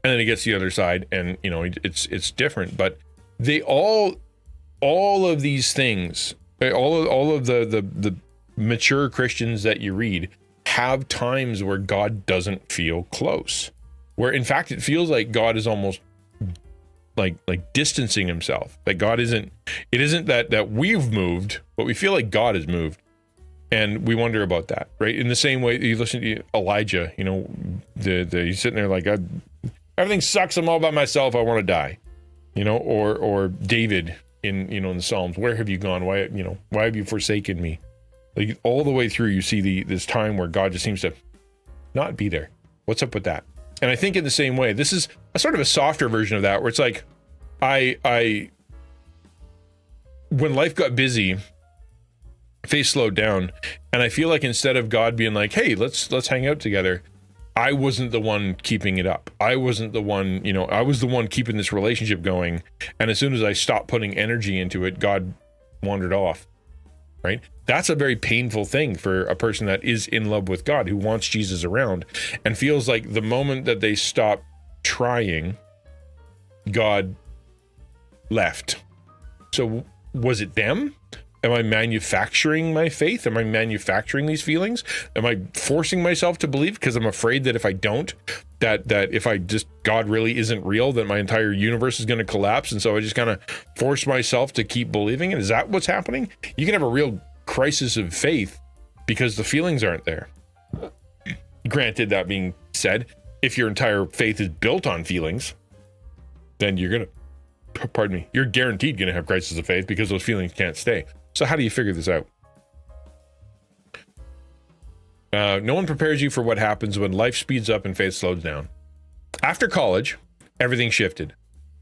then he gets to the other side and it's different, but they all of these things, all of the mature Christians that you read have times where God doesn't feel close, where in fact it feels like God is almost like distancing himself, that God isn't that we've moved, but we feel like God has moved. And we wonder about that, right? In the same way you listen to Elijah, he's sitting there like, everything sucks, I'm all by myself, I want to die, or David in the Psalms, where have you gone? Why have you forsaken me? Like all the way through, you see this time where God just seems to not be there. What's up with that? And I think in the same way, this is a sort of a softer version of that, where it's like, when life got busy, face slowed down, and I feel like instead of God being like, hey, let's hang out together, I wasn't the one keeping it up. I wasn't the one, I was the one keeping this relationship going. And as soon as I stopped putting energy into it, God wandered off, right? That's a very painful thing for a person that is in love with God, who wants Jesus around and feels like the moment that they stop trying, God left. So was it them? Am I manufacturing my faith? Am I manufacturing these feelings? Am I forcing myself to believe because I'm afraid that if I don't, that if I just, God really isn't real, that my entire universe is going to collapse? And so I just kind of force myself to keep believing it. Is that what's happening? You can have a real crisis of faith because the feelings aren't there. Granted, that being said, if your entire faith is built on feelings, then you're guaranteed going to have crisis of faith because those feelings can't stay. So how do you figure this out? No one prepares you for what happens when life speeds up and faith slows down. After college, everything shifted.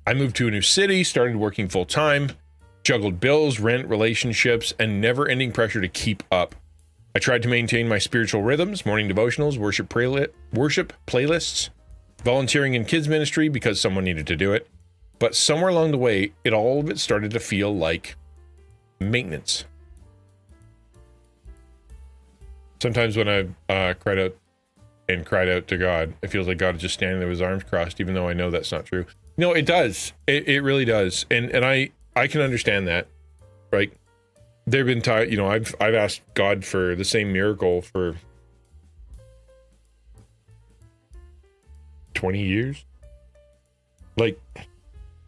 I moved to a new city, started working full time, juggled bills, rent, relationships, and never-ending pressure to keep up. I tried to maintain my spiritual rhythms, morning devotionals, worship playlists, volunteering in kids ministry because someone needed to do it. But somewhere along the way, all of it started to feel like maintenance. Sometimes when I cried out to God, it feels like God is just standing there with his arms crossed, even though I know that's not true. No, it does. It really does. And I can understand that, right? There've been times, I've asked God for the same miracle for 20 years. Like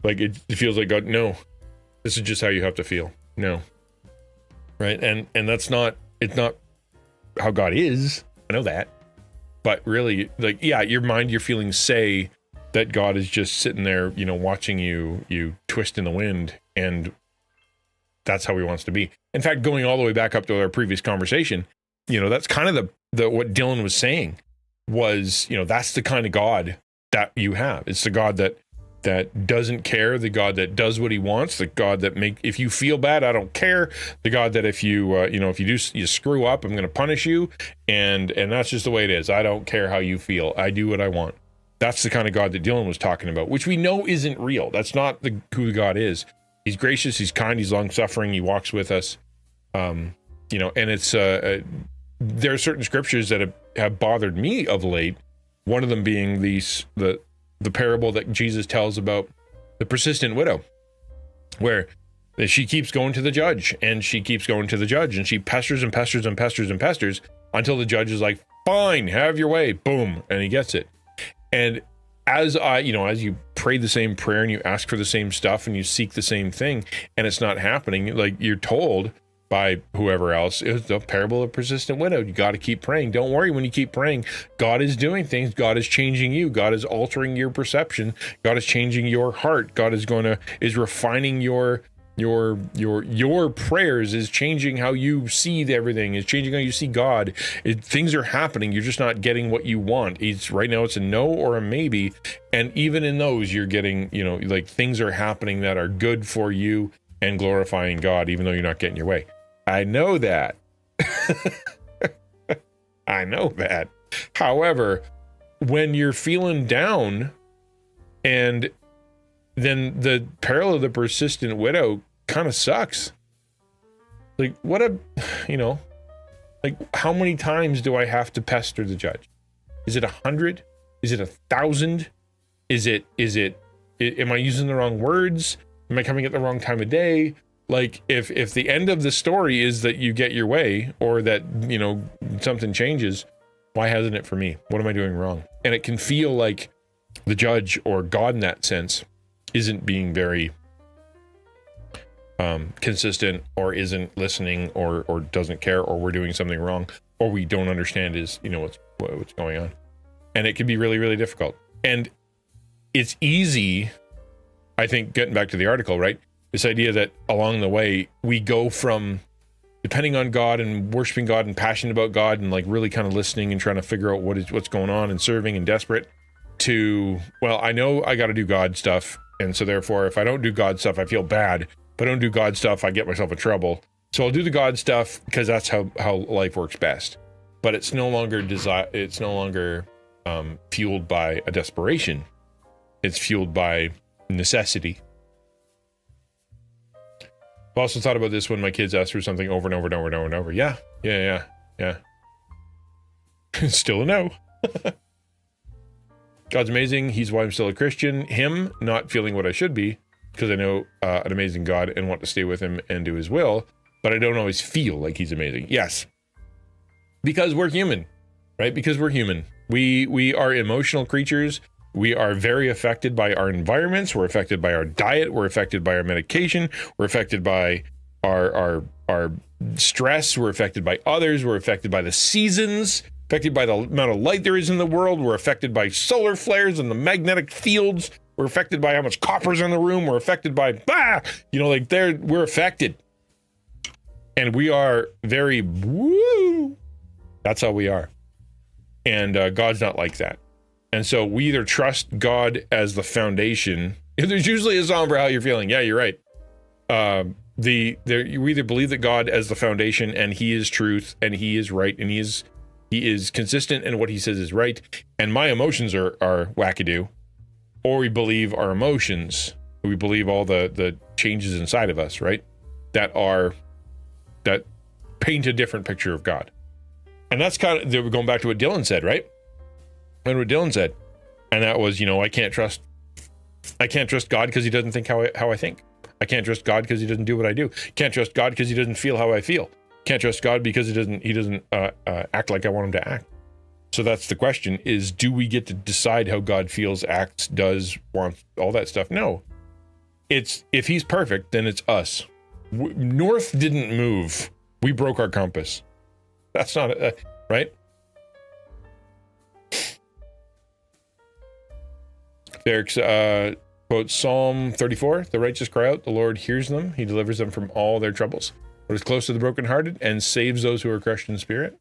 it feels like God, no, this is just how you have to feel. No. Right. And it's not how God is. I know that. But really, like, yeah, your mind, your feelings say that God is just sitting there, watching you twist in the wind, and that's how he wants to be. In fact, going all the way back up to our previous conversation, that's kind of the what Dylan was saying was, that's the kind of God that you have. It's the God that doesn't care, the God that does what he wants, the God that if you feel bad, I don't care, the God that if you you screw up, I'm going to punish you, and that's just the way it is. I don't care how you feel. I do what I want. That's the kind of God that Dylan was talking about, which we know isn't real. That's not who God is. He's gracious, he's kind, he's long-suffering, he walks with us. And it's there are certain scriptures that have bothered me of late. One of them being the parable that Jesus tells about the persistent widow, where she keeps going to the judge, and she keeps going to the judge, and she pesters and pesters and pesters and pesters until the judge is like, fine, have your way, boom, and he gets it. And as you pray the same prayer and you ask for the same stuff and you seek the same thing and it's not happening, like you're told by whoever else, it's the parable of persistent widow. You got to keep praying. Don't worry when you keep praying. God is doing things. God is changing you. God is altering your perception. God is changing your heart. God is refining your prayers, is changing how you see everything, is changing how you see God. Things are happening. You're just not getting what you want. Right now it's a no or a maybe. And even in those, you're getting, things are happening that are good for you and glorifying God, even though you're not getting your way. I know that. I know that. However, when you're feeling down, and then the parallel of the persistent widow kind of sucks. Like, how many times do I have to pester the judge? Is it 100? Is it 1,000? Am I using the wrong words? Am I coming at the wrong time of day? Like, if the end of the story is that you get your way, or that, something changes, why hasn't it for me? What am I doing wrong? And it can feel like the judge, or God in that sense, isn't being very consistent, or isn't listening, or doesn't care, or we're doing something wrong, or we don't understand what's going on. And it can be really, really difficult. And it's easy, I think, getting back to the article, right? This idea that along the way we go from depending on God and worshiping God and passionate about God and like really kind of listening and trying to figure out what's going on and serving and desperate, to, well, I know I got to do God stuff, and so therefore if I don't do God stuff I feel bad. If I don't do God stuff I get myself in trouble. So I'll do the God stuff because that's how life works best. But it's no longer fueled by a desperation. It's fueled by necessity. I've also thought about this when my kids ask for something over and over and over and over and over. Yeah. Still a no. God's amazing. He's why I'm still a Christian. Him not feeling what I should be, because I know an amazing God and want to stay with him and do his will, but I don't always feel like he's amazing. Yes. Because we're human, right? Because we're human. We are emotional creatures. We are very affected by our environments. We're affected by our diet. We're affected by our medication. We're affected by our stress. We're affected by others. We're affected by the seasons, affected by the amount of light there is in the world. We're affected by solar flares and the magnetic fields. We're affected by how much copper's in the room. We're affected by, we're affected. And we are very, that's how we are. And God's not like that. And so we either trust God as the foundation. There's usually a song for how you're feeling. Yeah, you're right. You either believe that God as the foundation and he is truth and he is right and he is consistent and what he says is right. And my emotions are wackadoo. Or we believe our emotions. We believe all the changes inside of us, right? That paint a different picture of God. And that's kind of, we're going back to what Dylan said, right? And what Dylan said. And that was, I can't trust God because he doesn't think how I think. I can't trust God because he doesn't do what I do. Can't trust God because he doesn't feel how I feel. Can't trust God because he doesn't act like I want him to act. So that's the question, is do we get to decide how God feels, acts, does, wants, all that stuff? No. It's, if he's perfect, then it's us. North didn't move. We broke our compass. That's not, right? Derek's quote Psalm 34, the righteous cry out, the Lord hears them, he delivers them from all their troubles. Lord is close to the brokenhearted and saves those who are crushed in spirit.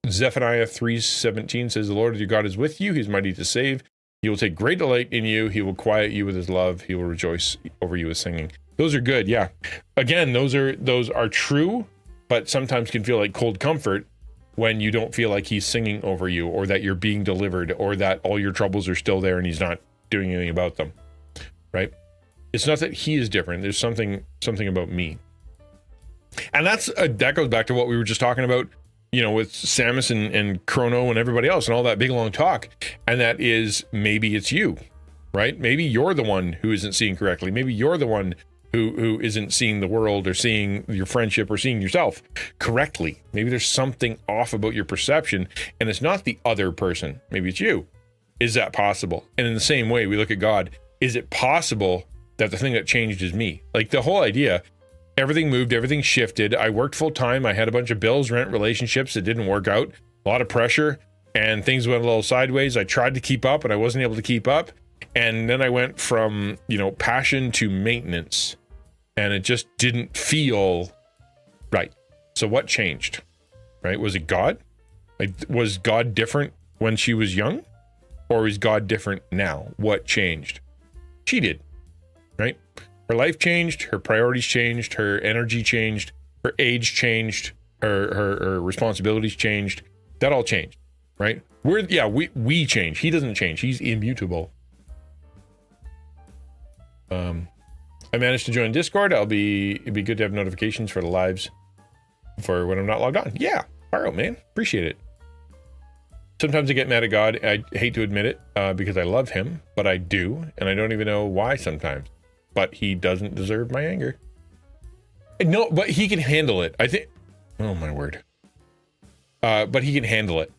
Zephaniah 3:17 says, the Lord your God is with you, he's mighty to save. He will take great delight in you, he will quiet you with his love, he will rejoice over you with singing. Those are good, yeah. Again, those are true, but sometimes can feel like cold comfort when you don't feel like he's singing over you, or that you're being delivered, or that all your troubles are still there and he's not doing anything about them, right? It's not that he is different. There's something about me. And that goes back to what we were just talking about, with Samus and Chrono and everybody else and all that big long talk. And that is, maybe it's you, right? Maybe you're the one who isn't seeing correctly. Maybe you're the one who isn't seeing the world or seeing your friendship or seeing yourself correctly. Maybe there's something off about your perception and it's not the other person. Maybe it's you. Is that possible? And in the same way, we look at God. Is it possible that the thing that changed is me? Like the whole idea, everything moved, everything shifted. I worked full time. I had a bunch of bills, rent, relationships that didn't work out, a lot of pressure, and things went a little sideways. I tried to keep up and I wasn't able to keep up. And then I went from, passion to maintenance. And it just didn't feel right. So what changed, right? Was it God? Like, was God different when she was young? Or is God different now? What changed? She did, right? Her life changed, her priorities changed, her energy changed, her age changed, her responsibilities changed. That all changed, right? We change. He doesn't change. He's immutable. I managed to join Discord. It'd be good to have notifications for the lives for when I'm not logged on. Yeah, fire out, man. Appreciate it. Sometimes I get mad at God. I hate to admit it because I love him, but I do, and I don't even know why sometimes. But he doesn't deserve my anger. No, but he can handle it. I think. Oh my word. But he can handle it.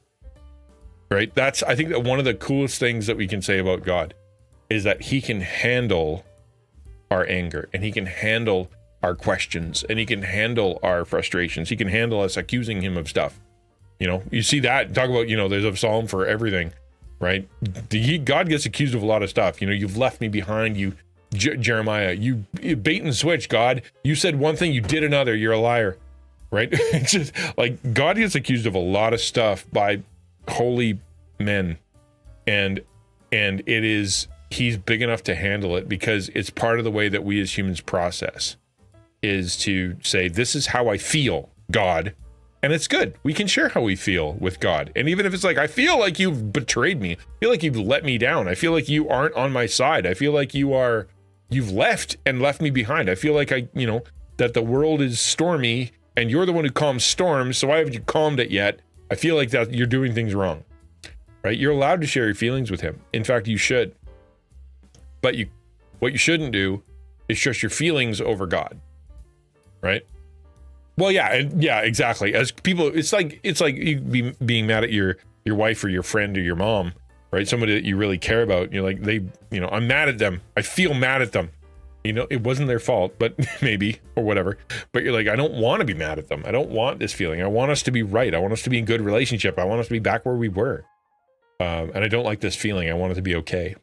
Right? I think that one of the coolest things that we can say about God is that he can handle our anger, and he can handle our questions, and he can handle our frustrations. He can handle us accusing him of stuff. You see that, talk about, there's a psalm for everything, right? God gets accused of a lot of stuff. You've left me behind, Jeremiah, you bait and switch, God. You said one thing, you did another, you're a liar, right? It's just like, God gets accused of a lot of stuff by holy men, and he's big enough to handle it, because it's part of the way that we as humans process, is to say, this is how I feel, God. And it's good. We can share how we feel with God. And even if it's like, I feel like you've betrayed me. I feel like you've let me down. I feel like you aren't on my side. I feel like you've left me behind. I feel like that the world is stormy and you're the one who calms storms. So why haven't you calmed it yet? I feel like that you're doing things wrong, right? You're allowed to share your feelings with him. In fact, you should. But what you shouldn't do is trust your feelings over God, right? Well, yeah, exactly. As people, it's like you being mad at your wife or your friend or your mom, right? Somebody that you really care about. You're like, I'm mad at them. I feel mad at them. You know, it wasn't their fault, but maybe, or whatever. But you're like, I don't want to be mad at them. I don't want this feeling. I want us to be right. I want us to be in good relationship. I want us to be back where we were. And I don't like this feeling. I want it to be okay.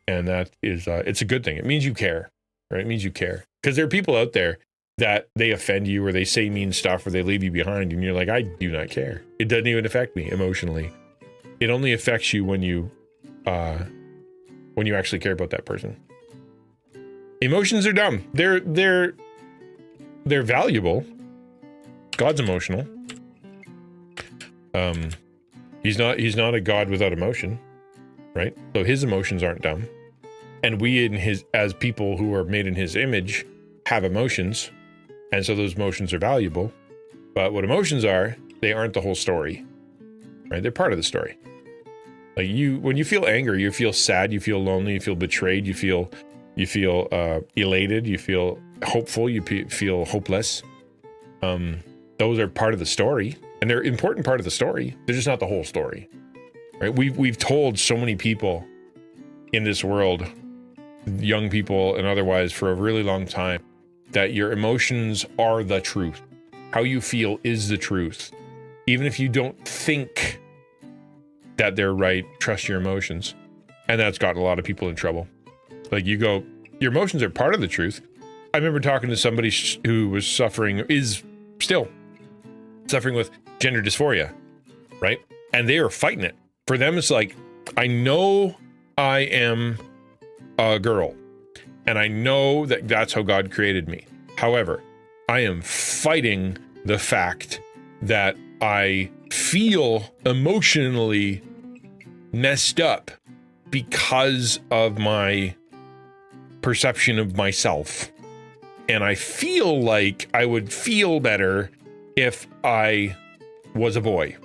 And that is, it's a good thing. It means you care, right? It means you care. Because there are people out there that they offend you or they say mean stuff or they leave you behind. And you're like, I do not care. It doesn't even affect me emotionally. It only affects you when you actually care about that person. Emotions are dumb. They're valuable. God's emotional. He's not a God without emotion, right? So his emotions aren't dumb. And we as people who are made in his image have emotions. And so those emotions are valuable. But what emotions are, they aren't the whole story, right? They're part of the story. Like when you feel anger, you feel sad, you feel lonely, you feel betrayed, you feel elated, you feel hopeful, you feel hopeless. Those are part of the story, and they're an important part of the story. They're just not the whole story, right? We've told so many people in this world, young people and otherwise, for a really long time, that your emotions are the truth. How you feel is the truth. Even if you don't think that they're right, trust your emotions. And that's gotten a lot of people in trouble. Like you go, your emotions are part of the truth. I remember talking to somebody who was is still suffering with gender dysphoria, right? And they are fighting it. For them, it's like, I know I am a girl, and I know that that's how God created me. However, I am fighting the fact that I feel emotionally messed up because of my perception of myself. And I feel like I would feel better if I was a boy.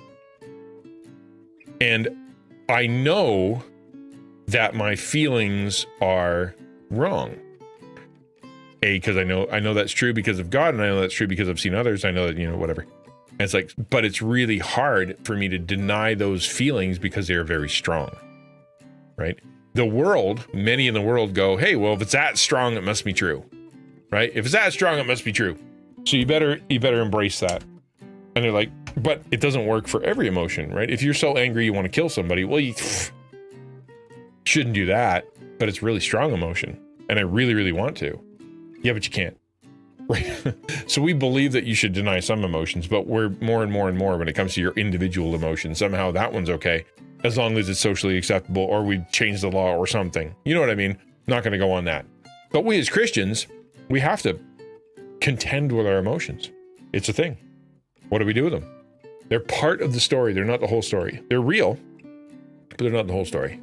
And I know that my feelings are wrong. Because I know that's true because of God, and I know that's true because I've seen others. I know that, whatever. And it's like, but it's really hard for me to deny those feelings because they are very strong, right? Many in the world go, hey, well, if it's that strong, it must be true, right? If it's that strong, it must be true. So you better embrace that. And they're like, but it doesn't work for every emotion, right? If you're so angry you want to kill somebody, well, you shouldn't do that, but it's really strong emotion. And I really, really want to. Yeah, but you can't. Right? So we believe that you should deny some emotions, but we're more and more and more when it comes to your individual emotions. Somehow that one's okay, as long as it's socially acceptable, or we change the law or something. You know what I mean? Not going to go on that. But we as Christians, we have to contend with our emotions. It's a thing. What do we do with them? They're part of the story. They're not the whole story. They're real, but they're not the whole story.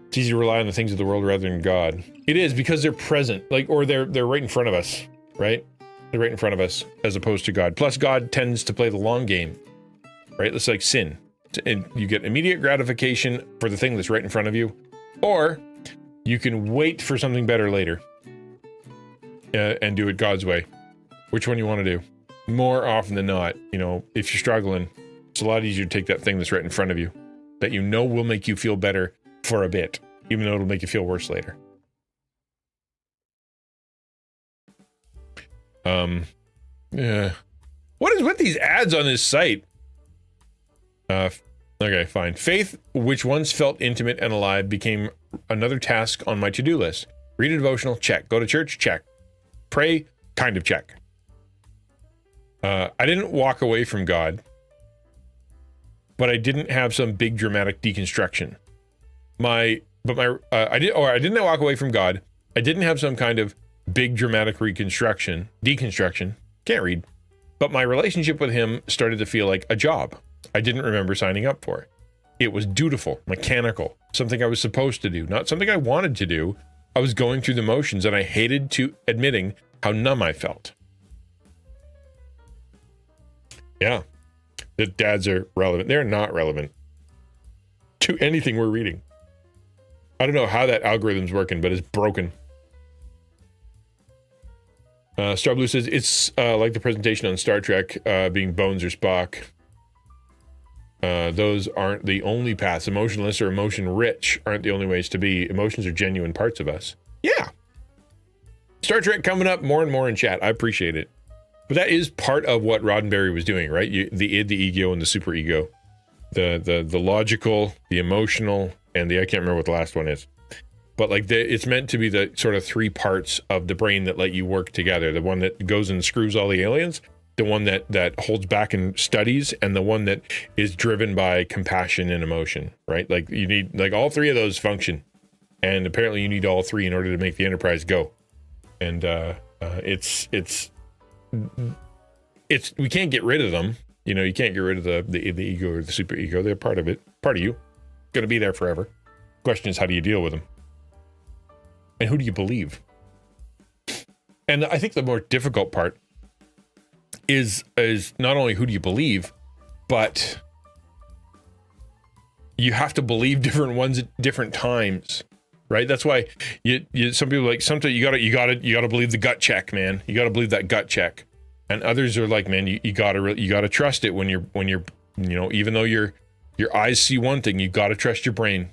It's easy to rely on the things of the world rather than God. It is, because they're present, or they're right in front of us, right? They're right in front of us as opposed to God. Plus, God tends to play the long game, right? It's like sin. And you get immediate gratification for the thing that's right in front of you, or you can wait for something better later and do it God's way. Which one you want to do? More often than not, if you're struggling, it's a lot easier to take that thing that's right in front of you that will make you feel better for a bit, even though it'll make you feel worse later. Yeah. What is with these ads on this site? Okay, fine. Faith, which once felt intimate and alive, became another task on my to-do list. Read a devotional, check. Go to church, check. Pray, kind of check. I didn't walk away from God, but I didn't have some big dramatic deconstruction. I didn't walk away from God. I didn't have some kind of big dramatic deconstruction. Can't read. But my relationship with him started to feel like a job I didn't remember signing up for. It was dutiful, mechanical, something I was supposed to do, not something I wanted to do. I was going through the motions, and I hated to admitting how numb I felt. Yeah, the dads are relevant. They're not relevant to anything we're reading. I don't know how that algorithm's working, but it's broken. Star Blue says, it's like the presentation on Star Trek being Bones or Spock. those aren't the only paths. Emotionless or emotion rich aren't the only ways to be. Emotions are genuine parts of us. Yeah. Star Trek coming up more and more in chat. I appreciate it. But that is part of what Roddenberry was doing, right? The id, the ego, and the superego. The logical, the emotional, and I can't remember what the last one is. But like it's meant to be the sort of three parts of the brain that let you work together. The one that goes and screws all the aliens, the one that holds back and studies, and the one that is driven by compassion and emotion, right? Like you need like all three of those function. And apparently you need all three in order to make the Enterprise go. And it's we can't get rid of them. You know, you can't get rid of the ego or the super ego. They're part of it, part of you. Going to be there forever. Question is, how do you deal with them? And who do you believe? And I think the more difficult part is not only who do you believe, but you have to believe different ones at different times, right? That's why some people like sometimes you gotta believe the gut check, man. You gotta believe that gut check. And others are like, man, you gotta trust it when you're you know, even though your eyes see one thing, you gotta trust your brain.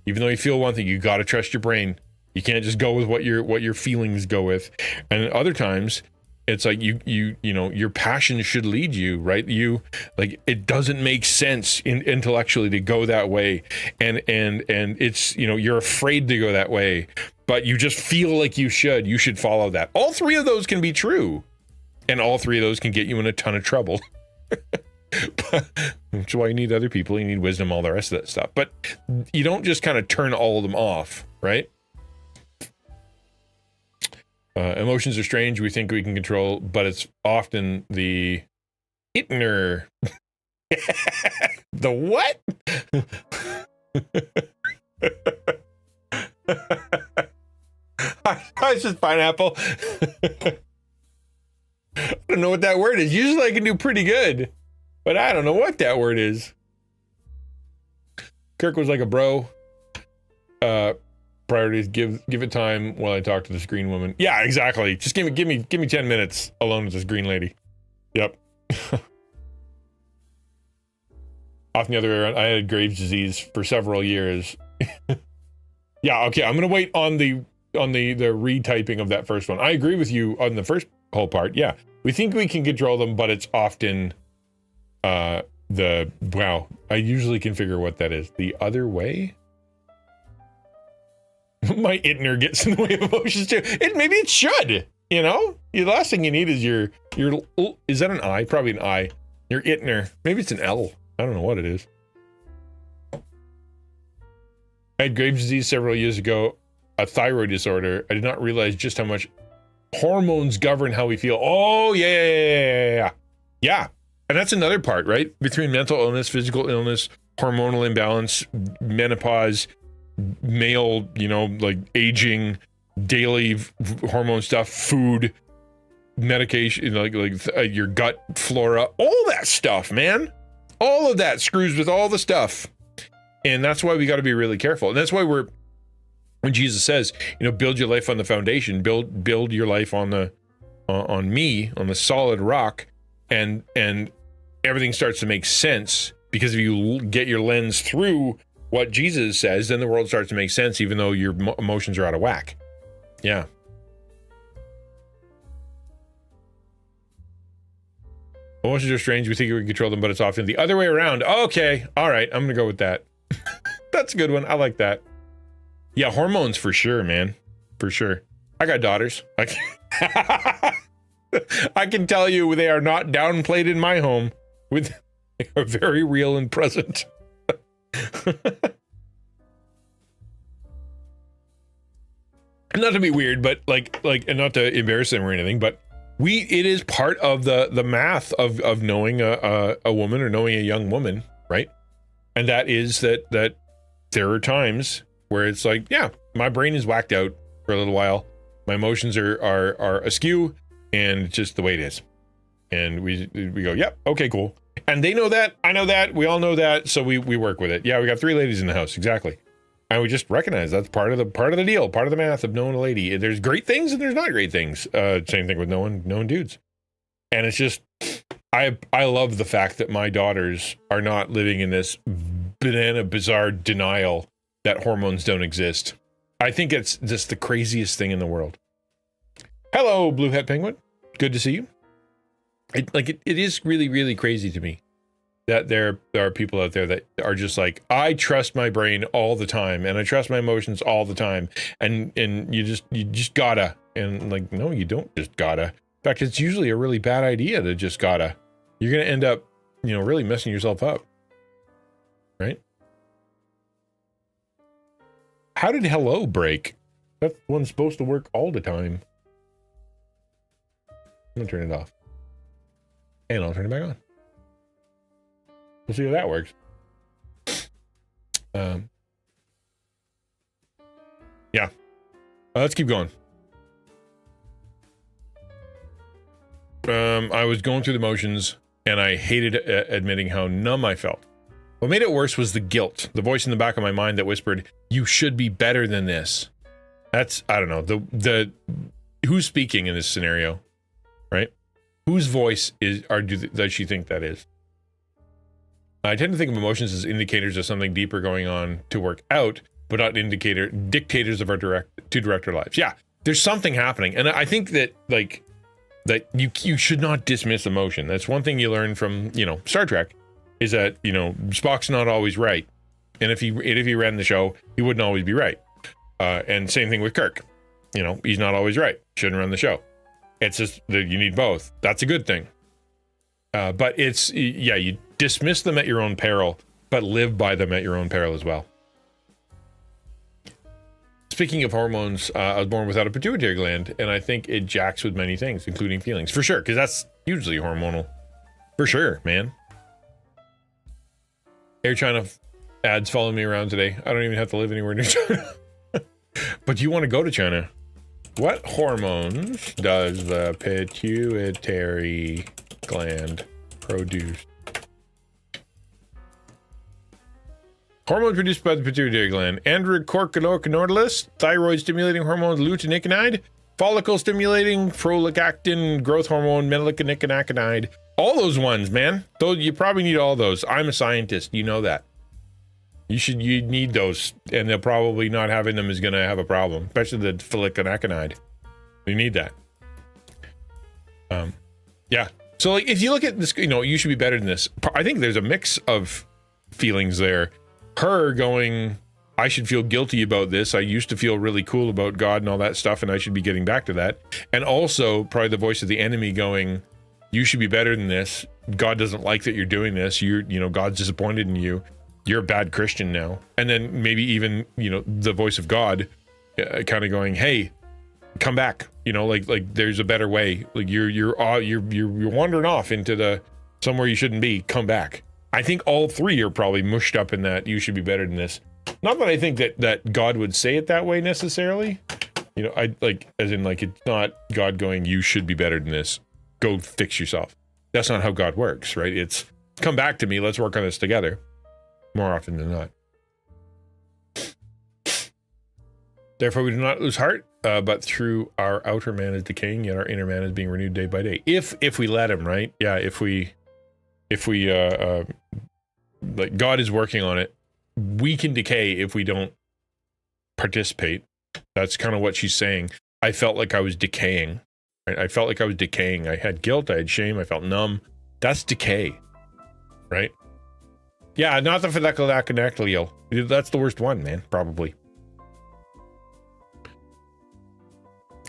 Even though you feel one thing, you gotta trust your brain. You can't just go with what your feelings go with. And other times, it's like you know, your passion should lead you, right? You like it doesn't make sense intellectually to go that way, and it's, you know, you're afraid to go that way, but you just feel like you should follow that. All three of those can be true, and all three of those can get you in a ton of trouble. Which is why you need other people, you need wisdom, all the rest of that stuff. But you don't just kind of turn all of them off, right? Emotions are strange. We think we can control, but it's often the inner. The what? It's just pineapple. I don't know what that word is. Usually I can do pretty good, but I don't know what that word is. Kirk was like a bro. Priorities, give it time while I talk to this green woman. Yeah, exactly. Just give me 10 minutes alone with this green lady. Yep. Often the other way around. I had Graves' disease for several years. Yeah, okay. I'm gonna wait on the retyping of that first one. I agree with you on the first whole part. Yeah, we think we can control them, but it's often I usually can figure what that is. The other way. My Itner gets in the way of emotions too. Maybe it should, you know? The last thing you need is your is that an I? Probably an I. Your Itner. Maybe it's an L. I don't know what it is. I had Graves' disease several years ago, a thyroid disorder. I did not realize just how much hormones govern how we feel. Oh, yeah. And that's another part, right? Between mental illness, physical illness, hormonal imbalance, menopause, male, you know, like aging, daily hormone stuff, food, medication, like your gut flora, all that stuff, man. All of that screws with all the stuff. And that's why we got to be really careful. And that's why when Jesus says, you know, build your life on the foundation, build your life on the solid rock, and everything starts to make sense, because if you get your lens through what Jesus says, then the world starts to make sense, even though your emotions are out of whack. Yeah. Emotions are strange. We think we can control them, but it's often the other way around. Okay. All right. I'm going to go with that. That's a good one. I like that. Yeah. Hormones for sure, man. For sure. I got daughters. I can tell you they are not downplayed in my home. They are very real and present. Not to be weird, but like and not to embarrass them or anything, but it is part of the math of knowing a woman or knowing a young woman, right? And that is that there are times where it's like, yeah, my brain is whacked out for a little while, my emotions are askew, and it's just the way it is. And we go, yep, okay, cool. And they know that, I know that, we all know that, so we work with it. Yeah, we got 3 ladies in the house, exactly. And we just recognize that's part of the deal, part of the math of knowing a lady. There's great things and there's not great things. Same thing with knowing dudes. And it's just, I love the fact that my daughters are not living in this banana bizarre denial that hormones don't exist. I think it's just the craziest thing in the world. Hello, Blue Hat Penguin. Good to see you. It is really, really crazy to me that there are people out there that are just like, I trust my brain all the time and I trust my emotions all the time. And you just gotta. And like, no, you don't just gotta. In fact, it's usually a really bad idea to just gotta. You're going to end up, really messing yourself up. Right? How did hello break? That one's supposed to work all the time. I'm going to turn it off. And I'll turn it back on. We'll see how that works. Yeah. Let's keep going. I was going through the motions, and I hated admitting how numb I felt. What made it worse was the guilt, the voice in the back of my mind that whispered, "You should be better than this." That's, I don't know, the who's speaking in this scenario, right? Whose voice does she think that is? I tend to think of emotions as indicators of something deeper going on to work out, but not dictators of our direct our lives. Yeah, there's something happening, and I think that that you should not dismiss emotion. That's one thing you learn from Star Trek, is that Spock's not always right, and if he ran the show, he wouldn't always be right. And same thing with Kirk. He's not always right. Shouldn't run the show. It's just that you need both. That's a good thing. But you dismiss them at your own peril, but live by them at your own peril as well. Speaking of hormones, I was born without a pituitary gland, and I think it jacks with many things, including feelings. For sure, because that's hugely hormonal. For sure, man. Air China ads following me around today. I don't even have to live anywhere near China. But you want to go to China. What hormones does the pituitary gland produce? Hormones produced by the pituitary gland: androcorticonordilis, thyroid-stimulating hormone luteinizide, follicle-stimulating prolactin, growth hormone melanocortin. All those ones, man. Though you probably need all those. I'm a scientist. You know that. You need those, and they'll probably not having them is going to have a problem, especially the follicle. You need that. Yeah. So if you look at this, you should be better than this. I think there's a mix of feelings there. Her going, I should feel guilty about this. I used to feel really cool about God and all that stuff, and I should be getting back to that. And also probably the voice of the enemy going, you should be better than this. God doesn't like that you're doing this. God's disappointed in you. You're a bad Christian now. And then maybe even, the voice of God kind of going, hey, come back. Like there's a better way. Like you're wandering off into somewhere you shouldn't be. Come back. I think all three are probably mushed up in that you should be better than this. Not that I think that God would say it that way necessarily. It's not God going, you should be better than this. Go fix yourself. That's not how God works, right? It's come back to me. Let's work on this together. More often than not. Therefore, we do not lose heart, but through our outer man is decaying, yet our inner man is being renewed day by day. If we let him, right? Yeah, if we God is working on it. We can decay if we don't participate. That's kind of what she's saying. I felt like I was decaying. Right? I felt like I was decaying. I had guilt. I had shame. I felt numb. That's decay, right? Yeah, not the follicular. That's the worst one, man, probably.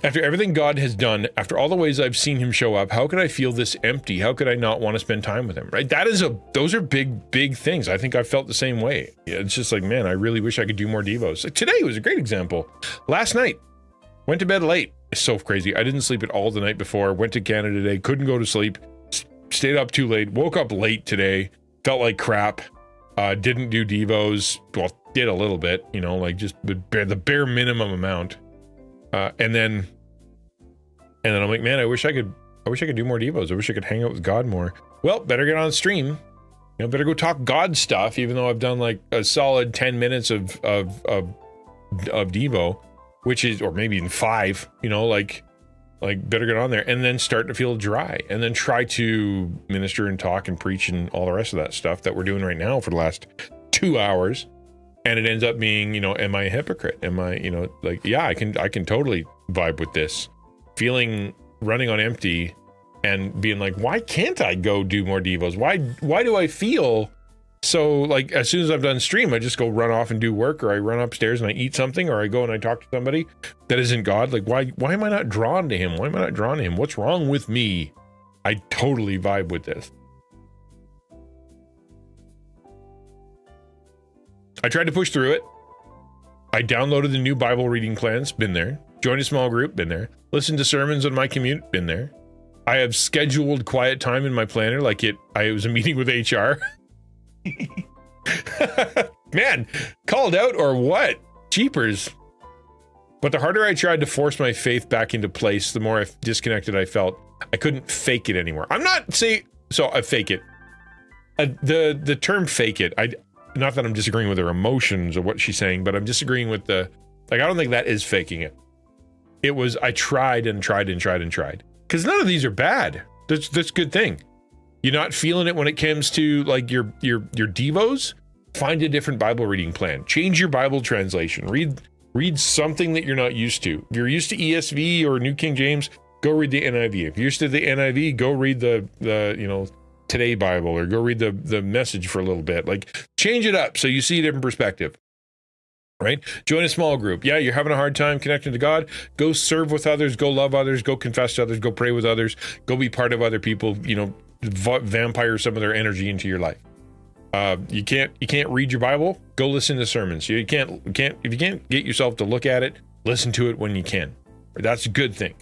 After everything God has done, after all the ways I've seen him show up, how could I feel this empty? How could I not want to spend time with him, right? Those are big things. I think I felt the same way. Yeah, it's just like, man, I really wish I could do more devos. Like today was a great example. Last night, went to bed late. It's so crazy. I didn't sleep at all the night before. Went to Canada today, couldn't go to sleep. Stayed up too late. Woke up late today. Felt like crap. Didn't do devos. Well, did a little bit, just the bare minimum amount. And then I'm like, man, I wish I could do more devos. I wish I could hang out with God more. Well, better get on stream. Better go talk God stuff, even though I've done like a solid 10 minutes of devo, which is, or maybe even 5, like better get on there, and then start to feel dry, and then try to minister and talk and preach and all the rest of that stuff that we're doing right now for the last 2 hours. And it ends up being, am I a hypocrite? Am I, like, yeah, I can totally vibe with this. Feeling running on empty and being like, why can't I go do more devos? Why do I feel so like as soon as I'm done stream, I just go run off and do work, or I run upstairs and I eat something, or I go and I talk to somebody that isn't God? Like, why am I not drawn to him? Why am I not drawn to him? What's wrong with me? I totally vibe with this. I tried to push through it. I downloaded the new Bible reading plans, been there. Joined a small group, been there. Listened to sermons on my commute, been there. I have scheduled quiet time in my planner like I was a meeting with HR. Man, called out or what? Jeepers. But the harder I tried to force my faith back into place, the more disconnected I felt. I couldn't fake it anymore. I'm not saying, so I fake it. The term fake it, not that I'm disagreeing with her emotions or what she's saying, but I'm disagreeing with I don't think that is faking it. It was, I tried and tried and tried and tried. Because none of these are bad. That's a good thing. You're not feeling it when it comes to like your devos? Find a different Bible reading plan. Change your Bible translation. Read something that you're not used to. If you're used to ESV or New King James, go read the NIV. If you're used to the NIV, go read the Today Bible, or go read the Message for a little bit. Like, change it up so you see a different perspective, right? Join a small group. Yeah, you're having a hard time connecting to God. Go serve with others. Go love others. Go confess to others. Go pray with others. Go be part of other people. Vampire some of their energy into your life. You can't read your Bible. Go listen to sermons. If you can't get yourself to look at it, listen to it when you can. That's a good thing.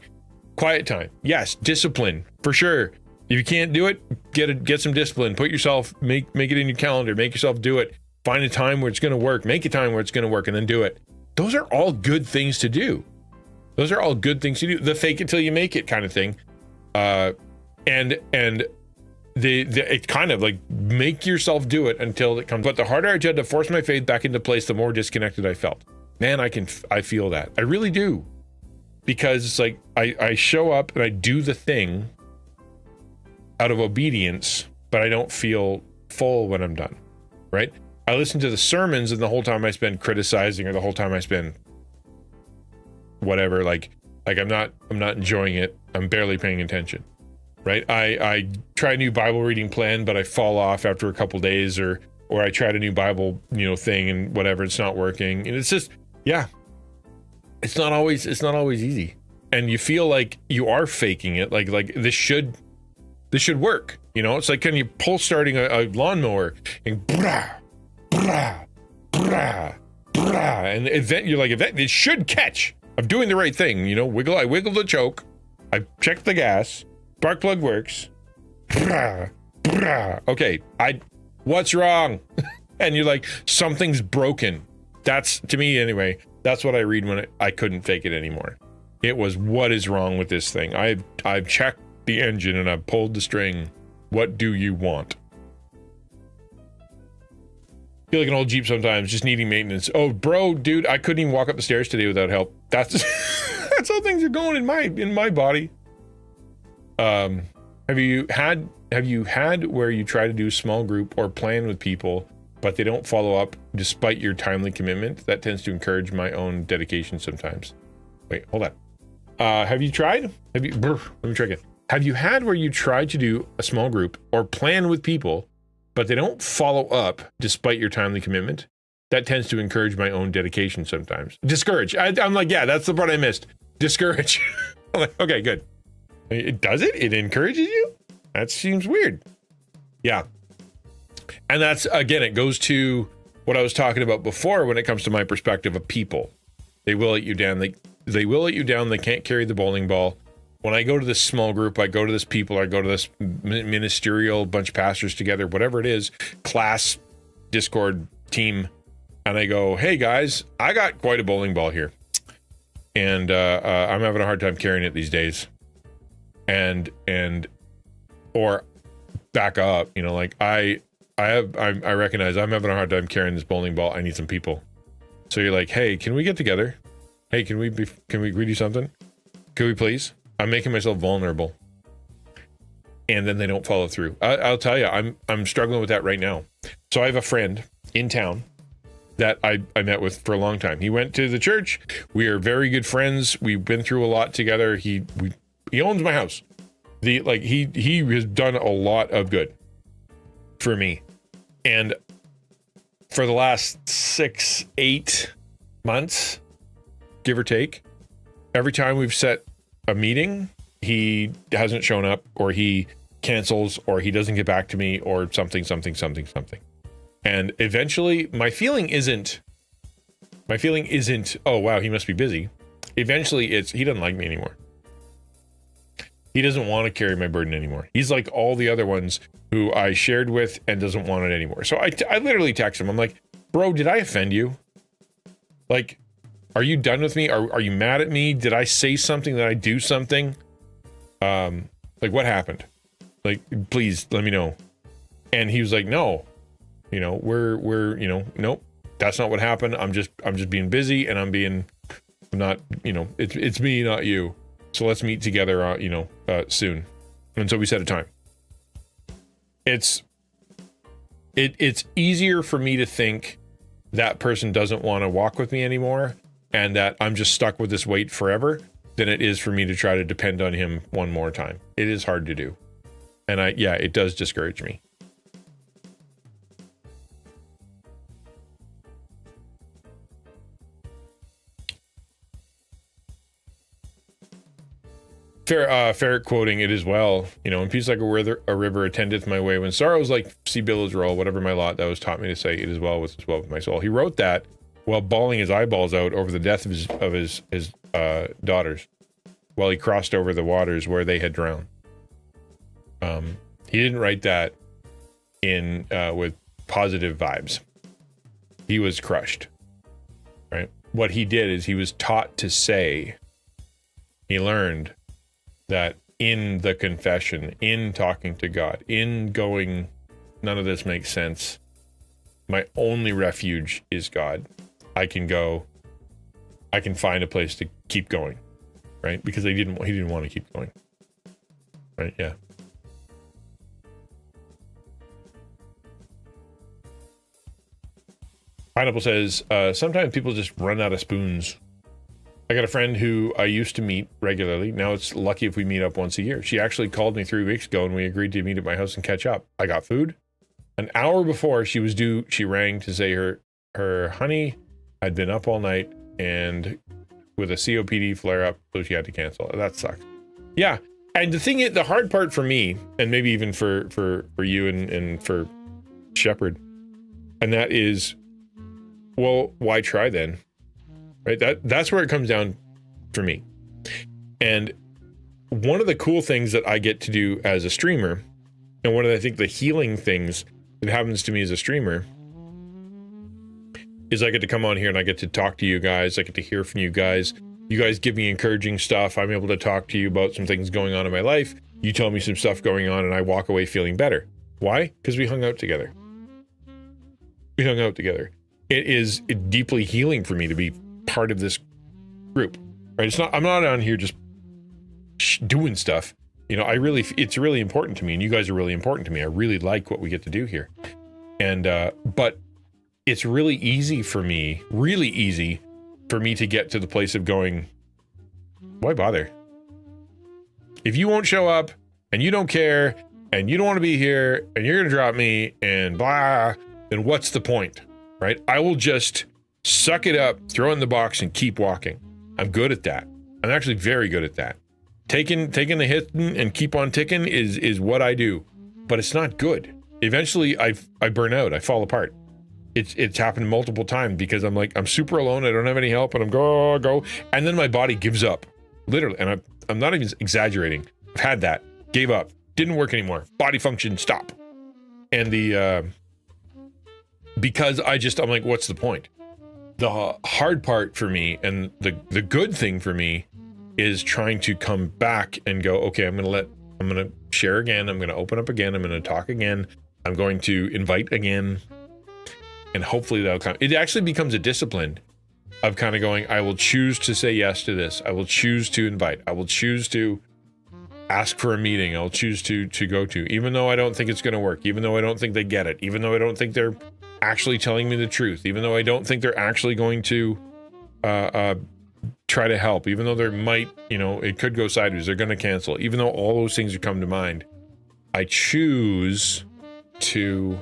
Quiet time. Yes, discipline for sure. If you can't do it, get some discipline. Put yourself, make it in your calendar. Make yourself do it. Find a time where it's going to work. Make a time where it's going to work, and then do it. Those are all good things to do. The fake it till you make it kind of thing. And it's kind of like make yourself do it until it comes. But the harder I tried to force my faith back into place, the more disconnected I felt. Man, I feel that. I really do. Because it's like I show up and I do the thing out of obedience, but I don't feel full when I'm done, right? I listen to the sermons, and the whole time I spend criticizing, or the whole time I spend whatever, like I'm not enjoying it. I'm barely paying attention, right? I try a new Bible reading plan, but I fall off after a couple days, or I tried a new Bible, thing, and whatever, it's not working. And it's just, yeah, it's not always easy. And you feel like you are faking it. Like this should work. It's like, can you pull starting a lawnmower and brah, brah, brah, brah, and you're like, it should catch. I'm doing the right thing. I wiggle the choke. I check the gas. Spark plug works. Brah, brah. Okay, what's wrong? And you're like, something's broken. That's, to me anyway, that's what I read when I couldn't fake it anymore. It was, what is wrong with this thing? I've checked the engine and I've pulled the string. What do you want? Feel like an old Jeep sometimes, just needing maintenance. Oh, bro, dude, I couldn't even walk up the stairs today without help. That's that's how things are going in my body. Have you had where you try to do small group or plan with people, but they don't follow up despite your timely commitment? That tends to encourage my own dedication sometimes. Wait, hold on. Have you tried? Let me try again. Have you had where you tried to do a small group or plan with people, but they don't follow up despite your timely commitment? That tends to encourage my own dedication sometimes. Discourage. I'm like, yeah, that's the part I missed. Discourage. I'm like, okay, good. It does it? It encourages you? That seems weird. Yeah. And that's, again, it goes to what I was talking about before when it comes to my perspective of people. They will let you down. They will let you down. They can't carry the bowling ball. When I go to this small group, I go to this people, I go to this ministerial bunch of pastors together, whatever it is, class, Discord, team, and I go, hey guys, I got quite a bowling ball here. And I'm having a hard time carrying it these days. Or back up, like I recognize I'm having a hard time carrying this bowling ball. I need some people. So you're like, hey, can we get together? Hey, can we do something? Could we please? I'm making myself vulnerable. And then they don't follow through. I'll tell you, I'm struggling with that right now. So I have a friend in town that I met with for a long time. He went to the church. We are very good friends. We've been through a lot together. He owns my house. He has done a lot of good for me. And for the last 6-8 months, give or take, every time we've set a meeting, he hasn't shown up, or he cancels, or he doesn't get back to me, or something. And eventually my feeling isn't, oh wow, he must be busy. Eventually it's, he doesn't like me anymore. He doesn't want to carry my burden anymore. He's like all the other ones who I shared with and doesn't want it anymore. So I literally text him. I'm like, bro, did I offend you? Like, are you done with me? Are you mad at me? Did I say something? Did I do something? Like, what happened? Like, please let me know. And he was like, no, we're nope, that's not what happened. I'm just being busy, and I'm not, it's me, not you. So let's meet together, soon. And so we set a time. It's easier for me to think that person doesn't want to walk with me anymore, and that I'm just stuck with this weight forever, than it is for me to try to depend on him one more time. It is hard to do. And it does discourage me. Ferret quoting it as well. In peace like a river attendeth my way. When sorrows like sea billows roll, whatever my lot, that was taught me to say, it is well with my soul. He wrote that while bawling his eyeballs out over the death of his daughters, while he crossed over the waters where they had drowned. He didn't write that in with positive vibes. He was crushed, right? What he did is he was taught to say, he learned that in the confession, in talking to God, in going, none of this makes sense, my only refuge is God. I can find a place to keep going, right? Because he didn't want to keep going, right? Yeah. Pineapple says, sometimes people just run out of spoons. I got a friend who I used to meet regularly. Now it's lucky if we meet up once a year. She actually called me 3 weeks ago, and we agreed to meet at my house and catch up. I got food. An hour before she was due, she rang to say her honey had been up all night and with a COPD flare up, so she had to cancel. That sucks. Yeah. And the hard part for me, and maybe even for you and for Shepherd, and that is, well, why try then? Right? That's where it comes down for me. And one of the cool things that I get to do as a streamer, and one of I think the healing things that happens to me as a streamer, is I get to come on here and I get to talk to you guys. I get to hear from you guys. You guys give me encouraging stuff. I'm able to talk to you about some things going on in my life. You tell me some stuff going on and I walk away feeling better. Why? Because we hung out together. It is deeply healing for me to be part of this group, right? I'm not on here just doing stuff. It's really important to me, and you guys are really important to me. I really like what we get to do here. And, but it's really easy for me to get to the place of going, why bother? If you won't show up and you don't care and you don't want to be here and you're going to drop me and blah, then what's the point, right? I will just suck it up, throw it in the box, and keep walking. I'm good at that. I'm actually very good at that. Taking the hit and keep on ticking is what I do, but it's not good. Eventually, I burn out. I fall apart. It's happened multiple times because I'm super alone. I don't have any help, and I'm go, and then my body gives up, literally. And I'm not even exaggerating. I've had that. Gave up. Didn't work anymore. Body function stop. And because I'm like, what's the point? The hard part for me and the good thing for me is trying to come back and go, okay, I'm going to share again. I'm going to open up again. I'm going to talk again. I'm going to invite again. And hopefully that'll come. It actually becomes a discipline of kind of going, I will choose to say yes to this. I will choose to invite. I will choose to ask for a meeting. I'll choose to go to, even though I don't think it's going to work, even though I don't think they get it, even though I don't think they're actually telling me the truth, even though I don't think they're actually going to try to help, even though there might, it could go sideways, they're going to cancel, even though all those things come to mind, I choose to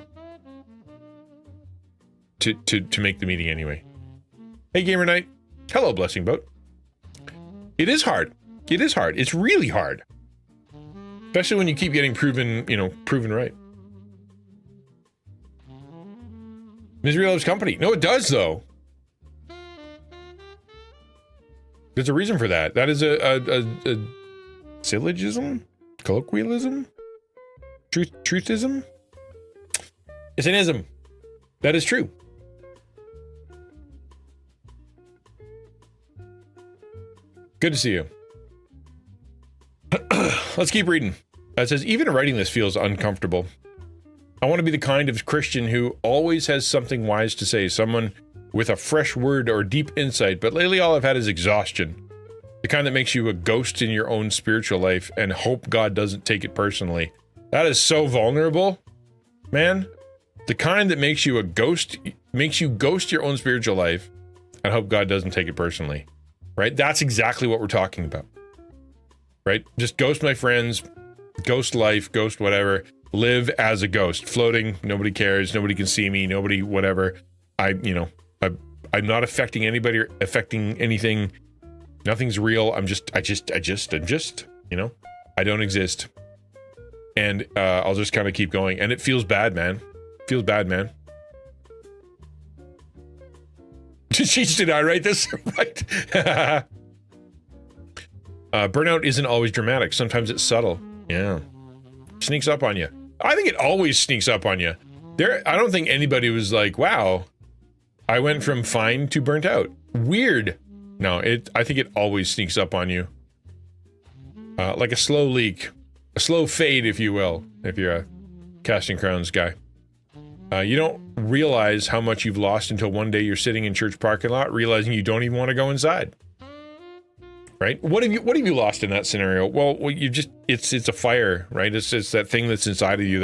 make the meeting anyway. Hey, Gamer Knight. Hello, Blessing Boat. It is hard. It is hard. It's really hard. Especially when you keep getting proven right. Misery loves company. No, it does, though. There's a reason for that. That is a syllogism? Colloquialism? Truthism? It's an ism. That is true. Good to see you. Let's keep reading. It says, even writing this feels uncomfortable. I want to be the kind of Christian who always has something wise to say, someone with a fresh word or deep insight, but lately all I've had is exhaustion. The kind that makes you a ghost in your own spiritual life and hope God doesn't take it personally. That is so vulnerable, man. The kind that makes you ghost your own spiritual life and hope God doesn't take it personally, right? That's exactly what we're talking about, right? Just ghost my friends, ghost life, ghost whatever, live as a ghost, floating, nobody cares, nobody can see me, nobody, whatever. I'm not affecting anybody or affecting anything. Nothing's real. I don't exist. And I'll just kind of keep going. And it feels bad, man. Feels bad, man. Did I write this? Right. Burnout isn't always dramatic. Sometimes it's subtle. Yeah. Sneaks up on you. I think it always sneaks up on you. I don't think anybody was like, wow, I went from fine to burnt out. Weird. No, I think it always sneaks up on you. Like a slow leak. A slow fade, if you will, if you're a Casting Crowns guy. You don't realize how much you've lost until one day you're sitting in church parking lot, realizing you don't even want to go inside. Right? What have you lost in that scenario? Well, it's a fire, right? It's that thing that's inside of you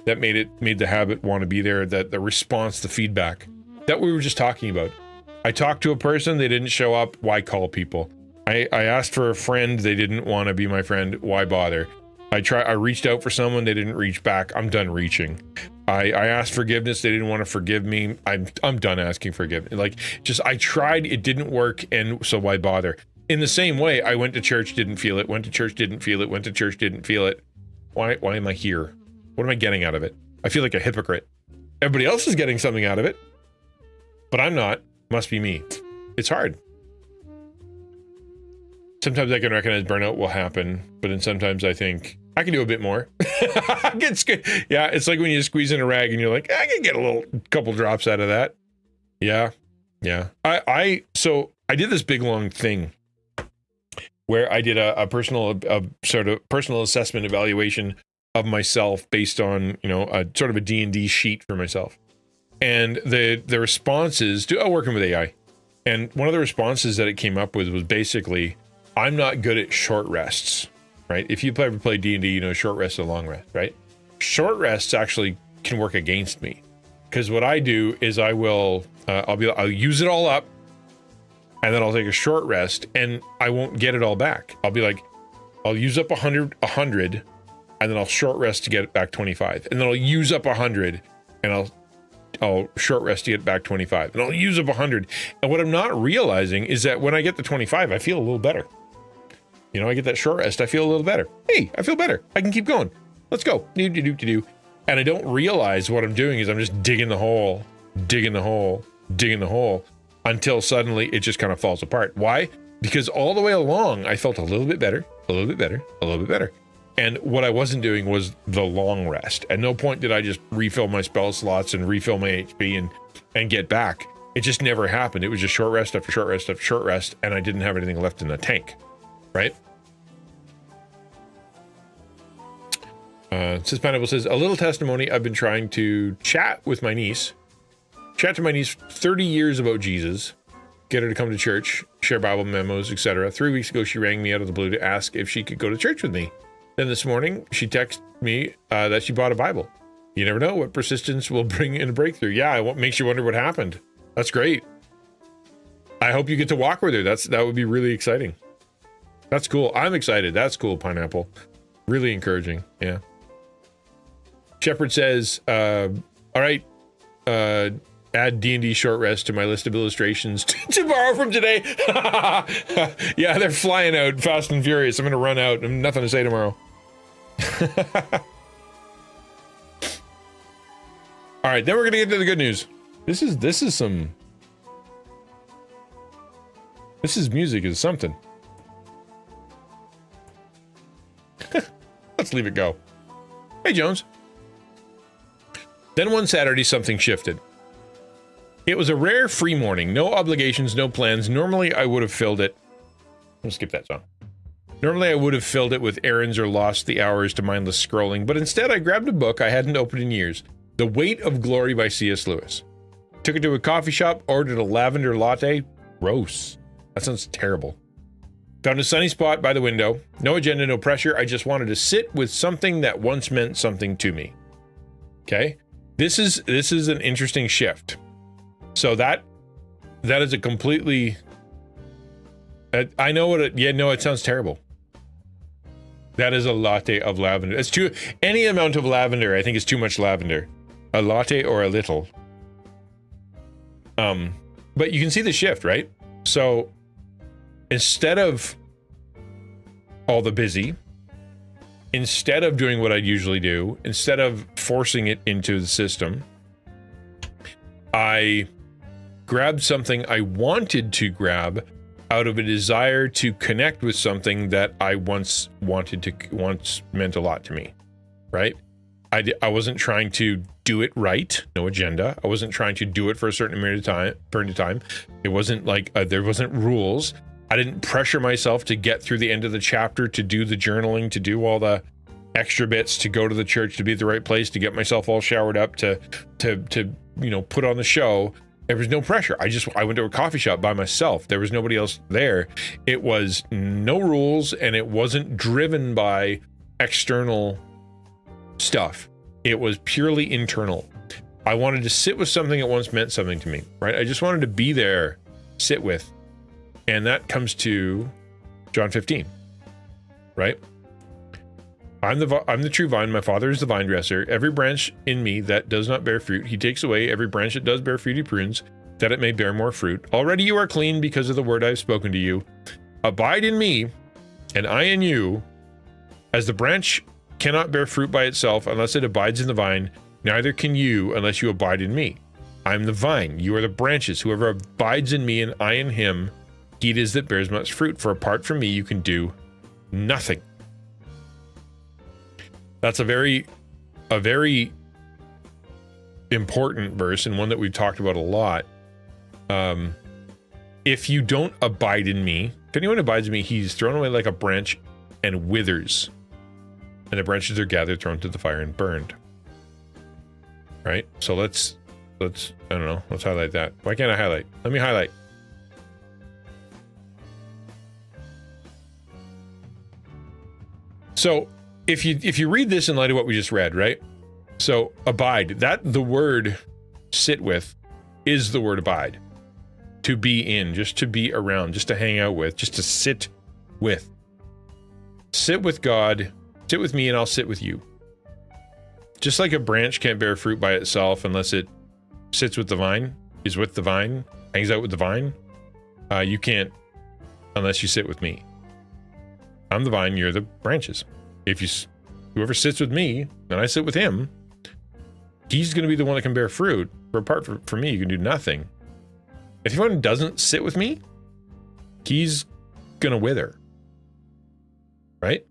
that made the habit want to be there, that the response, the feedback that we were just talking about. I talked to a person, they didn't show up. Why call people? I asked for a friend, they didn't want to be my friend. Why bother? I reached out for someone, they didn't reach back. I'm done reaching. I asked forgiveness, they didn't want to forgive me. I'm done asking forgiveness. I tried, it didn't work, and so why bother? In the same way, I went to church, didn't feel it, went to church, didn't feel it, went to church, didn't feel it. Why am I here? What am I getting out of it? I feel like a hypocrite. Everybody else is getting something out of it, but I'm not. Must be me. It's hard. Sometimes I can recognize burnout will happen, but then sometimes I think I can do a bit more. Yeah, it's like when you squeeze in a rag and you're like, I can get a couple drops out of that. Yeah. So I did this big long thing where I did a personal assessment evaluation of myself based on, a sort of a D&D sheet for myself. And the responses to working with AI. And one of the responses that it came up with was basically, I'm not good at short rests, right? If you ever play D&D, short rest and long rest, right? Short rests actually can work against me, because what I do is I'll use it all up, and then I'll take a short rest, and I won't get it all back. I'll be like, I'll use up 100, and then I'll short rest to get it back 25, and then I'll use up 100, and I'll short rest to get back 25, and I'll use up 100. And what I'm not realizing is that when I get to 25, I feel a little better. I get that short rest, I feel a little better. Hey, I feel better. I can keep going. Let's go. Do. And I don't realize what I'm doing is I'm just digging the hole until suddenly it just kind of falls apart. Why? Because all the way along, I felt a little bit better. And what I wasn't doing was the long rest. At no point did I just refill my spell slots and refill my HP and get back. It just never happened. It was just short rest after short rest after short rest, and I didn't have anything left in the tank, right? Says Pineapple says, a little testimony. I've been trying to chat to my niece 30 years about Jesus, get her to come to church, share Bible memos, etc. 3 weeks ago, she rang me out of the blue to ask if she could go to church with me. Then this morning, she texted me that she bought a Bible. You never know what persistence will bring in a breakthrough. Yeah, it makes you wonder what happened. That's great. I hope you get to walk with her. That would be really exciting. That's cool. I'm excited. That's cool, Pineapple. Really encouraging. Yeah. Shepard says, all right, add D&D short rest to my list of illustrations to borrow from today. Yeah, they're flying out fast and furious. I'm going to run out. I'm nothing to say tomorrow. All right, then we're going to get to the good news. This is music is something. Let's leave it go. Hey, Jones. Then one Saturday, something shifted. It was a rare free morning. No obligations, no plans. Normally, I would have filled it. I'll skip that song. Normally, I would have filled it with errands or lost the hours to mindless scrolling, but instead, I grabbed a book I hadn't opened in years. The Weight of Glory by C.S. Lewis. Took it to a coffee shop, ordered a lavender latte. Gross. That sounds terrible. Found a sunny spot by the window. No agenda, no pressure. I just wanted to sit with something that once meant something to me. Okay? This is an interesting shift. So that is a completely... I know what it... Yeah, no, it sounds terrible. That is a latte of lavender. It's too... Any amount of lavender, I think, is too much lavender. A latte or a little. But you can see the shift, right? So instead of all the busy, instead of doing what I'd usually do, instead of forcing it into the system, I grabbed something I wanted to grab out of a desire to connect with something that I once meant a lot to me, right? I wasn't trying to do it right, no agenda. I wasn't trying to do it for a certain period of time. It wasn't like there wasn't rules. I didn't pressure myself to get through the end of the chapter, to do the journaling, to do all the extra bits, to go to the church, to be at the right place, to get myself all showered up, to put on the show. There was no pressure. I went to a coffee shop by myself. There was nobody else there. It was no rules, and it wasn't driven by external stuff. It was purely internal. I wanted to sit with something that once meant something to me, right? I just wanted to be there, sit with. And that comes to John 15, right? I'm the true vine, my Father is the vine dresser. Every branch in me that does not bear fruit, he takes away. Every branch that does bear fruit, he prunes, that it may bear more fruit. Already you are clean because of the word I have spoken to you. Abide in me, and I in you. As the branch cannot bear fruit by itself unless it abides in the vine, neither can you unless you abide in me. I am the vine, you are the branches. Whoever abides in me and I in him, he it is that bears much fruit, for apart from me you can do nothing. That's a very important verse, and one that we've talked about a lot. If you don't abide in me, if anyone abides in me, he's thrown away like a branch and withers. And the branches are gathered, thrown to the fire, and burned. Right? So let's I don't know, let's highlight that. Why can't I highlight? Let me highlight. So if you read this in light of what we just read, right? So abide, that the word sit with is the word abide. To be in, just to be around, just to hang out with, just to sit with. Sit with God, sit with me, and I'll sit with you. Just like a branch can't bear fruit by itself unless it sits with the vine, is with the vine, hangs out with the vine, you can't unless you sit with me. I'm the vine, you're the branches. Whoever sits with me and I sit with him, he's going to be the one that can bear fruit. For apart from me, you can do nothing. If anyone doesn't sit with me, he's going to wither. Right?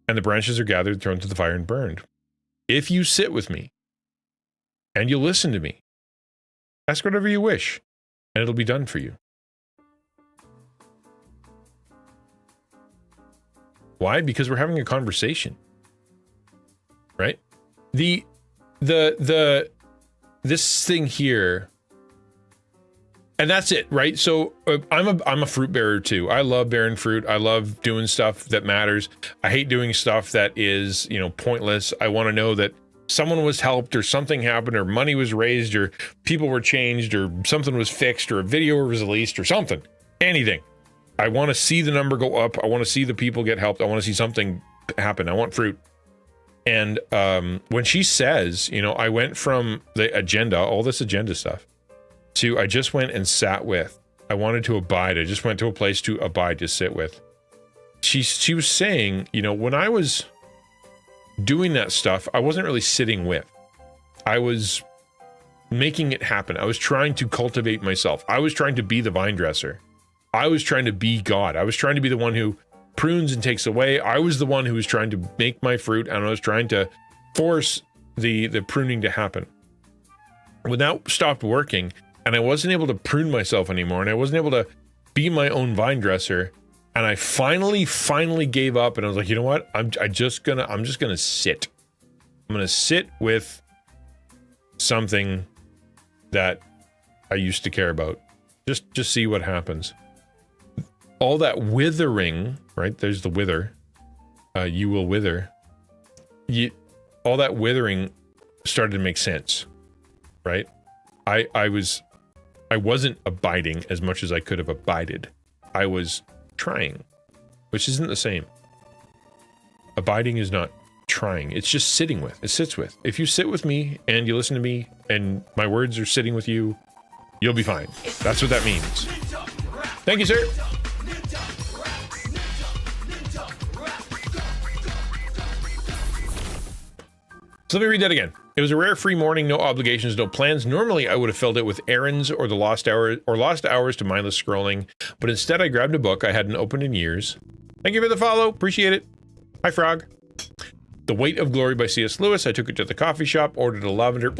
And the branches are gathered, thrown to the fire, and burned. If you sit with me and you listen to me, ask whatever you wish, and it'll be done for you. Why? Because we're having a conversation, right? This thing here And that's it, right? So I'm a fruit bearer too. I love bearing fruit. I love doing stuff that matters. I hate doing stuff that is, pointless. I want to know that someone was helped or something happened or money was raised or people were changed or something was fixed or a video was released or something, anything. I want to see the number go up. I want to see the people get helped. I want to see something happen. I want fruit. And when she says, I went from the agenda, all this agenda stuff, to I just went and sat with. I wanted to abide. I just went to a place to abide, to sit with. She was saying, when I was doing that stuff, I wasn't really sitting with. I was making it happen. I was trying to cultivate myself. I was trying to be the vine dresser. I was trying to be God. I was trying to be the one who prunes and takes away. I was the one who was trying to make my fruit, and I was trying to force the pruning to happen. When that stopped working, and I wasn't able to prune myself anymore, and I wasn't able to be my own vine dresser, and I finally gave up, and I was like, you know what? I'm just gonna sit. I'm gonna sit with something that I used to care about. Just see what happens. All that withering, right? There's the wither. You will wither. All that withering started to make sense, right? I wasn't abiding as much as I could have abided. I was trying, which isn't the same. Abiding is not trying. It's just sitting with. It sits with. If you sit with me and you listen to me and my words are sitting with you, you'll be fine. That's what that means. Thank you, sir. So let me read that again. It was a rare free morning, no obligations, no plans. Normally, I would have filled it with errands or lost hours to mindless scrolling, but instead I grabbed a book I hadn't opened in years. Thank you for the follow. Appreciate it. Hi, Frog. The Weight of Glory by C.S. Lewis. I took it to the coffee shop, ordered a lavender,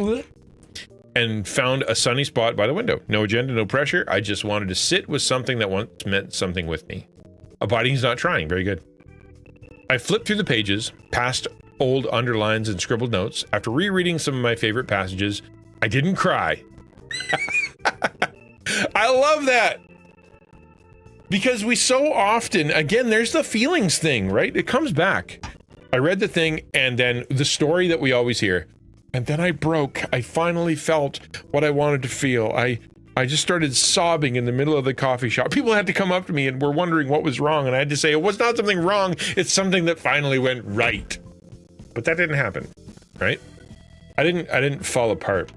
and found a sunny spot by the window. No agenda, no pressure. I just wanted to sit with something that once meant something with me. Abiding's not trying. Very good. I flipped through the pages, past old underlines and scribbled notes. After rereading some of my favorite passages, I didn't cry. I love that. Because we so often, again, there's the feelings thing, right? It comes back. I read the thing, and then the story that we always hear. And then I broke. I finally felt what I wanted to feel. I just started sobbing in the middle of the coffee shop. People had to come up to me and were wondering what was wrong. And I had to say, it was not something wrong. It's something that finally went right. But that didn't happen, right? I didn't fall apart.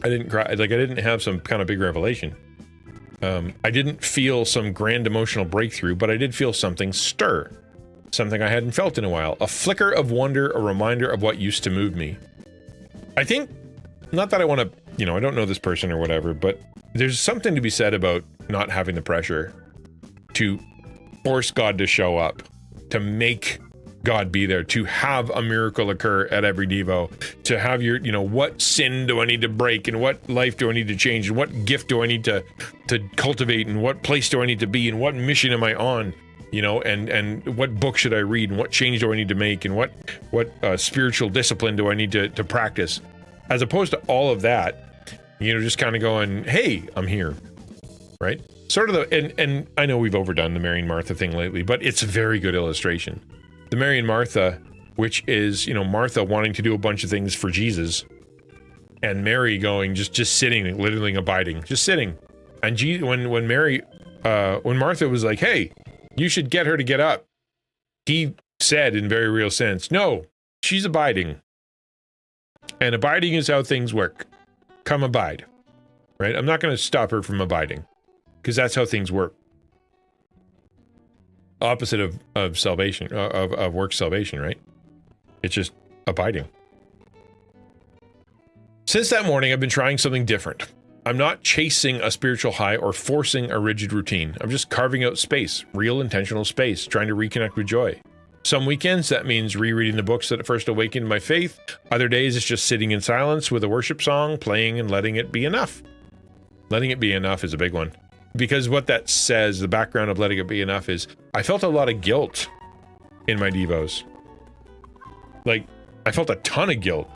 I didn't cry. Like, I didn't have some kind of big revelation. I didn't feel some grand emotional breakthrough, but I did feel something stir. Something I hadn't felt in a while. A flicker of wonder, a reminder of what used to move me. I think, not that I want to, I don't know this person or whatever, but there's something to be said about not having the pressure to force God to show up, to make God be there, to have a miracle occur at every Devo, to have your, what sin do I need to break, and what life do I need to change, and what gift do I need to cultivate, and what place do I need to be, and what mission am I on, and what book should I read, and what change do I need to make, and what spiritual discipline do I need to practice, as opposed to all of that, just kind of going, hey, I'm here, right? Sort of and I know we've overdone the Mary and Martha thing lately, but it's a very good illustration. The Mary and Martha, which is, Martha wanting to do a bunch of things for Jesus, and Mary going, just sitting, literally abiding, just sitting. And when Martha was like, hey, you should get her to get up, he said in very real sense, no, she's abiding. And abiding is how things work. Come abide, right? I'm not going to stop her from abiding, because that's how things work. Opposite of salvation, of work salvation, right? It's just abiding. Since that morning, I've been trying something different. I'm not chasing a spiritual high or forcing a rigid routine. I'm just carving out space, real intentional space, trying to reconnect with joy. Some weekends, that means rereading the books that first awakened my faith. Other days, it's just sitting in silence with a worship song, playing and letting it be enough. Letting it be enough is a big one. Because what that says, the background of letting it be enough is, I felt a lot of guilt in my devos. Like, I felt a ton of guilt.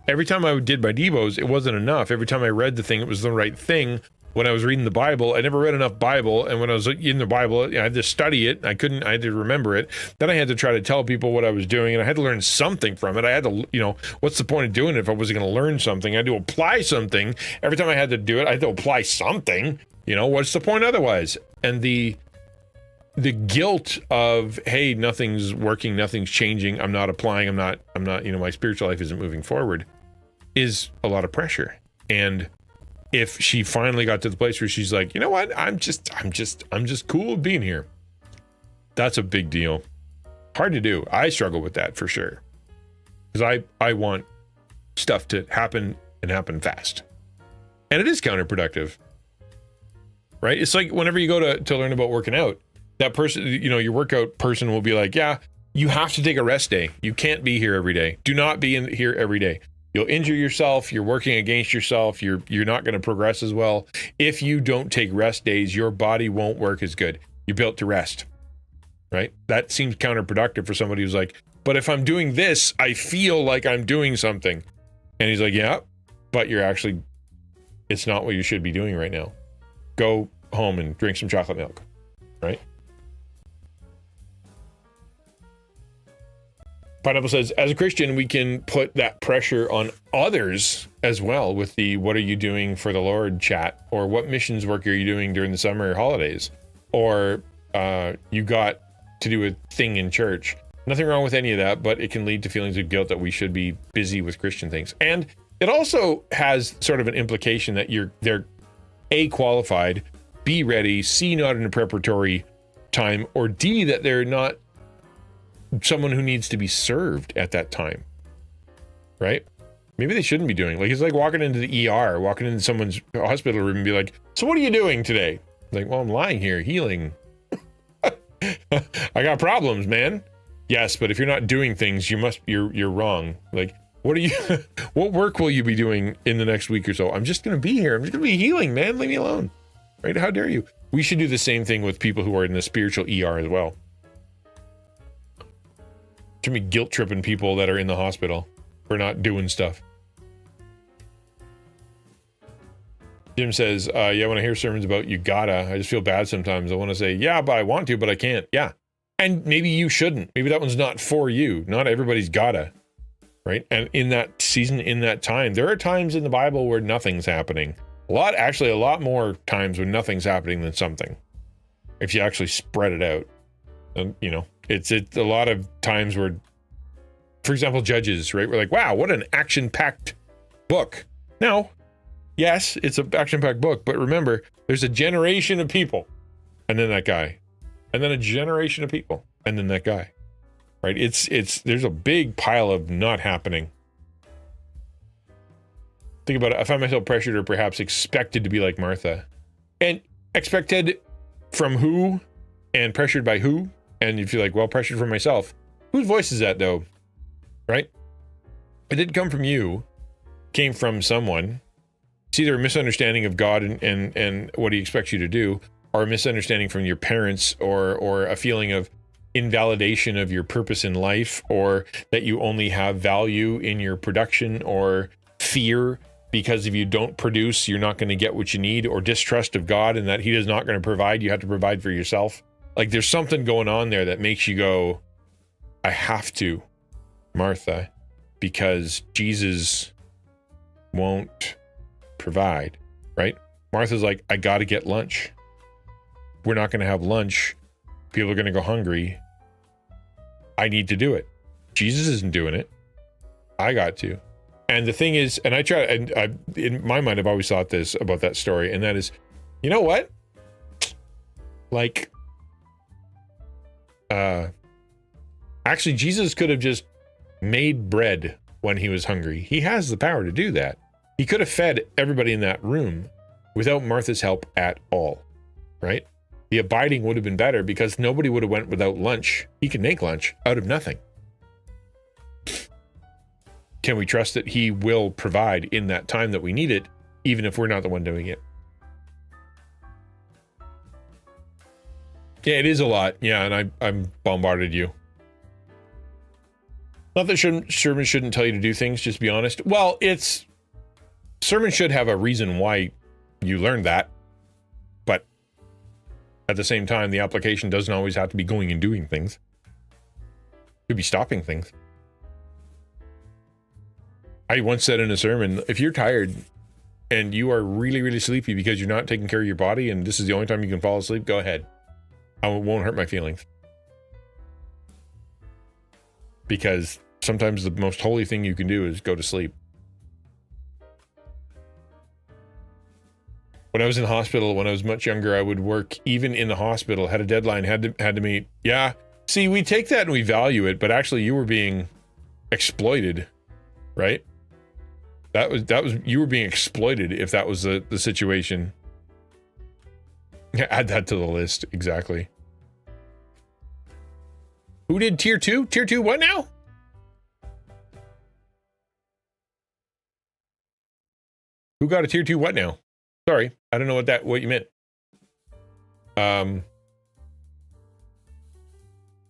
Every time I did my devos, it wasn't enough. Every time I read the thing, it was the right thing. when I was reading the Bible. I never read enough Bible. And when I was in the Bible, I had to study it. I had to remember it. Then I had to try to tell people what I was doing, and I had to learn something from it. I had to, what's the point of doing it if I wasn't going to learn something? I had to apply something. Every time I had to do it, I had to apply something. What's the point otherwise? And the guilt of, hey, nothing's working, nothing's changing, I'm not applying, I'm not, my spiritual life isn't moving forward, is a lot of pressure. And if she finally got to the place where she's like, you know what, I'm just cool with being here, that's a big deal. Hard to do. I struggle with that for sure, because I want stuff to happen and happen fast, and it is counterproductive, right? It's like whenever you go to learn about working out, that person, your workout person will be like, yeah, you have to take a rest day. You can't be here every day. Do not be in here every day. You'll injure yourself. You're working against yourself. You're not going to progress as well. If you don't take rest days, your body won't work as good. You're built to rest, right? That seems counterproductive for somebody who's like, but if I'm doing this, I feel like I'm doing something. And he's like, yeah, but it's not what you should be doing right now. Go home and drink some chocolate milk, right? Pineapple says, as a Christian, we can put that pressure on others as well with the what are you doing for the Lord chat, or what missions work are you doing during the summer holidays, or you got to do a thing in church. Nothing wrong with any of that, but it can lead to feelings of guilt that we should be busy with Christian things. And it also has sort of an implication that they're A, qualified, B, ready, C, not in a preparatory time, or D, that they're not someone who needs to be served at that time, right? Maybe they shouldn't be doing, like, it's like walking into the ER, walking into someone's hospital room and be like, so what are you doing today? Like, well, I'm lying here healing. I got problems, man. Yes, but if you're not doing things, you're wrong. Like, what work will you be doing in the next week or so? I'm just going to be here. I'm just going to be healing, man. Leave me alone. Right? How dare you? We should do the same thing with people who are in the spiritual ER as well. Should be guilt tripping people that are in the hospital for not doing stuff. Jim says, yeah, when I hear sermons about you gotta, I just feel bad sometimes. I want to say, yeah, but I want to, but I can't. Yeah. And maybe you shouldn't. Maybe that one's not for you. Not everybody's gotta, right? And in that season, in that time, there are times in the Bible where nothing's happening. A lot more times when nothing's happening than something. If you actually spread it out. And, it's a lot of times where, for example, Judges, right? We're like, wow, what an action-packed book. Now, yes, it's an action-packed book, but remember, there's a generation of people, and then that guy, and then a generation of people, and then that guy, right? There's a big pile of not happening. Think about it. I find myself pressured or perhaps expected to be like Martha. And expected from who and pressured by who? And you feel like, well, pressured from myself. Whose voice is that, though? Right? It didn't come from you. It came from someone. It's either a misunderstanding of God and what he expects you to do, or a misunderstanding from your parents, or a feeling of invalidation of your purpose in life, or that you only have value in your production, or fear because if you don't produce, you're not going to get what you need, or distrust of God and that he is not going to provide. You have to provide for yourself. Like there's something going on there that makes you go, I have to, Martha, because Jesus won't provide, right? Martha's like, I got to get lunch. We're not going to have lunch. People are going to go hungry. I need to do it. Jesus isn't doing it. I got to. And the thing is, and I in my mind, I've always thought this about that story, and that is, you know what? Like, actually, Jesus could have just made bread when he was hungry. He has the power to do that. He could have fed everybody in that room without Martha's help at all, right? The abiding would have been better because nobody would have went without lunch. He can make lunch out of nothing. Can we trust that he will provide in that time that we need it, even if we're not the one doing it? Yeah, it is a lot. Yeah, and I'm bombarded you. Not that sermons shouldn't tell you to do things, just be honest. Well, sermon should have a reason why you learned that, at the same time, the application doesn't always have to be going and doing things. It could be stopping things. I once said in a sermon, if you're tired and you are really, really sleepy because you're not taking care of your body and this is the only time you can fall asleep, go ahead. It won't hurt my feelings. Because sometimes the most holy thing you can do is go to sleep. When I was in the hospital, when I was much younger, I would work even in the hospital, had a deadline, had to meet. Yeah. See, we take that and we value it, but actually you were being exploited, right? That was you were being exploited if that was the situation. Add that to the list. Exactly. Who did tier 2? Tier 2 what now? Who got a tier 2 what now? Sorry, I don't know what you meant.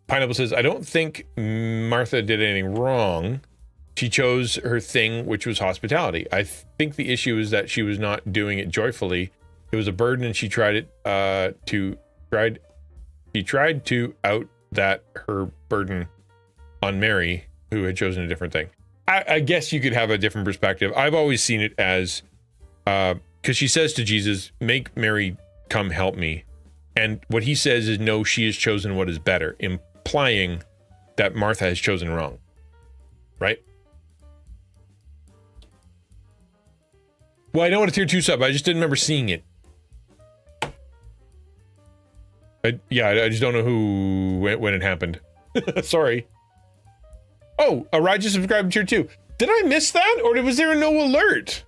Pineapple says, I don't think Martha did anything wrong. She chose her thing, which was hospitality. I think the issue is that she was not doing it joyfully. It was a burden, and she tried to out that her burden on Mary, who had chosen a different thing. I guess you could have a different perspective. I've always seen it as, because she says to Jesus, make Mary come help me. And what he says is, no, she has chosen what is better, implying that Martha has chosen wrong. Right? Well, I know what a tier 2 sub, I just didn't remember seeing it. I just don't know who, when it happened. Sorry. Oh, Raj just subscribed to tier 2. Did I miss that? Or was there no alert?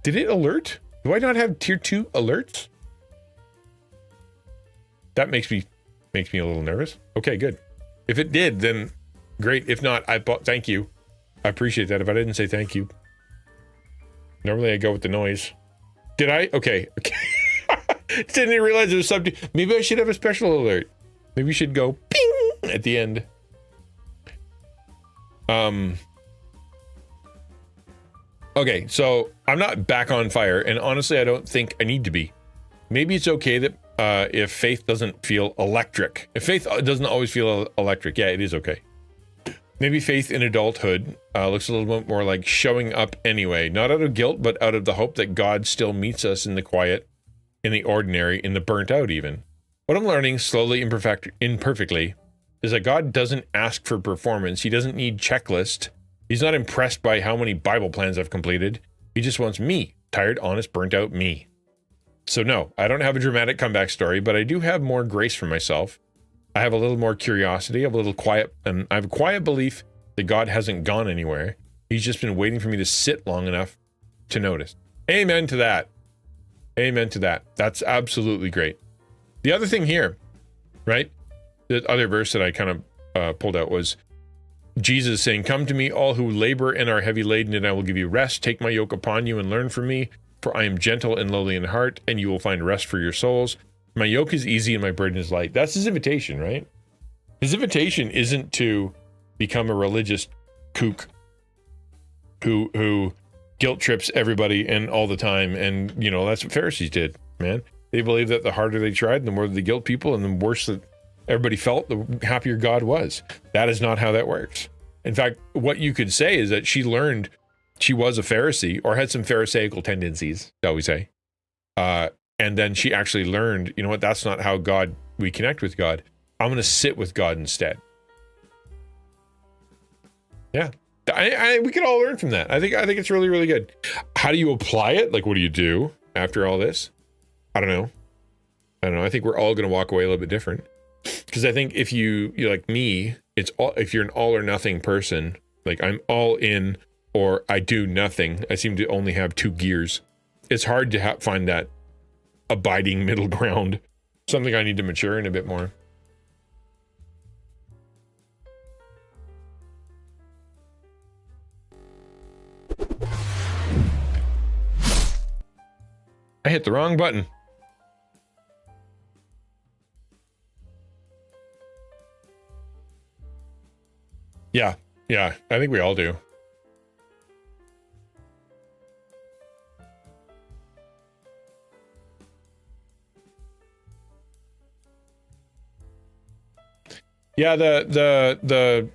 Did it alert? Do I not have tier 2 alerts? That makes me a little nervous. Okay, good. If it did, then great. If not, thank you. I appreciate that. If I didn't say thank you. Normally I go with the noise. Did I? Okay. Didn't realize it was something. Maybe I should have a special alert. Maybe we should go ping at the end. Okay, so I'm not back on fire, and honestly, I don't think I need to be. Maybe it's okay that if faith doesn't feel electric. If faith doesn't always feel electric, yeah, it is okay. Maybe faith in adulthood looks a little bit more like showing up anyway, not out of guilt, but out of the hope that God still meets us in the quiet, in the ordinary, in the burnt out even. What I'm learning slowly, imperfectly, is that God doesn't ask for performance. He doesn't need checklist. He's not impressed by how many Bible plans I've completed. He just wants me, tired, honest, burnt out me. So no, I don't have a dramatic comeback story, but I do have more grace for myself. I have a little more curiosity, I have a little quiet, and I have a quiet belief that God hasn't gone anywhere. He's just been waiting for me to sit long enough to notice. Amen to that. Amen to that. That's absolutely great. The other thing here, right? The other verse that I kind of pulled out was Jesus saying, come to me, all who labor and are heavy laden, and I will give you rest. Take my yoke upon you and learn from me, for I am gentle and lowly in heart, and you will find rest for your souls. My yoke is easy and my burden is light. That's his invitation, right? His invitation isn't to become a religious kook who guilt trips everybody and all the time. And, you know, that's what Pharisees did, man. They believed that the harder they tried, the more they guilt people, and the worse that everybody felt, the happier God was. That is not how that works. In fact, what you could say is that she learned she was a Pharisee or had some Pharisaical tendencies, shall we say. And then she actually learned, you know what, that's not how we connect with God. I'm going to sit with God instead. Yeah. We can all learn from that. I think it's really, really good. How do you apply it? Like, what do you do after all this? I don't know. I think we're all going to walk away a little bit different. Because I think if you're like me, if you're an all or nothing person, like I'm all in or I do nothing. I seem to only have 2 gears. It's hard to find that abiding middle ground. Something I need to mature in a bit more. I hit the wrong button. Yeah, I think we all do. Yeah, the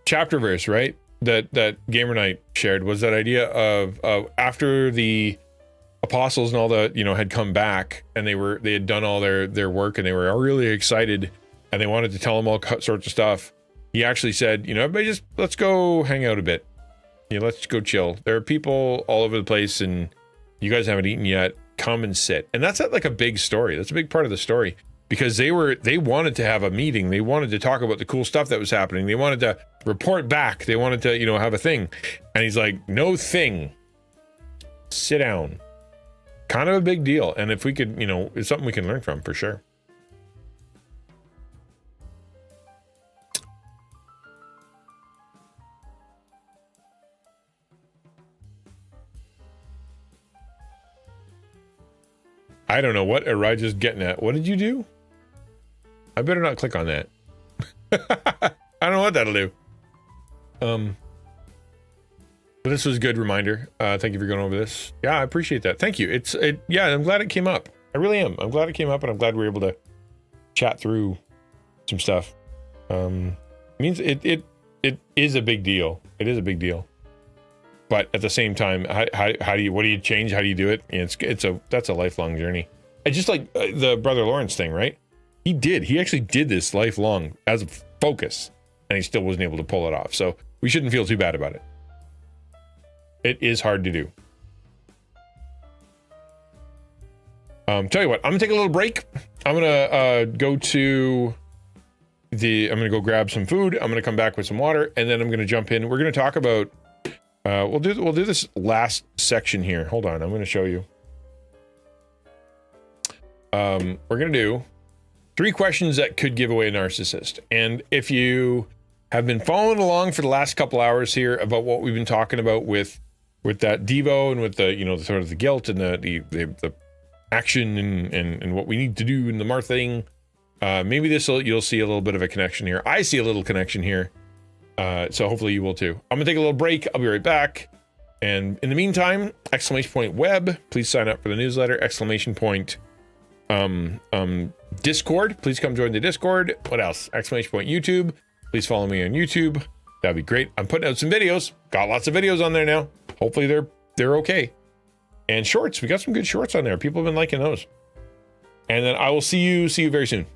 chapter verse, right? That Gamer Night shared was that idea of after the apostles and all the had come back and they had done all their work and they were really excited and they wanted to tell them all sorts of stuff. He actually said, everybody just let's go hang out a bit. Let's go chill. There are people all over the place and you guys haven't eaten yet. Come and sit. And that's like a big story. That's a big part of the story because they wanted to have a meeting. They wanted to talk about the cool stuff that was happening. They wanted to report back. They wanted to, have a thing. And he's like, no thing. Sit down. Kind of a big deal. And if we could, it's something we can learn from for sure. I don't know what Elijah's getting at. What did you do? I better not click on that. I don't know what that'll do. But this was a good reminder. Thank you for going over this. Yeah, I appreciate that. Thank you. Yeah, I'm glad it came up. I really am. I'm glad it came up and I'm glad we were able to chat through some stuff. Means it is a big deal. It is a big deal. But at the same time, what do you change? How do you do it? That's a lifelong journey. It's just like the Brother Lawrence thing, right? He actually did this lifelong as a focus and he still wasn't able to pull it off. So we shouldn't feel too bad about it. It is hard to do. Tell you what, I'm gonna take a little break. I'm gonna go grab some food. I'm gonna come back with some water and then I'm gonna jump in. We're gonna talk about we'll do this last section here. Hold on, I'm going to show you. We're going to do 3 questions that could give away a narcissist. And if you have been following along for the last couple hours here about what we've been talking about with that Devo and with the the sort of the guilt and the action and what we need to do in the marketing, maybe you'll see a little bit of a connection here. I see a little connection here. So hopefully you will too. I'm gonna take a little break. I'll be right back. And in the meantime, !web, please sign up for the newsletter. Discord, please come join the Discord. What else? !YouTube, please follow me on YouTube. That'd be great. I'm putting out some videos. Got lots of videos on there now. Hopefully they're okay. And shorts, we got some good shorts on there. People have been liking those. And then I will see you very soon.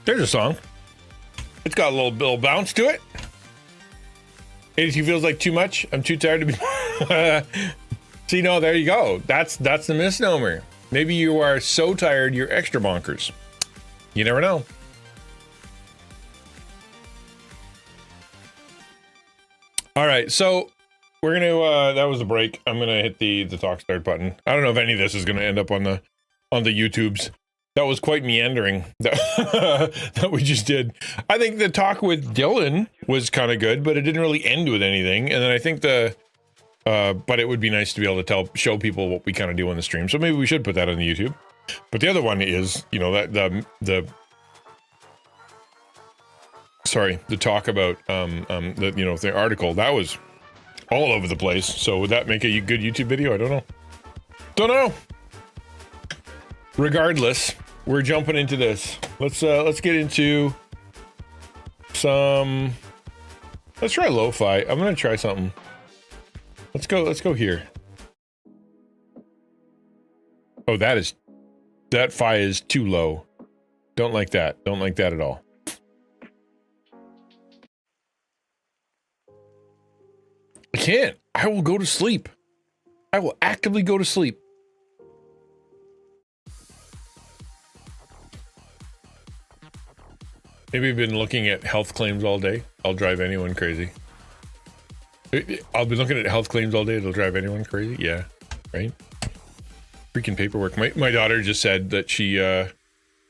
There's a song. It's got a little bounce to it. 82 feels like too much. I'm too tired to be. See, no, there you go. That's the misnomer. Maybe you are so tired you're extra bonkers. You never know. All right, so we're gonna. That was the break. I'm gonna hit the talk start button. I don't know if any of this is gonna end up on the YouTubes. That was quite meandering that we just did. I think the talk with Dylan was kind of good, but it didn't really end with anything. And then I think but it would be nice to be able to show people what we kind of do on the stream. So maybe we should put that on the YouTube. But the other one is, you know, that the talk about the article that was all over the place. So would that make a good YouTube video? I don't know. Regardless, we're jumping into this. Let's get into some. Let's try lo-fi. I'm gonna try something. Let's go here. Oh, that fi is too low. Don't like that. Don't like that at all. I can't. I will go to sleep. I will actively go to sleep. Maybe I've been looking at health claims all day. I'll drive anyone crazy. I'll be looking at health claims all day. It'll drive anyone crazy. Yeah, right? Freaking paperwork. My daughter just said that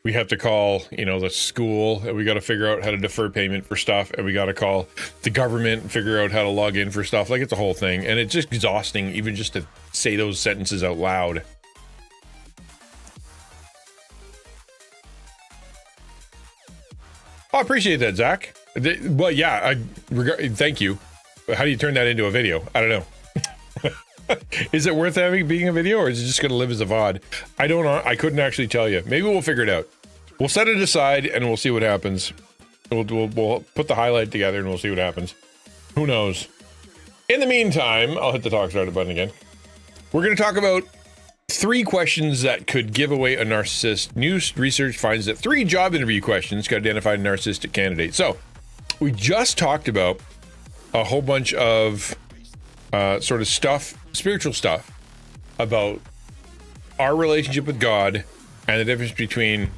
we have to call, the school, and we got to figure out how to defer payment for stuff, and we got to call the government and figure out how to log in for stuff. Like, it's a whole thing, and it's just exhausting even just to say those sentences out loud. Oh, I appreciate that, Zach. Well, yeah, thank you. How do you turn that into a video? I don't know. Is it worth being a video, or is it just going to live as a VOD? I don't know. I couldn't actually tell you. Maybe we'll figure it out. We'll set it aside and we'll see what happens. We'll put the highlight together and we'll see what happens. Who knows? In the meantime, I'll hit the talk started button again. We're going to talk about 3 questions that could give away a narcissist. New research finds that 3 job interview questions could identify a narcissistic candidate. So, we just talked about a whole bunch of sort of spiritual stuff about our relationship with God and the difference between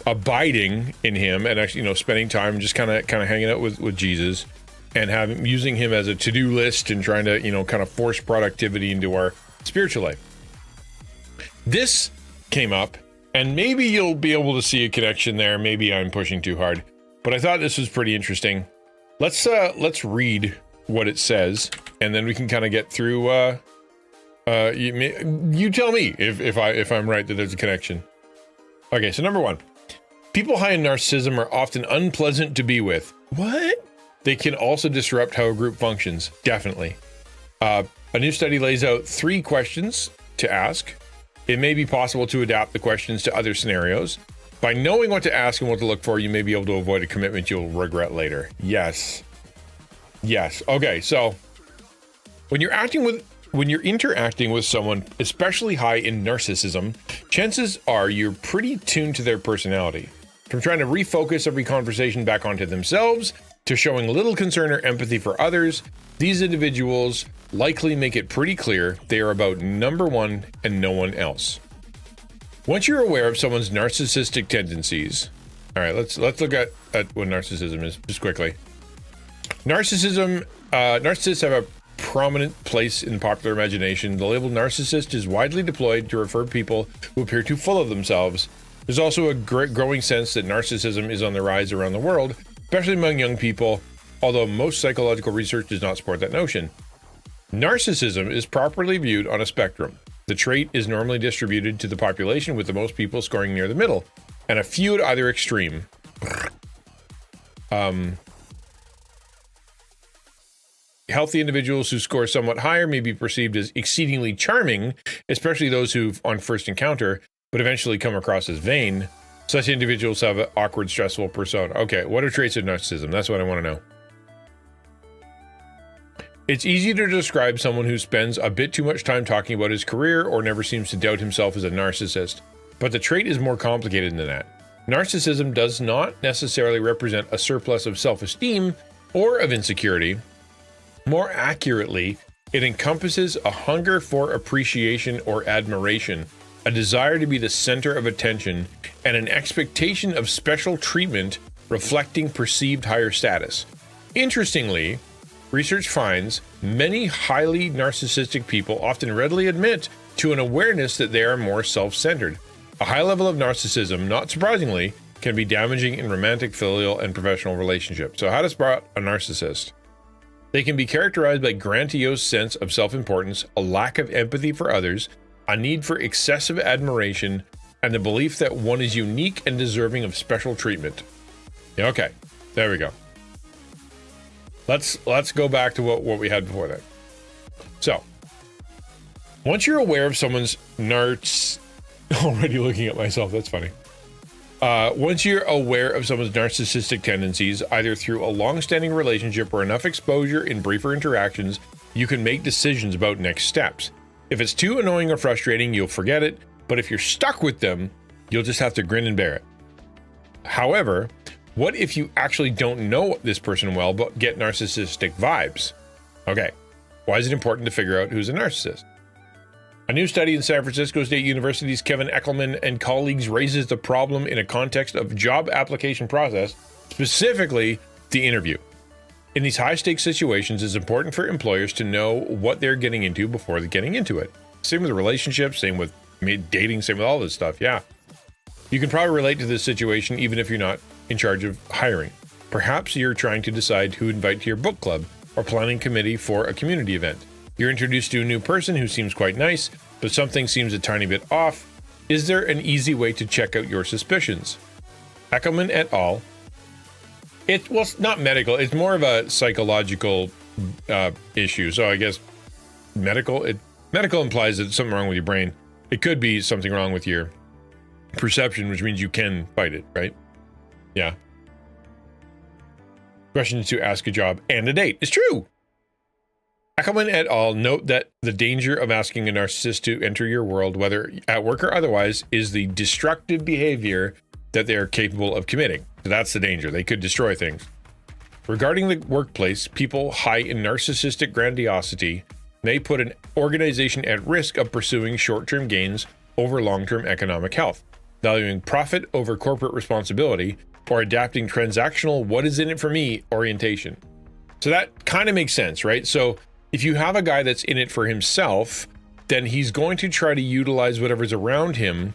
abiding in Him and actually, spending time just kind of hanging out with Jesus and using Him as a to-do list and trying to, kind of force productivity into our spiritual life. This came up, and maybe you'll be able to see a connection there. Maybe I'm pushing too hard, but I thought this was pretty interesting. Let's read what it says, and then we can kind of get through. You tell me if I'm right that there's a connection. Okay, so number 1, people high in narcissism are often unpleasant to be with. What? They can also disrupt how a group functions. Definitely. A new study lays out 3 questions to ask. It may be possible to adapt the questions to other scenarios. By knowing what to ask and what to look for, you may be able to avoid a commitment you'll regret later. Yes. Okay, so when you're interacting with someone, especially high in narcissism, chances are you're pretty tuned to their personality. From trying to refocus every conversation back onto themselves to showing little concern or empathy for others, these individuals likely make it pretty clear they are about number one and no one else. Once you're aware of someone's narcissistic tendencies, all right, let's look at what narcissism is just quickly. Narcissists have a prominent place in popular imagination. The label narcissist is widely deployed to refer to people who appear too full of themselves. There's also a growing sense that narcissism is on the rise around the world, especially among young people, although most psychological research does not support that notion. Narcissism is properly viewed on a spectrum. The trait is normally distributed to the population, with the most people scoring near the middle, and a few at either extreme. Healthy individuals who score somewhat higher may be perceived as exceedingly charming, especially those who, on first encounter, but eventually come across as vain. Such individuals have an awkward, stressful persona. Okay, what are traits of narcissism? That's what I want to know. It's easy to describe someone who spends a bit too much time talking about his career or never seems to doubt himself as a narcissist, but the trait is more complicated than that. Narcissism does not necessarily represent a surplus of self-esteem or of insecurity. More accurately, it encompasses a hunger for appreciation or admiration, a desire to be the center of attention, and an expectation of special treatment reflecting perceived higher status. Interestingly, research finds many highly narcissistic people often readily admit to an awareness that they are more self-centered. A high level of narcissism, not surprisingly, can be damaging in romantic, filial, and professional relationships. So how to spot a narcissist? They can be characterized by grandiose sense of self-importance, a lack of empathy for others, a need for excessive admiration, and the belief that one is unique and deserving of special treatment. Okay, there we go. Let's go back to what we had before that. So, once you're aware of someone's already looking at myself, that's funny. Once you're aware of someone's narcissistic tendencies, either through a long-standing relationship or enough exposure in briefer interactions, you can make decisions about next steps. If it's too annoying or frustrating, you'll forget it, but if you're stuck with them, you'll just have to grin and bear it. However, what if you actually don't know this person well, but get narcissistic vibes? Okay, why is it important to figure out who's a narcissist? A new study in San Francisco State University's Kevin Eckelman and colleagues raises the problem in a context of job application process, specifically the interview. In these high-stakes situations, it's important for employers to know what they're getting into before they're getting into it. Same with relationships, same with dating, same with all this stuff, yeah. You can probably relate to this situation even if you're not in charge of hiring. Perhaps you're trying to decide who to invite to your book club or planning committee for a community event. You're introduced to a new person who seems quite nice, but something seems a tiny bit off. Is there an easy way to check out your suspicions? Eckelman et al. It's not medical, it's more of a psychological issue. So I guess medical implies that something wrong with your brain. It could be something wrong with your perception, which means you can fight it, right? Yeah. Questions to ask a job and a date. It's true. Eckelman et al. Note that the danger of asking a narcissist to enter your world, whether at work or otherwise, is the destructive behavior that they are capable of committing. So that's the danger. They could destroy things. Regarding the workplace, people high in narcissistic grandiosity may put an organization at risk of pursuing short-term gains over long-term economic health, valuing profit over corporate responsibility, or adapting transactional what is in it for me orientation. So that kind of makes sense, right? So if you have a guy that's in it for himself, then he's going to try to utilize whatever's around him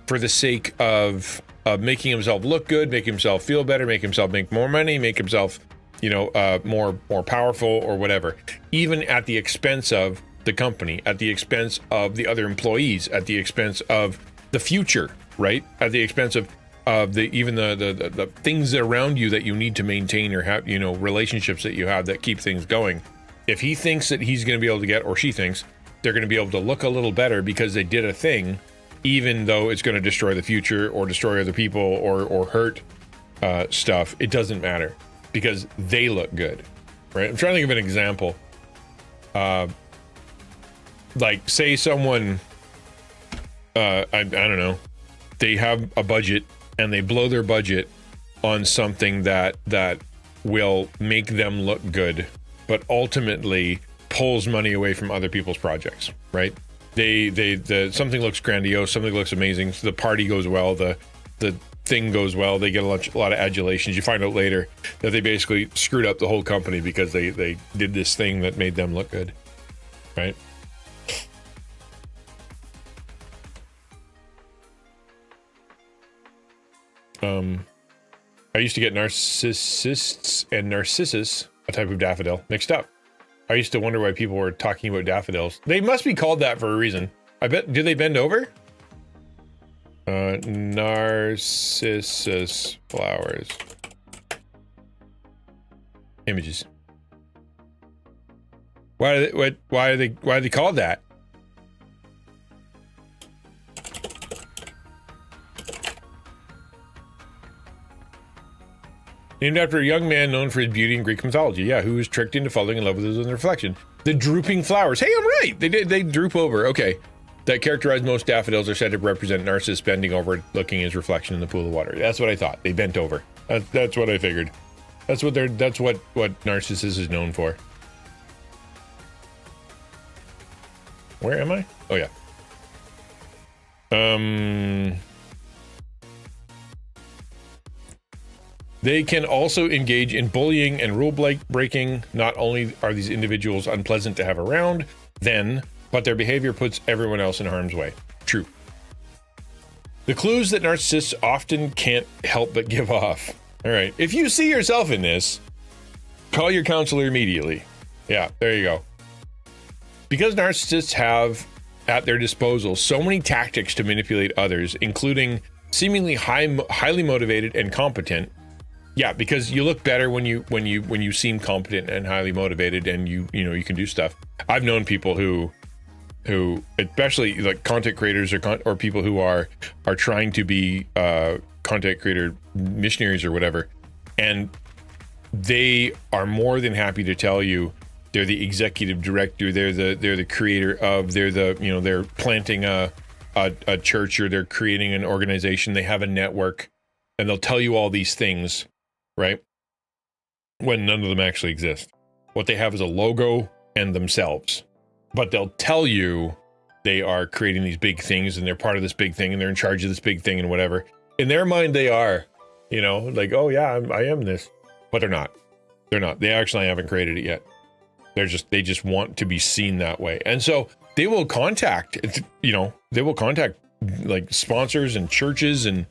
for the sake of making himself look good, make himself feel better, make himself make more money, make himself, more powerful or whatever, even at the expense of the company, at the expense of the other employees, at the expense of the future, right? At the expense of the things around you that you need to maintain or have, relationships that you have that keep things going. If he thinks that he's going to be able to get, or she thinks they're going to be able to look a little better because they did a thing, even though it's going to destroy the future or destroy other people or hurt stuff, it doesn't matter because they look good, right? I'm trying to think of an example. Like say someone, I don't know, they have a budget and they blow their budget on something that will make them look good, but ultimately pulls money away from other people's projects, right? Something looks grandiose, something looks amazing, so the party goes well, the thing goes well, they get a lot of adulations. You find out later that they basically screwed up the whole company because they did this thing that made them look good, right? I used to get narcissists and narcissus, a type of daffodil, mixed up. I used to wonder why people were talking about daffodils. They must be called that for a reason. I bet, do they bend over? Narcissus flowers. Images. Why are they called that? Named after a young man known for his beauty in Greek mythology. Yeah, who was tricked into falling in love with his own reflection. The drooping flowers. Hey, I'm right. They droop over. Okay. that characterize most daffodils are said to represent narcissists bending over, looking at his reflection in the pool of water. That's what I thought. They bent over. That's what I figured. That's what Narcissus is known for. Where am I? Oh yeah. They can also engage in bullying and rule breaking. Not only are these individuals unpleasant to have around, but their behavior puts everyone else in harm's way. True. The clues that narcissists often can't help but give off. All right. If you see yourself in this, call your counselor immediately. Yeah, there you go. Because narcissists have at their disposal so many tactics to manipulate others, including seemingly highly motivated and competent. Yeah, because you look better when you seem competent and highly motivated, and you can do stuff. I've known people who especially like content creators or people who are trying to be content creator missionaries or whatever, and they are more than happy to tell you they're the executive director, they're the creator of, they're planting a church, or they're creating an organization, they have a network, and they'll tell you all these things, right? When none of them actually exist. What they have is a logo and themselves. But they'll tell you they are creating these big things, and they're part of this big thing, and they're in charge of this big thing and whatever. In their mind, they are, like, oh yeah, I am this. But they're not. They're not. They actually haven't created it yet. They just want to be seen that way. And so they will contact like sponsors and churches and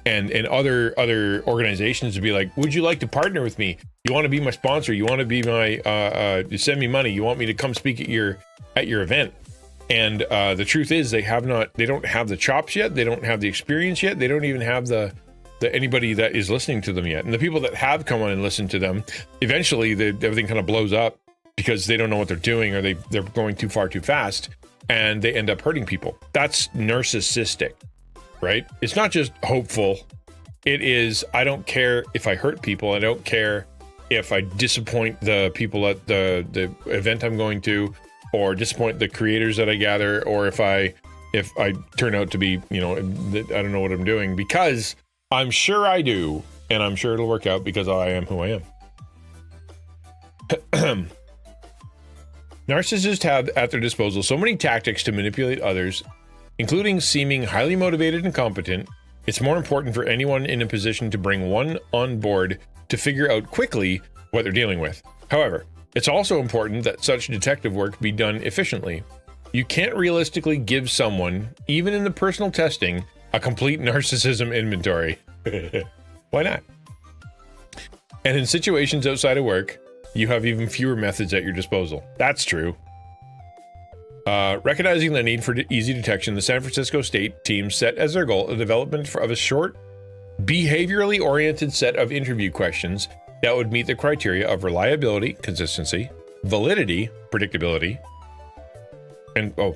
other organizations to be like, would you like to partner with me? You want to be my sponsor? You want to be my, you send me money. You want me to come speak at your event? And the truth is they don't have the chops yet. They don't have the experience yet. They don't even have the anybody that is listening to them yet. And the people that have come on and listened to them, eventually everything kind of blows up because they don't know what they're doing, or they're going too far too fast, and they end up hurting people. That's narcissistic, right? It's not just hopeful. It is, I don't care if I hurt people. I don't care if I disappoint the people at the event I'm going to, or disappoint the creators that I gather, or if I turn out to be, I don't know what I'm doing, because I'm sure I do, and I'm sure it'll work out because I am who I am. Narcissists have at their disposal so many tactics to manipulate others, including seeming highly motivated and competent. It's more important for anyone in a position to bring one on board to figure out quickly what they're dealing with. However, it's also important that such detective work be done efficiently. You can't realistically give someone, even in the personal testing, a complete narcissism inventory. Why not? And in situations outside of work, you have even fewer methods at your disposal. That's true. Recognizing the need for easy detection, the San Francisco State team set as their goal the development of a short, behaviorally oriented set of interview questions that would meet the criteria of reliability, consistency, validity, predictability, and I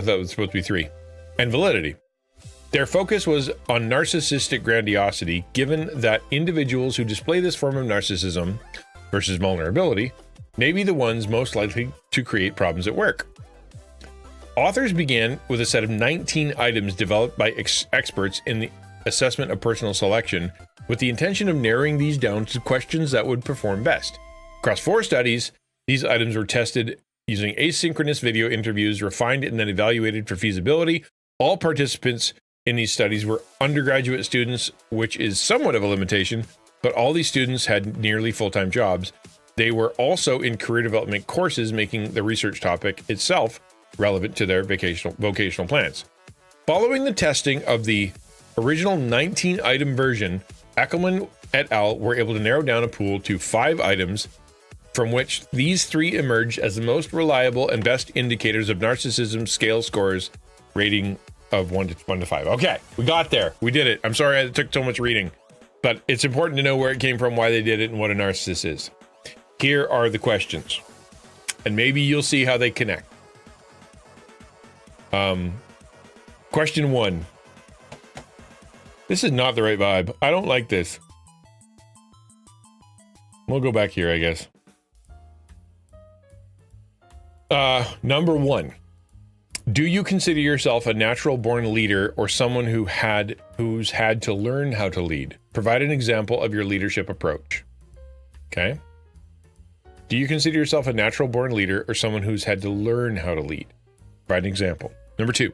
thought it was supposed to be 3, and validity. Their focus was on narcissistic grandiosity, given that individuals who display this form of narcissism versus vulnerability may be the ones most likely to create problems at work. Authors began with a set of 19 items developed by experts in the assessment of personal selection, with the intention of narrowing these down to questions that would perform best. Across 4 studies, these items were tested using asynchronous video interviews, refined and then evaluated for feasibility. All participants in these studies were undergraduate students, which is somewhat of a limitation, but all these students had nearly full-time jobs. They were also in career development courses, making the research topic itself relevant to their vocational plans. Following the testing of the original 19-item version, Eckelman et al. Were able to narrow down a pool to 5 items, from which these 3 emerged as the most reliable and best indicators of narcissism scale scores, rating of 1 to 5. Okay, we got there. We did it. I'm sorry it took so much reading. But it's important to know where it came from, why they did it, and what a narcissist is. Here are the questions, and maybe you'll see how they connect. Question 1. This is not the right vibe. I don't like this. We'll go back here, I guess. Number 1. Do you consider yourself a natural born leader or someone who's had to learn how to lead? Provide an example of your leadership approach. Okay. Do you consider yourself a natural born leader or someone who's had to learn how to lead? Provide an example. Number 2,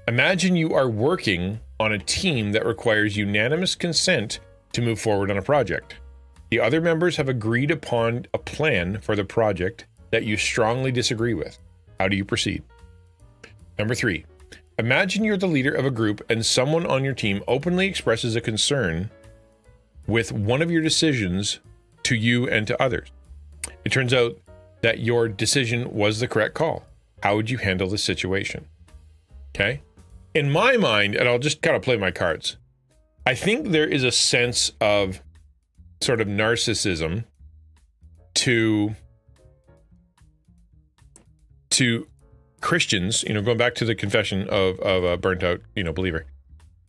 imagine you are working on a team that requires unanimous consent to move forward on a project. The other members have agreed upon a plan for the project that you strongly disagree with. How do you proceed? Number 3, imagine you're the leader of a group and someone on your team openly expresses a concern with one of your decisions to you and to others. It turns out that your decision was the correct call. How would you handle this situation? Okay. In my mind, and I'll just kind of play my cards, I think there is a sense of sort of narcissism to Christians, going back to the confession of a burnt out, believer,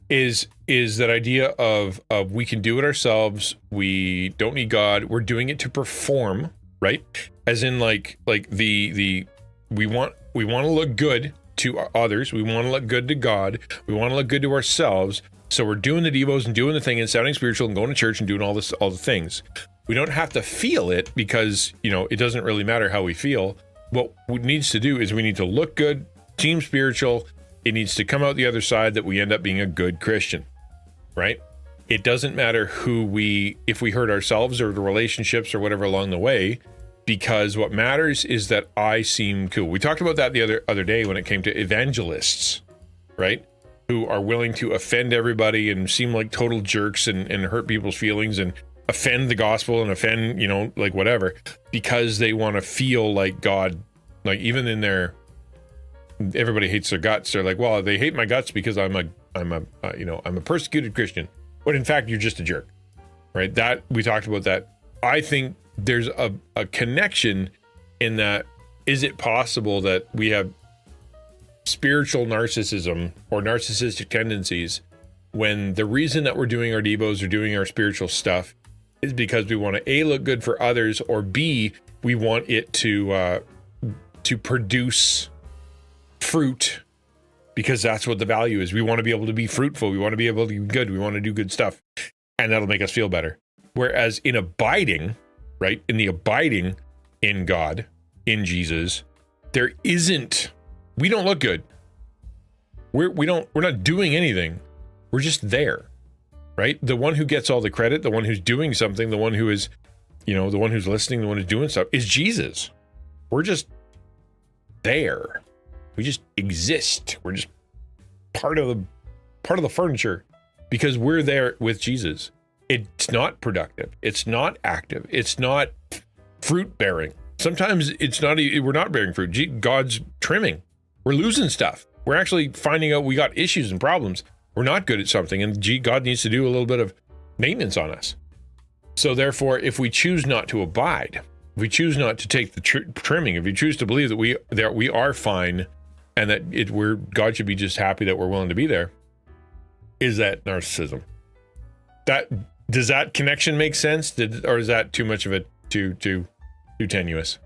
is that idea of we can do it ourselves. We don't need God. We're doing it to perform, right? As in like we want to look good to others. We want to look good to God. We want to look good to ourselves. So we're doing the devos and doing the thing and sounding spiritual and going to church and doing all the things. We don't have to feel it because, it doesn't really matter how we feel. What needs to do is we need to look good, seem spiritual. It needs to come out the other side that we end up being a good Christian, right? It doesn't matter if we hurt ourselves or the relationships or whatever along the way, because what matters is that I seem cool. We talked about that the other day when it came to evangelists, right? Who are willing to offend everybody and seem like total jerks and hurt people's feelings and offend the gospel and offend, like whatever, because they want to feel like God, like even in their, everybody hates their guts. They're like, well, they hate my guts because I'm a persecuted Christian. But in fact, you're just a jerk, right? That we talked about that. I think there's a connection in that. Is it possible that we have spiritual narcissism or narcissistic tendencies when the reason that we're doing our devos or doing our spiritual stuff is because we want to A, look good for others, or B, we want it to produce fruit because that's what the value is. We want to be able to be fruitful. We want to be able to be good. We want to do good stuff, and that'll make us feel better. Whereas in abiding, right, in the abiding in God, in Jesus, we don't look good. We're not doing anything. We're just there, right? The one who gets all the credit, the one who's doing something, the one who is, the one who's listening, the one who's doing stuff is Jesus. We're just there. We just exist. We're just part of the furniture because we're there with Jesus. It's not productive. It's not active. It's not fruit bearing. Sometimes we're not bearing fruit. God's trimming. We're losing stuff. We're actually finding out we got issues and problems. We're not good at something, and God needs to do a little bit of maintenance on us. So therefore, if we choose not to abide, if we choose not to take the trimming, if we choose to believe that we are fine, and that God should be just happy that we're willing to be there, is that narcissism? Does that connection make sense? Or is that too much of it too tenuous?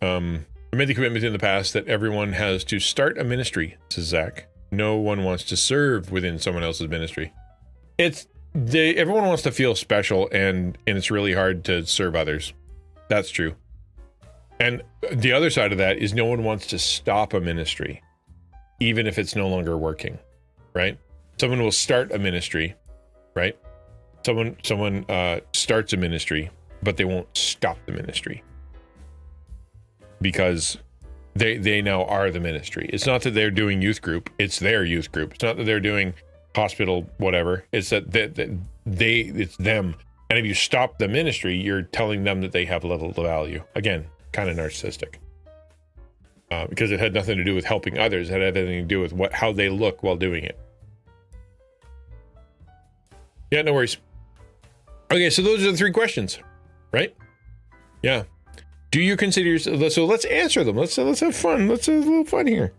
I made the commitment in the past that everyone has to start a ministry, says Zach. No one wants to serve within someone else's ministry. Everyone wants to feel special, and it's really hard to serve others. That's true. And the other side of that is no one wants to stop a ministry, even if it's no longer working, right? Someone will start a ministry, right? Someone starts a ministry, but they won't stop the ministry because they now are the ministry. It's not that they're doing youth group; it's their youth group. It's not that they're doing hospital, whatever. It's that it's them. And if you stop the ministry, you're telling them that they have little value. Again, kind of narcissistic, because it had nothing to do with helping others. It had everything to do with how they look while doing it. Yeah, no worries. Okay, so those are the 3 questions, right? Yeah. Do you consider yourself? So let's answer them. Let's have fun. Let's have a little fun here.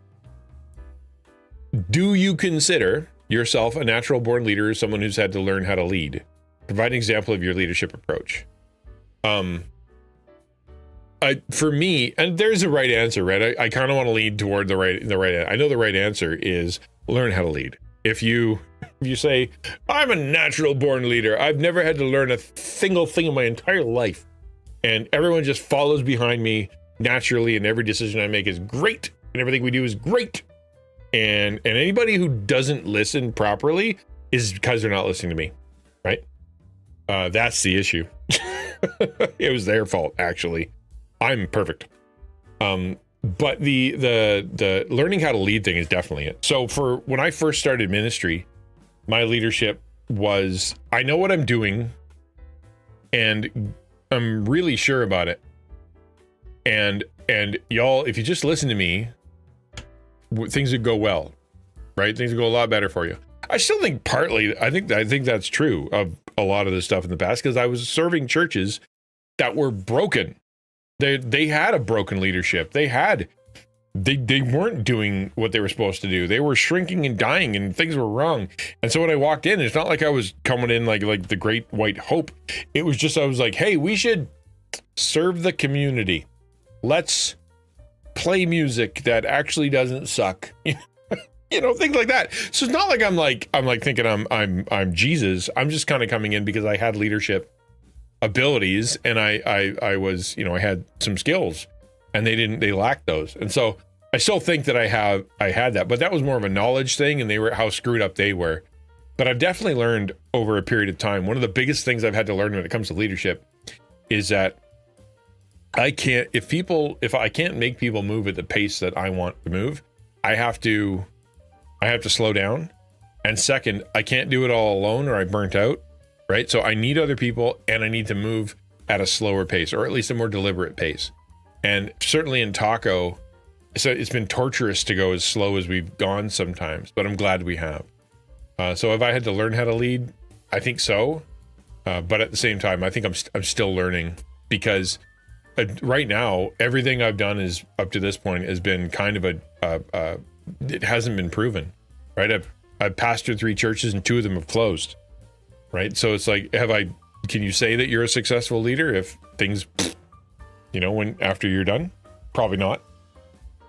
Do you consider yourself a natural born leader or someone who's had to learn how to lead? Provide an example of your leadership approach. for me, and there's a right answer, right? I kind of want to lead toward the right. I know the right answer is learn how to lead. If you say, I'm a natural born leader, I've never had to learn a single thing in my entire life, and everyone just follows behind me naturally, and every decision I make is great, and everything we do is great. And anybody who doesn't listen properly is because they're not listening to me, right? That's the issue. It was their fault, actually. I'm perfect. But the learning how to lead thing is definitely it. So for when I first started ministry, my leadership was, I know what I'm doing and I'm really sure about it. And y'all, if you just listen to me, things would go well, right? Things would go a lot better for you. I still think partly, I think that's true of a lot of this stuff in the past, because I was serving churches that were broken. They had a broken leadership. They weren't doing what they were supposed to do. They were shrinking and dying, and things were wrong. And so when I walked in, it's not like I was coming in like the great white hope. It was just, I was like, hey, we should serve the community. Let's play music that actually doesn't suck. You know, things like that. So it's not like I'm thinking I'm Jesus. I'm just kind of coming in because I had leadership abilities, and I was, you know, I had some skills, and they lacked those. And so I still think that I had that, but that was more of a knowledge thing, and they were how screwed up they were. But I've definitely learned over a period of time, one of the biggest things I've had to learn when it comes to leadership is that if I can't make people move at the pace that I want to move, I have to slow down. And second, I can't do it all alone or I burnt out, right? So I need other people, and I need to move at a slower pace, or at least a more deliberate pace. And certainly in Taco, so it's been torturous to go as slow as we've gone sometimes, but I'm glad we have. So if I had to learn how to lead, I think so. But at the same time, I think I'm still learning, because right now, everything I've done is up to this point has been kind of it hasn't been proven, right? I've pastored 3 churches and 2 of them have closed, right? So it's like, can you say that you're a successful leader if things, you know, after you're done? Probably not.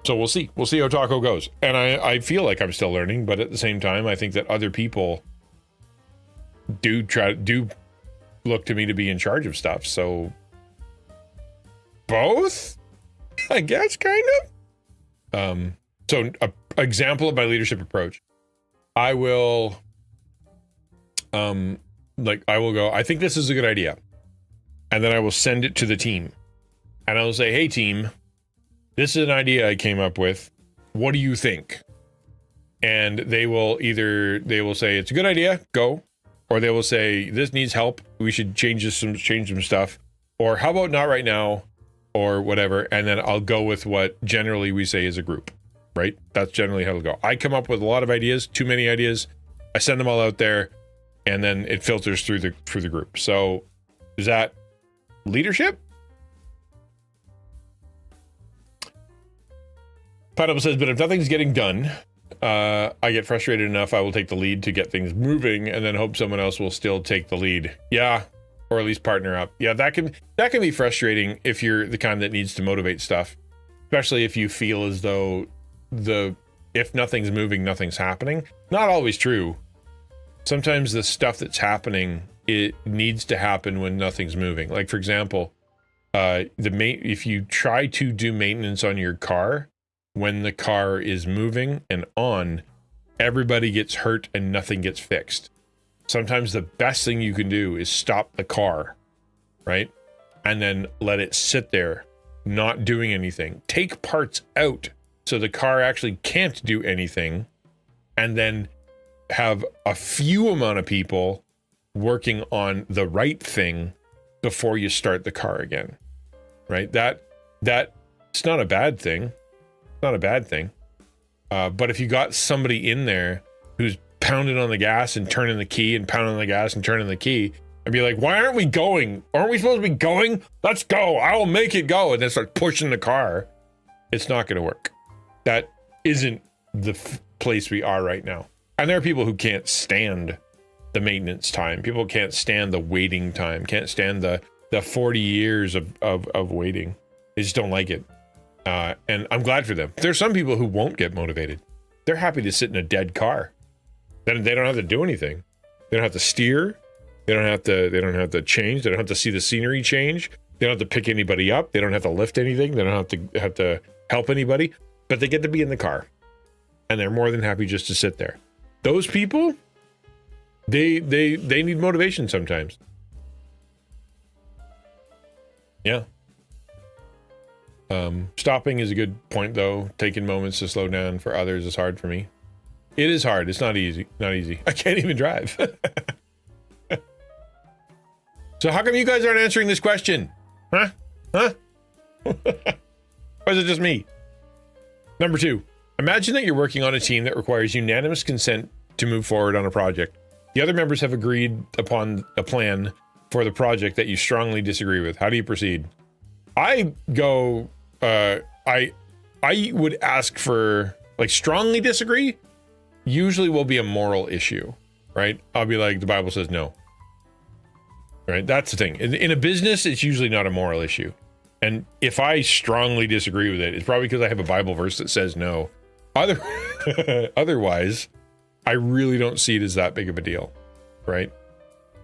So we'll see how Taco goes. And I feel like I'm still learning, but at the same time, I think that other people do look to me to be in charge of stuff. So both, I guess, kind of. So an example of my leadership approach, I will go, I think this is a good idea. And then I will send it to the team. And I will say, hey team, this is an idea I came up with. What do you think? And they will say, it's a good idea, go. Or they will say, this needs help. We should change some stuff. Or how about not right now? Or whatever. And then I'll go with what generally we say as a group, right? That's generally how it'll go. I come up with a lot of ideas, too many ideas. I send them all out there, and then it filters through the group. So is that leadership? Pineapple says, but if nothing's getting done, I get frustrated enough, I will take the lead to get things moving, and then hope someone else will still take the lead. Yeah, or at least partner up. Yeah, that can be frustrating if you're the kind that needs to motivate stuff, especially if you feel as though if nothing's moving, nothing's happening. Not always true. Sometimes the stuff that's happening, it needs to happen when nothing's moving. Like, for example, if you try to do maintenance on your car when the car is moving and on, everybody gets hurt and nothing gets fixed. Sometimes the best thing you can do is stop the car, right? And then let it sit there, not doing anything. Take parts out so the car actually can't do anything, and then have a few amount of people working on the right thing before you start the car again, right? That it's not a bad thing. Not a bad thing. But if you got somebody in there who's pounding on the gas and turning the key and pounding on the gas and turning the key, and be like, why aren't we going? Aren't we supposed to be going? Let's go. I will make it go. And then start pushing the car. It's not going to work. That isn't the place we are right now. And there are people who can't stand the maintenance time. People can't stand the waiting time. Can't stand the 40 years of waiting. They just don't like it. And I'm glad for them. There's some people who won't get motivated. They're happy to sit in a dead car. Then they don't have to do anything. They don't have to steer. They don't have to change. They don't have to see the scenery change. They don't have to pick anybody up. They don't have to lift anything. They don't have to help anybody. But they get to be in the car. And they're more than happy just to sit there. Those people, they need motivation sometimes. Yeah. Stopping is a good point, though. Taking moments to slow down for others is hard for me. It is hard. It's not easy. Not easy. I can't even drive. So how come you guys aren't answering this question? Huh? Or is it just me? Number 2, imagine that you're working on a team that requires unanimous consent to move forward on a project. The other members have agreed upon a plan for the project that you strongly disagree with. How do you proceed? I go, I would ask for, like, strongly disagree usually will be a moral issue, right? I'll be like, the Bible says no. Right? That's the thing. In a business, it's usually not a moral issue. And if I strongly disagree with it, it's probably because I have a Bible verse that says no. Otherwise, I really don't see it as that big of a deal, right?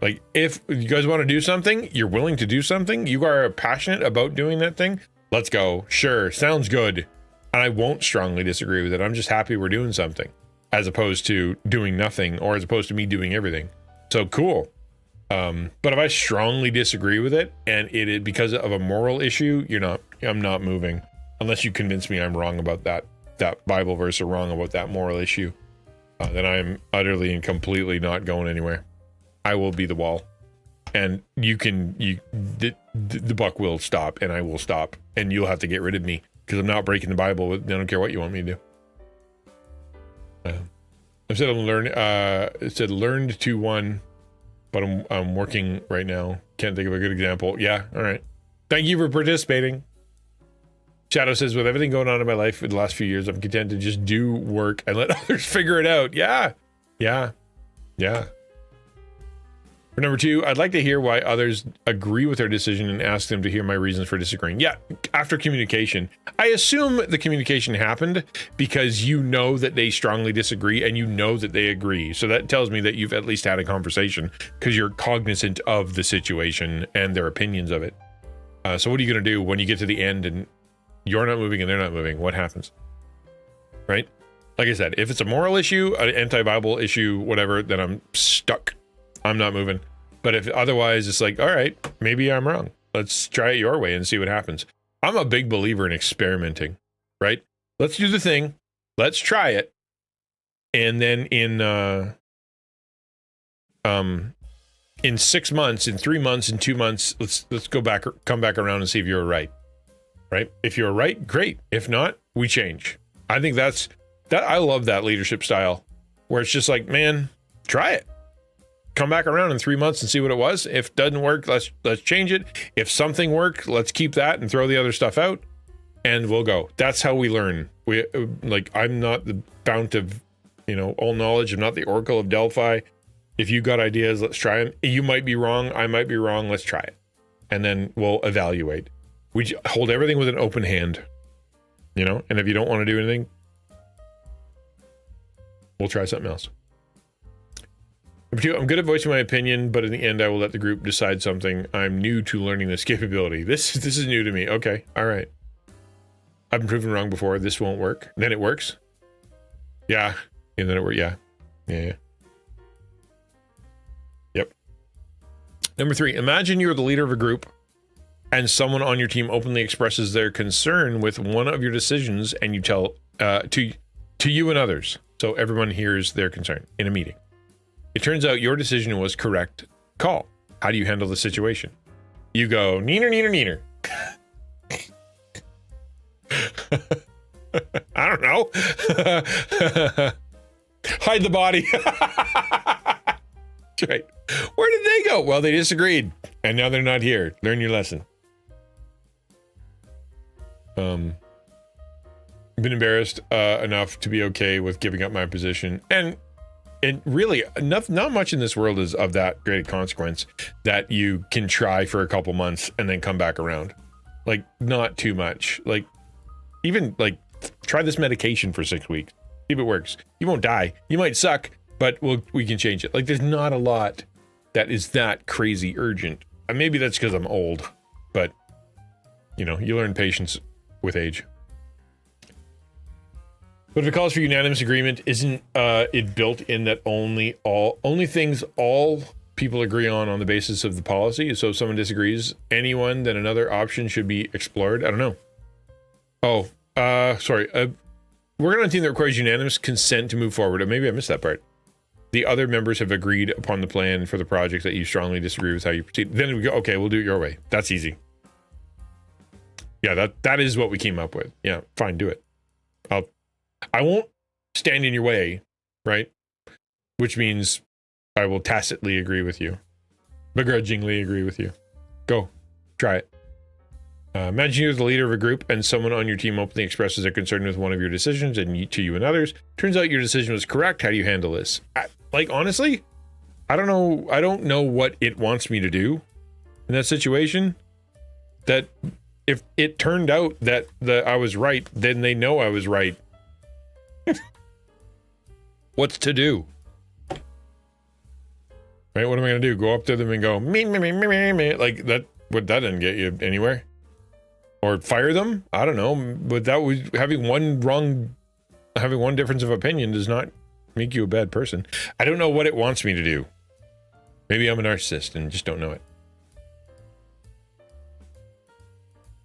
Like, if you guys want to do something, you're willing to do something, you are passionate about doing that thing, let's go. Sure, sounds good. And I won't strongly disagree with it. I'm just happy we're doing something, as opposed to doing nothing, or as opposed to me doing everything. So cool. But if I strongly disagree with it, and it is because of a moral issue, I'm not moving unless you convince me I'm wrong about that Bible verse, or wrong about that moral issue. Then I'm utterly and completely not going anywhere. I will be the wall, and the buck will stop, and I will stop, and you'll have to get rid of me because I'm not breaking the Bible. I don't care what you want me to do. I've said learned to one. But I'm working right now. Can't think of a good example. Yeah, all right. Thank you for participating. Shadow says, with everything going on in my life for the last few years, I'm content to just do work and let others figure it out. Yeah. For number 2, I'd like to hear why others agree with their decision and ask them to hear my reasons for disagreeing. Yeah, after communication. I assume the communication happened because you know that they strongly disagree and you know that they agree. So that tells me that you've at least had a conversation because you're cognizant of the situation and their opinions of it. So what are you going to do when you get to the end and you're not moving and they're not moving? What happens? Right? Like I said, if it's a moral issue, an anti-Bible issue, whatever, then I'm stuck. I'm not moving. But if otherwise, it's like, all right, maybe I'm wrong. Let's try it your way and see what happens. I'm a big believer in experimenting, right? Let's do the thing. Let's try it. And then in 6 months, in 3 months, in 2 months, let's come back around and see if you're right. Right? If you're right, great. If not, we change. I think that I love that leadership style where it's just like, man, try it. Come back around in 3 months and see what it was. If it doesn't work, let's change it. If something worked, let's keep that and throw the other stuff out, and we'll go. That's how we learn. I'm not the fount of, all knowledge. I'm not the Oracle of Delphi. If you got ideas, let's try them. You might be wrong. I might be wrong. Let's try it, and then we'll evaluate. We hold everything with an open hand, and if you don't want to do anything, we'll try something else. Number 2, I'm good at voicing my opinion, but in the end, I will let the group decide something. I'm new to learning this capability. This is new to me. Okay, all right. I've been proven wrong before. This won't work. Then it works. Yeah, and then it works. Yeah. Yep. Number 3, imagine you're the leader of a group, and someone on your team openly expresses their concern with one of your decisions, and you tell to you and others, so everyone hears their concern in a meeting. It turns out your decision was correct call. How do you handle the situation? You go, neener, neener, neener. I don't know. Hide the body. That's right. Where did they go? Well, they disagreed, and now they're not here. Learn your lesson. Been embarrassed enough to be okay with giving up my position, and really, not much in this world is of that great consequence that you can try for a couple months and then come back around. Like, not too much. Like, even, like, try this medication for 6 weeks. See if it works. You won't die. You might suck, but we can change it. Like, there's not a lot that is that crazy urgent. And maybe that's because I'm old, but, you know, you learn patience with age. But if it calls for unanimous agreement, isn't it built in that only things all people agree on the basis of the policy? So if someone disagrees, then another option should be explored? I don't know. Oh, sorry. Working on a team that requires unanimous consent to move forward. Or maybe I missed that part. The other members have agreed upon the plan for the project that you strongly disagree with how you proceed. Then we go, okay, we'll do it your way. That's easy. Yeah, that is what we came up with. Yeah, fine, do it. I won't stand in your way, right? Which means I will tacitly agree with you. Begrudgingly agree with you. Go. Try it. Imagine you're the leader of a group and someone on your team openly expresses their concern with one of your decisions and to you and others. Turns out your decision was correct. How do you handle this? Like, honestly, I don't know. I don't know what it wants me to do in that situation. That if it turned out that I was right, then they know I was right. What's to do? Right? What am I going to do? Go up to them and go, me, like that? Would that didn't get you anywhere? Or fire them? I don't know. But that was having one difference of opinion does not make you a bad person. I don't know what it wants me to do. Maybe I'm a narcissist and just don't know it.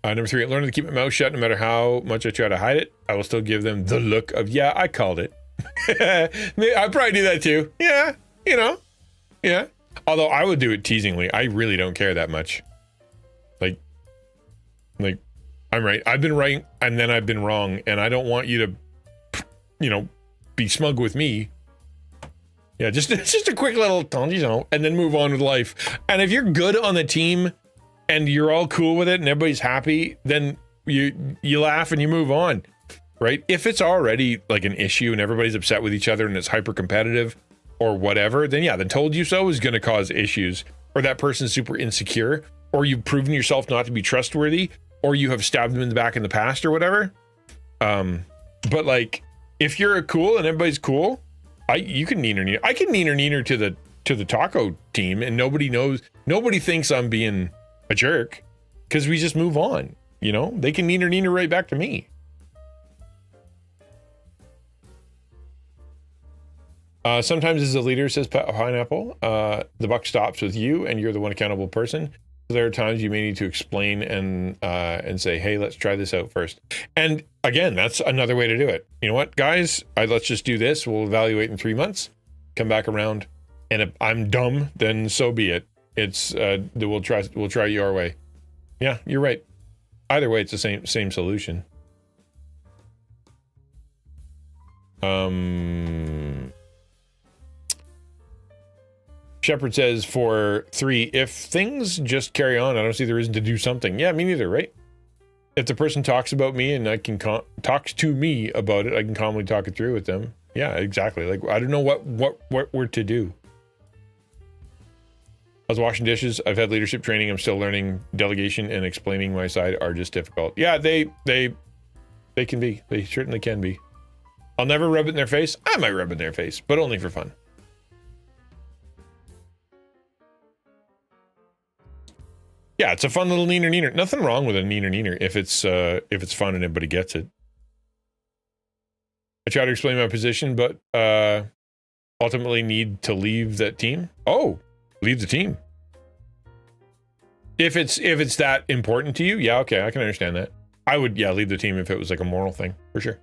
Number 3, learn to keep my mouth shut no matter how much I try to hide it. I will still give them the look of, yeah, I called it. I probably do that too. Yeah, you know. Yeah. Although I would do it teasingly. I really don't care that much. Like, I'm right. I've been right and then I've been wrong. And I don't want you to, you know, be smug with me. Yeah, just a quick little, you know, and then move on with life. And if you're good on the team and you're all cool with it and everybody's happy, then you laugh and you move on, right? If it's already like an issue and everybody's upset with each other and it's hyper competitive or whatever, then yeah, the told you so is going to cause issues, or that person's super insecure, or you've proven yourself not to be trustworthy, or you have stabbed them in the back in the past or whatever. But like, if you're cool and everybody's cool, you can neener. I can neener to the taco team and nobody thinks I'm being a jerk because we just move on. You know, they can neener right back to me. Sometimes as a leader, says Pineapple, the buck stops with you and you're the one accountable person. So there are times you may need to explain and say, hey, let's try this out first. And again, that's another way to do it. You know what, guys, let's just do this. We'll evaluate in 3 months, come back around. And if I'm dumb, then so be it. It's we'll try your way. Yeah, you're right. Either way, it's the same solution. Shepard says for 3, if things just carry on, I don't see the reason to do something. Yeah, me neither, right? If the person talks about me and I can talks to me about it, I can calmly talk it through with them. Yeah, exactly. Like, I don't know what we're to do. I was washing dishes. I've had leadership training. I'm still learning. Delegation and explaining my side are just difficult. Yeah, they can be. They certainly can be. I'll never rub it in their face. I might rub it in their face, but only for fun. Yeah, it's a fun little neener. Nothing wrong with a neener if it's fun and everybody gets it. I try to explain my position, but ultimately need to leave that team. Oh, leave the team. If it's that important to you, yeah, okay, I can understand that. I would, yeah, leave the team if it was like a moral thing, for sure.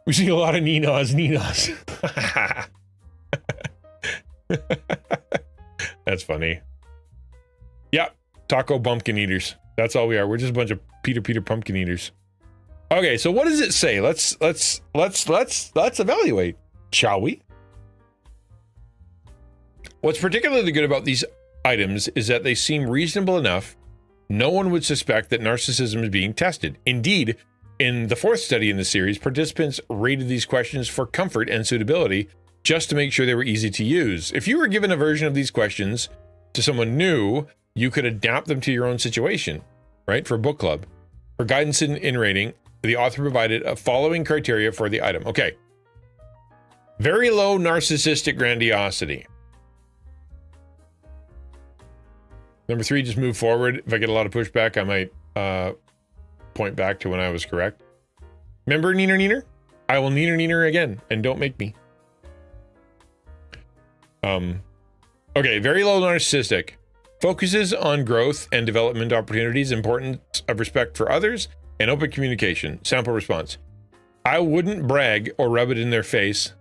We see a lot of Ninos. That's funny. Yeah, taco pumpkin eaters. That's all we are. We're just a bunch of Peter pumpkin eaters. Okay, so what does it say? Let's evaluate, shall we? What's particularly good about these items is that they seem reasonable enough. No one would suspect that narcissism is being tested. Indeed, in the 4th study in the series, participants rated these questions for comfort and suitability just to make sure they were easy to use. If you were given a version of these questions to someone new, you could adapt them to your own situation, right? For a book club. For guidance in rating, the author provided a following criteria for the item. Okay. Very low narcissistic grandiosity. Number 3, just move forward. If I get a lot of pushback, I might point back to when I was correct. Remember neener neener? I will neener neener again, and don't make me. Okay, very low narcissistic. Focuses on growth and development opportunities, importance of respect for others, and open communication. Sample response. I wouldn't brag or rub it in their face.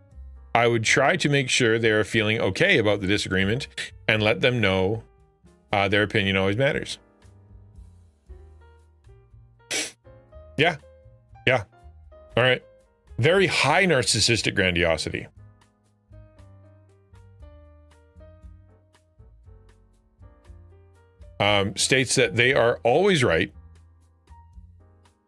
I would try to make sure they are feeling okay about the disagreement and let them know their opinion always matters. Yeah. Yeah. All right. Very high narcissistic grandiosity. States that they are always right.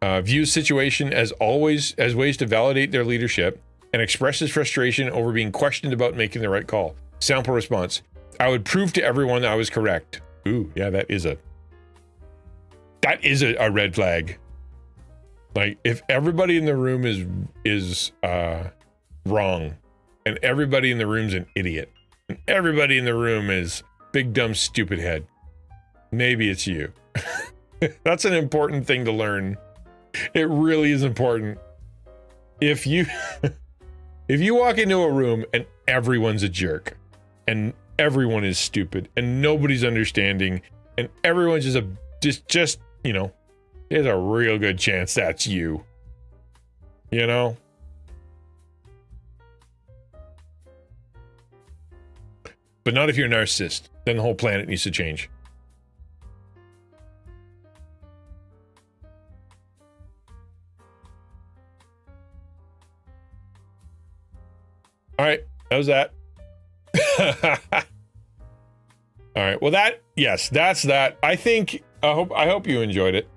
Views situation as ways to validate their leadership and expresses frustration over being questioned about making the right call. Sample response. I would prove to everyone I was correct. Ooh, yeah, that is a red flag. Like, if everybody in the room is wrong, and everybody in the room's an idiot, and everybody in the room is big, dumb, stupid head, maybe it's you. That's an important thing to learn. It really is important. If you walk into a room and everyone's a jerk, and everyone is stupid, and nobody's understanding, and everyone's just you know, there's a real good chance that's you. You know? But not if you're a narcissist. Then the whole planet needs to change. All right, that was that. All right, well that's that. I hope you enjoyed it.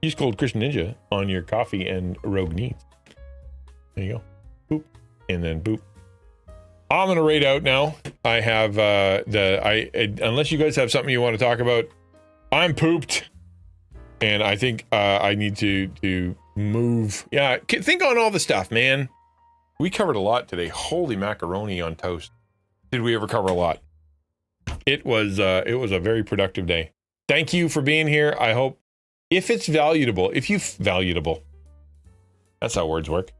Use code XtianNinja on your coffee and rogue needs. There you go. Boop. And then boop. I'm gonna raid out now. I have unless you guys have something you want to talk about, I'm pooped. And I think I need to move. Yeah, think on all the stuff, man. We covered a lot today. Holy macaroni on toast. Did we ever cover a lot? It was a very productive day. Thank you for being here. I hope if it's valuable, that's how words work.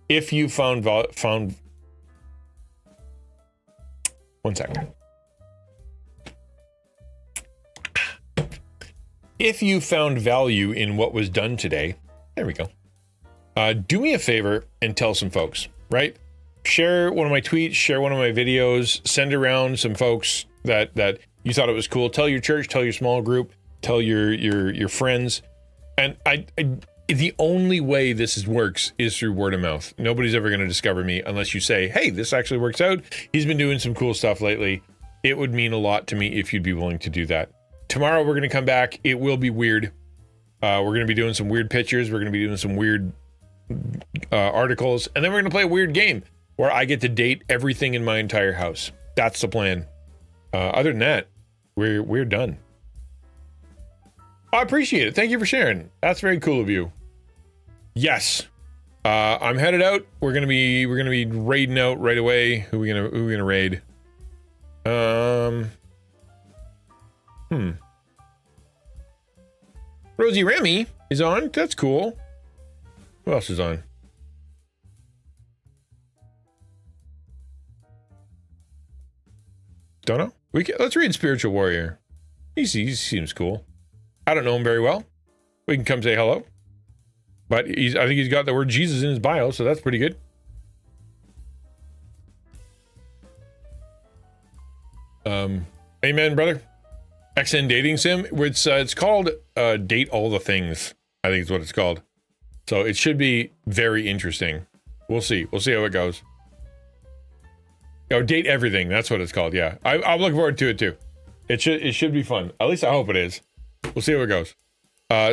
If you found 1 second. If you found value in what was done today, there we go. Do me a favor and tell some folks, right? Share one of my tweets, share one of my videos, send around some folks that you thought it was cool. Tell your church, tell your small group, tell your friends. And the only way this works is through word of mouth. Nobody's ever going to discover me unless you say, hey, this actually works out. He's been doing some cool stuff lately. It would mean a lot to me if you'd be willing to do that. Tomorrow we're going to come back. It will be weird. We're going to be doing some weird pictures. We're going to be doing some weird articles. And then we're going to play a weird game where I get to date everything in my entire house. That's the plan. Other than that, we're done. I appreciate it. Thank you for sharing. That's very cool of you. Yes. I'm headed out. We're gonna be raiding out right away. Who we gonna raid? Rosie Remy is on. That's cool. Who else is on? Don't know. Let's read Spiritual Warrior. He seems cool. I don't know him very well. We can come say hello. But I think he's got the word Jesus in his bio, so that's pretty good. Amen, brother. XN dating sim. It's called Date All the Things. I think is what it's called. So it should be very interesting. We'll see. We'll see how it goes. Oh, Date Everything. That's what it's called. Yeah, I'm looking forward to it too. It should be fun. At least I hope it is. We'll see how it goes.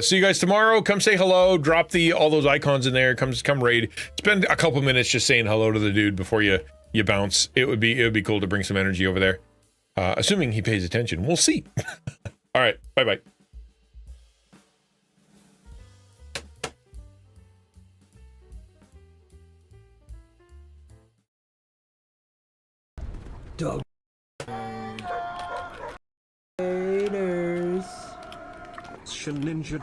See you guys tomorrow. Come say hello. Drop all those icons in there. Come raid. Spend a couple minutes just saying hello to the dude before you bounce. It would be cool to bring some energy over there. Assuming he pays attention. We'll see. All All right. Bye-bye. Dog. XtianNinja.